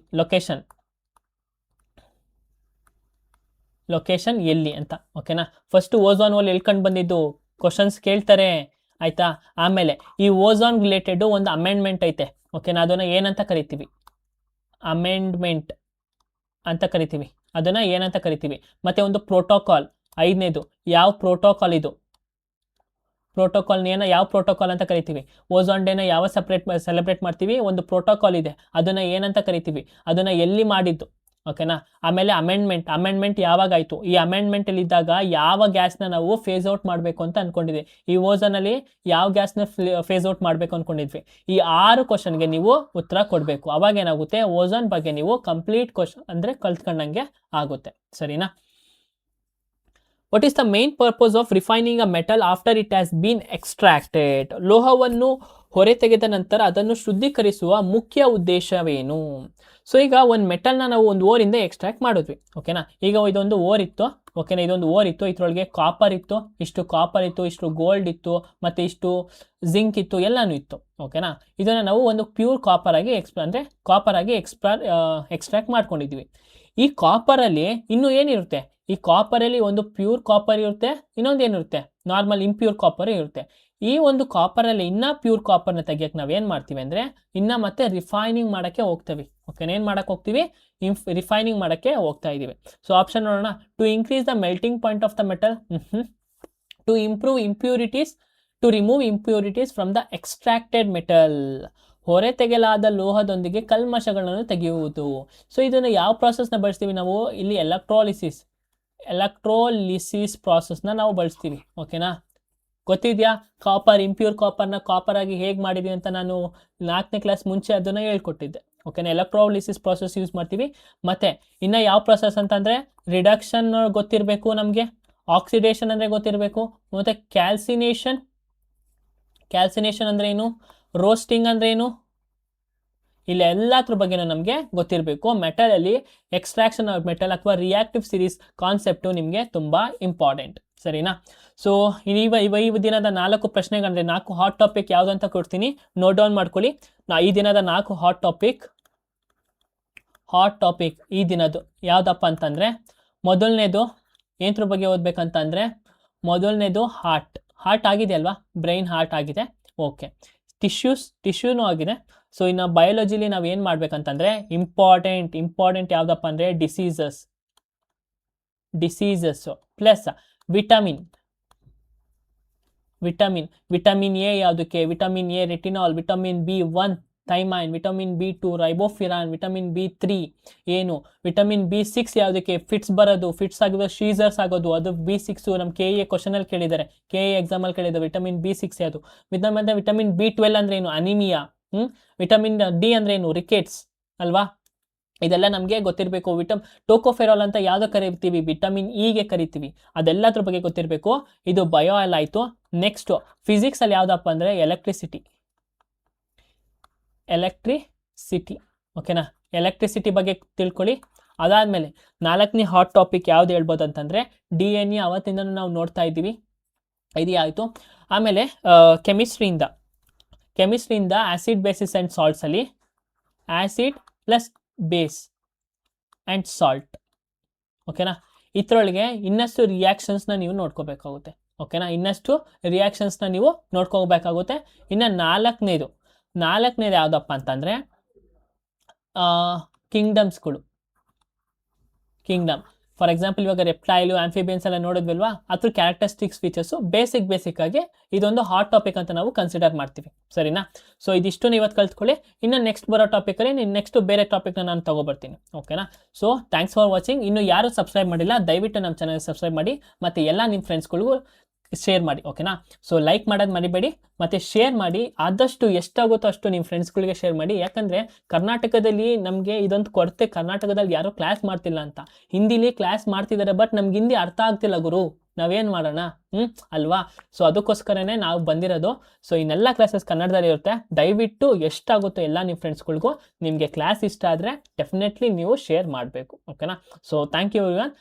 ಲೊಕೇಶನ್ ಎಲ್ಲಿ ಅಂತ. ಓಕೆನಾ, ಫಸ್ಟ್ ಓಝೋನ್ ಓಲ್ ಎಲ್ಲಿ ಕಂಡು ಬಂದಿದ್ದು ಕ್ವಶನ್ಸ್ ಕೇಳ್ತಾರೆ. ಆಯ್ತಾ? ಆಮೇಲೆ ಈ ಓಝೋನ್ ರಿಲೇಟೆಡ್ ಒಂದು ಅಮೆಂಡ್ಮೆಂಟ್ ಐತೆ. ಓಕೆನಾ, ಅದನ್ನ ಏನಂತ ಕರಿತೀವಿ? ಅಮೆಂಡ್ಮೆಂಟ್ ಅಂತ ಕರಿತೀವಿ. ಅದನ್ನ ಏನಂತ ಕರಿತೀವಿ? ಮತ್ತೆ ಒಂದು ಪ್ರೋಟೋಕಾಲ್, 5ನೇದು ಯಾವ ಪ್ರೋಟೋಕಾಲ್ ಇದು? ಪ್ರೋಟೋಕಾಲ್ನ ಯಾವ ಪ್ರೋಟೋಕಾಲ್ ಅಂತ ಕರಿತೀವಿ? ಓಝೋನ್ ಡೇನ ಯಾವ ಸೆಲೆಬ್ರೇಟ್ ಮಾಡ್ತೀವಿ? ಒಂದು ಪ್ರೋಟೋಕಾಲ್ ಇದೆ, ಅದನ್ನ ಏನಂತ ಕರಿತೀವಿ? ಅದನ್ನ ಎಲ್ಲಿ ಮಾಡಿದ್ದು? ಓಕೆನಾ. ಆಮೇಲೆ ಅಮೆಂಡ್ಮೆಂಟ್ ಯಾವಾಗ ಆಯಿತು? ಈ ಅಮೆಂಡ್ಮೆಂಟಲ್ಲಿ ಇದ್ದಾಗ ಯಾವ ಗ್ಯಾಸ್ನ ನಾವು ಫೇಸ್ ಔಟ್ ಮಾಡಬೇಕು ಅಂತ ಅಂದ್ಕೊಂಡಿದ್ವಿ? ಈ ಓಝೋನಲ್ಲಿ ಯಾವ ಗ್ಯಾಸ್ನ ಫೇಸ್ ಔಟ್ ಮಾಡಬೇಕು ಅಂದ್ಕೊಂಡಿದ್ವಿ? ಈ 6 ಕ್ವಶನ್ಗೆ ನೀವು ಉತ್ತರ ಕೊಡಬೇಕು. ಅವಾಗ ಏನಾಗುತ್ತೆ, ಓಝೋನ್ ಬಗ್ಗೆ ನೀವು ಕಂಪ್ಲೀಟ್ ಕ್ವಶನ್ ಅಂದರೆ ಕಲ್ತ್ಕೊಂಡಂಗೆ ಆಗುತ್ತೆ. ಸರಿನಾ? What is the main purpose of refining a metal after it has been extracted? ಲೋಹವನ್ನು ಹೊರ ತೆಗೆದ ನಂತರ ಅದನ್ನು ಶುದ್ಧೀಕರಿಸುವ ಮುಖ್ಯ ಉದ್ದೇಶವೇನು? ಸೊ ಈಗ ಒಂದು ಮೆಟಲ್ನ ನಾವು ಒಂದು ಓರಿಂದ ಎಕ್ಸ್ಟ್ರಾಕ್ಟ್ ಮಾಡಿದ್ವಿ. ಓಕೆನಾ, ಈಗ ಇದೊಂದು ಓರ್ ಇತ್ತು. ಓಕೆನಾ, ಇದೊಂದು ಓರ್ ಇತ್ತು, ಇದ್ರೊಳಗೆ ಕಾಪರ್ ಇತ್ತು, ಇಷ್ಟು ಗೋಲ್ಡ್ ಇತ್ತು, ಮತ್ತು ಇಷ್ಟು ಜಿಂಕ್ ಇತ್ತು, ಎಲ್ಲನೂ ಇತ್ತು. ಓಕೆನಾ, ಇದನ್ನು ನಾವು ಒಂದು ಪ್ಯೂರ್ ಕಾಪರ್ ಆಗಿ ಎಕ್ಸ್ಟ್ರಾಕ್ಟ್ ಮಾಡ್ಕೊಂಡಿದ್ವಿ. ಈ ಕಾಪರಲ್ಲಿ ಇನ್ನೂ ಏನಿರುತ್ತೆ? ಈ ಕಾಪರಲ್ಲಿ ಒಂದು ಪ್ಯೂರ್ ಕಾಪರ್ ಇರುತ್ತೆ, ಇನ್ನೊಂದು ಏನಿರುತ್ತೆ, ನಾರ್ಮಲ್ ಇಂಪ್ಯೂರ್ ಕಾಪರ್ ಇರುತ್ತೆ. ಈ ಒಂದು ಕಾಪರಲ್ಲಿ ಇನ್ನೂ ಪ್ಯೂರ್ ಕಾಪರ್ನ ತೆಗಿಯಕ್ಕೆ ನಾವೇನು ಮಾಡ್ತೀವಿ ಅಂದರೆ ಮತ್ತೆ ರಿಫೈನಿಂಗ್ ಮಾಡೋಕ್ಕೆ ಹೋಗ್ತೀವಿ. ಓಕೆನಾ, ಏನು ಮಾಡಕ್ಕೆ ಹೋಗ್ತೀವಿ, ರಿಫೈನಿಂಗ್ ಮಾಡೋಕ್ಕೆ ಹೋಗ್ತಾ ಇದ್ದೀವಿ. ಸೊ ಆಪ್ಷನ್ ನೋಡೋಣ. To increase the melting point of the metal, to improve impurities, to remove impurities from the extracted metal, ಹೊರೆ ತೆಗೆಯಲಾದ ಲೋಹದೊಂದಿಗೆ ಕಲ್ಮಶಗಳನ್ನು ತೆಗೆಯುವುದು. ಸೊ ಇದನ್ನು ಯಾವ ಪ್ರಾಸೆಸ್ನ ಬಳಸ್ತೀವಿ ನಾವು ಇಲ್ಲಿ, ಎಲೆಕ್ಟ್ರೋಲಿಸಿಸ್ ಪ್ರಾಸೆಸ್ನ ನಾವು ಬಳಸ್ತೀವಿ. ಓಕೆನಾ, ಗೊತ್ತಿದೆಯಾ, ಕಾಪರ್, ಇಂಪ್ಯೂರ್ ಕಾಪರ್ನ ಕಾಪರ್ ಆಗಿ ಹೇಗೆ ಮಾಡಿದ್ವಿ ಅಂತ ನಾನು 4ನೇ ಕ್ಲಾಸ್ ಮುಂಚೆ ಅದನ್ನು ಹೇಳ್ಕೊಟ್ಟಿದ್ದೆ. ಓಕೆನಾ, ಎಲೆಕ್ಟ್ರೋಲಿಸಿಸ್ ಪ್ರಾಸೆಸ್ ಯೂಸ್ ಮಾಡ್ತೀವಿ. ಮತ್ತು ಇನ್ನು ಯಾವ ಪ್ರಾಸೆಸ್ ಅಂತಂದರೆ ರಿಡಕ್ಷನ್ ಗೊತ್ತಿರಬೇಕು ನಮಗೆ, ಆಕ್ಸಿಡೇಷನ್ ಅಂದರೆ ಗೊತ್ತಿರಬೇಕು, ಮತ್ತು ಕ್ಯಾಲ್ಸಿನೇಷನ್ ಅಂದರೆ ಏನು, ರೋಸ್ಟಿಂಗ್ ಅಂದರೆ ಏನು, ಇಲ್ಲ ಎಲ್ಲದ್ರ ಬಗ್ಗೆನೂ ನಮಗೆ ಗೊತ್ತಿರಬೇಕು. ಮೆಟಲಲ್ಲಿ ಎಕ್ಸ್ಟ್ರಾಕ್ಷನ್ ಆಫ್ ಮೆಟಲ್ ಅಥವಾ ರಿಯಾಕ್ಟಿವ್ ಸಿರೀಸ್ ಕಾನ್ಸೆಪ್ಟು ನಿಮಗೆ ತುಂಬ ಇಂಪಾರ್ಟೆಂಟ್, ಸರಿನಾ. ಸೊ ಈ ದಿನದ 4 ಪ್ರಶ್ನೆಗಳಂದರೆ 4 ಹಾಟ್ ಟಾಪಿಕ್ ಯಾವುದು ಅಂತ ಕೊಡ್ತೀನಿ, ನೋಟ್ ಡೌನ್ ಮಾಡ್ಕೊಳ್ಳಿ. ಈ ದಿನದ 4 ಹಾಟ್ ಟಾಪಿಕ್ ಈ ದಿನದ್ದು ಯಾವುದಪ್ಪ ಅಂತಂದರೆ, ಮೊದಲನೇದು ಏನರ ಬಗ್ಗೆ ಓದಬೇಕಂತಂದರೆ, ಮೊದಲನೇದು ಹಾರ್ಟ್ ಆಗಿದೆ ಅಲ್ವಾ, ಬ್ರೈನ್ ಹಾರ್ಟ್ ಆಗಿದೆ. ಓಕೆ, ಟಿಶ್ಯೂನೂ ಆಗಿದೆ. ಸೊ ಇನ್ನು ಬಯಾಲಜಿಲಿ ನಾವು ಏನು ಮಾಡಬೇಕಂತಂದರೆ, ಇಂಪಾರ್ಟೆಂಟ್ ಯಾವುದಪ್ಪ ಅಂದರೆ ಡಿಸೀಸಸ್ಸು ಪ್ಲಸ್ ವಿಟಮಿನ್ ಎ ಯಾವುದಕ್ಕೆ, vitamin A retinol, vitamin B1 thiamine, vitamin B2 riboflavin, vitamin B3 ಏನು, ವಿಟಮಿನ್ B6 ಯಾವುದಕ್ಕೆ, ಫಿಟ್ಸ್ ಆಗೋದು, ಶೀಸರ್ಸ್ ಆಗೋದು, ಅದು B6 ನಮ್ಮ KE ಕ್ವಶನಲ್ಲಿ ಕೇಳಿದ್ದಾರೆ, KE ಎಕ್ಸಾಮಲ್ಲಿ ಕೇಳಿದ್ದಾರೆ. ವಿಟಮಿನ್ B6 ಯಾವುದು, ವಿಟಮಿನ್ B12 ಅಂದ್ರೆ ಏನು, ಅನಿಮಿಯಾ. ವಿಟಮಿನ್ ಡಿ ಅಂದ್ರೆ ಏನು, ರಿಕೆಟ್ಸ್ ಅಲ್ವಾ. ಇದೆಲ್ಲ ನಮಗೆ ಗೊತ್ತಿರಬೇಕು. ಟೋಕೋಫೆರಾಲ್ ಅಂತ ಯಾವುದೋ ಕರಿತೀವಿ, ವಿಟಮಿನ್ ಇಗೆ ಕರಿತೀವಿ, ಅದೆಲ್ಲದ್ರ ಬಗ್ಗೆ ಗೊತ್ತಿರಬೇಕು. ಇದು ಬಯೋ ಎಲ್ಲ ಆಯಿತು. ನೆಕ್ಸ್ಟು ಫಿಸಿಕ್ಸಲ್ಲಿ ಯಾವುದಪ್ಪ ಅಂದರೆ ಎಲೆಕ್ಟ್ರಿಸಿಟಿ. ಓಕೆನಾ, ಎಲೆಕ್ಟ್ರಿಸಿಟಿ ಬಗ್ಗೆ ತಿಳ್ಕೊಳ್ಳಿ. ಅದಾದಮೇಲೆ 4ನೇ ಹಾಟ್ ಟಾಪಿಕ್ ಯಾವ್ದು ಹೇಳ್ಬೋದು ಅಂತಂದರೆ DNA. ಅವತ್ತಿಂದ ನಾವು ನೋಡ್ತಾ ಇದ್ದೀವಿ, ಇದು ಆಯಿತು. ಆಮೇಲೆ ಕೆಮಿಸ್ಟ್ರಿಯಿಂದ ಆ್ಯಸಿಡ್ ಬೇಸಿಸ್ ಆ್ಯಂಡ್ ಸಾಲ್ಟ್ಸಲ್ಲಿ acid plus base and salt. ಓಕೆನಾ, ಇದರೊಳಗೆ ಇನ್ನಷ್ಟು ರಿಯಾಕ್ಷನ್ಸ್ನ ನೀವು ನೋಡ್ಕೋಬೇಕಾಗುತ್ತೆ. ಓಕೆನಾ, ನೀವು ನೋಡ್ಕೋಬೇಕಾಗುತ್ತೆ. ಇನ್ನು ನಾಲ್ಕನೇದು ಯಾವುದಪ್ಪ ಅಂತಂದರೆ ಕಿಂಗ್ಡಮ್. ಫಾರ್ ಎಕ್ಸಾಂಪಲ್ ಇವಾಗ ರೆಪ್ಟೈಲು, ಆಂಫಿಬಿಯನ್ಸ್ ಎಲ್ಲ ನೋಡಿದ್ವಲ್ವಾ, ಅದ್ರ ಕ್ಯಾರೆಕ್ಟರಿಸ್ಟಿಕ್ಸ್ ಫೀಚರ್ಸು ಬೇಸಿಕ್ ಆಗಿ ಇದೊಂದು ಹಾಟ್ ಟಾಪಿಕ್ ಅಂತ ನಾವು ಕನ್ಸಿಡರ್ ಮಾಡ್ತೀವಿ, ಸರಿನಾ. ಸೊ ಇದಿಷ್ಟು ಇವತ್ತು ಕಲ್ತ್ಕೊಳ್ಳಿ. ಇನ್ನು ನೆಕ್ಸ್ಟ್ ಬರೋ ಟಾಪಿಕಲ್ಲಿ ನೆಕ್ಸ್ಟ್ ಬೇರೆ ಟಾಪಿಕ್ನ ನಾನು ತಗೊಬರ್ತೀನಿ. ಓಕೆನಾ, ಸೊ ಥ್ಯಾಂಕ್ಸ್ ಫಾರ್ ವಾಚಿಂಗ್. ಇನ್ನು ಯಾರು ಸಬ್ಸ್ಕ್ರೈಬ್ ಮಾಡಿಲ್ಲ ದಯವಿಟ್ಟು ನಮ್ಮ ಚಾನಲ್ ಸಬ್ಸ್ಕ್ರೈಬ್ ಮಾಡಿ, ಮತ್ತು ಎಲ್ಲ ನಿಮ್ಮ ಫ್ರೆಂಡ್ಸ್ಗಳಿಗೂ ಶೇರ್ ಮಾಡಿ. ಓಕೆನಾ, ಸೊ ಲೈಕ್ ಮಾಡೋದು ಮರಿಬೇಡಿ, ಮತ್ತು ಶೇರ್ ಮಾಡಿ, ಆದಷ್ಟು ಎಷ್ಟಾಗುತ್ತೋ ಅಷ್ಟು ನಿಮ್ಮ ಫ್ರೆಂಡ್ಸ್ಗಳಿಗೆ ಶೇರ್ ಮಾಡಿ. ಯಾಕಂದರೆ ಕರ್ನಾಟಕದಲ್ಲಿ ನಮಗೆ ಇದೊಂದು ಕೊರತೆ, ಕರ್ನಾಟಕದಲ್ಲಿ ಯಾರೂ ಕ್ಲಾಸ್ ಮಾಡ್ತಿಲ್ಲ ಅಂತ. ಹಿಂದಿಲಿ ಕ್ಲಾಸ್ ಮಾಡ್ತಿದ್ದಾರೆ, ಬಟ್ ನಮ್ಗೆ ಹಿಂದಿ ಅರ್ಥ ಆಗ್ತಿಲ್ಲ ಗುರು, ನಾವೇನು ಮಾಡೋಣ ಅಲ್ವಾ. ಸೊ ಅದಕ್ಕೋಸ್ಕರನೇ ನಾವು ಬಂದಿರೋದು. ಸೊ ಇನ್ನೆಲ್ಲ ಕ್ಲಾಸಸ್ ಕನ್ನಡದಲ್ಲಿ ಇರುತ್ತೆ. ದಯವಿಟ್ಟು ಎಷ್ಟಾಗುತ್ತೋ ಎಲ್ಲ ನಿಮ್ಮ ಫ್ರೆಂಡ್ಸ್ಗಳಿಗೂ, ನಿಮಗೆ ಕ್ಲಾಸ್ ಇಷ್ಟ ಆದರೆ ಡೆಫಿನೆಟ್ಲಿ ನೀವು ಶೇರ್ ಮಾಡಬೇಕು. ಓಕೆನಾ, ಸೊ ಥ್ಯಾಂಕ್ ಯು ಎವ್ರಿವನ್.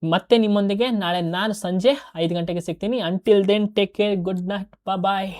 ಮತ್ತೆ ನಿಮ್ಮೊಂದಿಗೆ ನಾಳೆ ನಾನು ಸಂಜೆ 5 ಗಂಟೆಗೆ ಸಿಗ್ತೀನಿ. Until then take care, good night, ಬಾಯ್.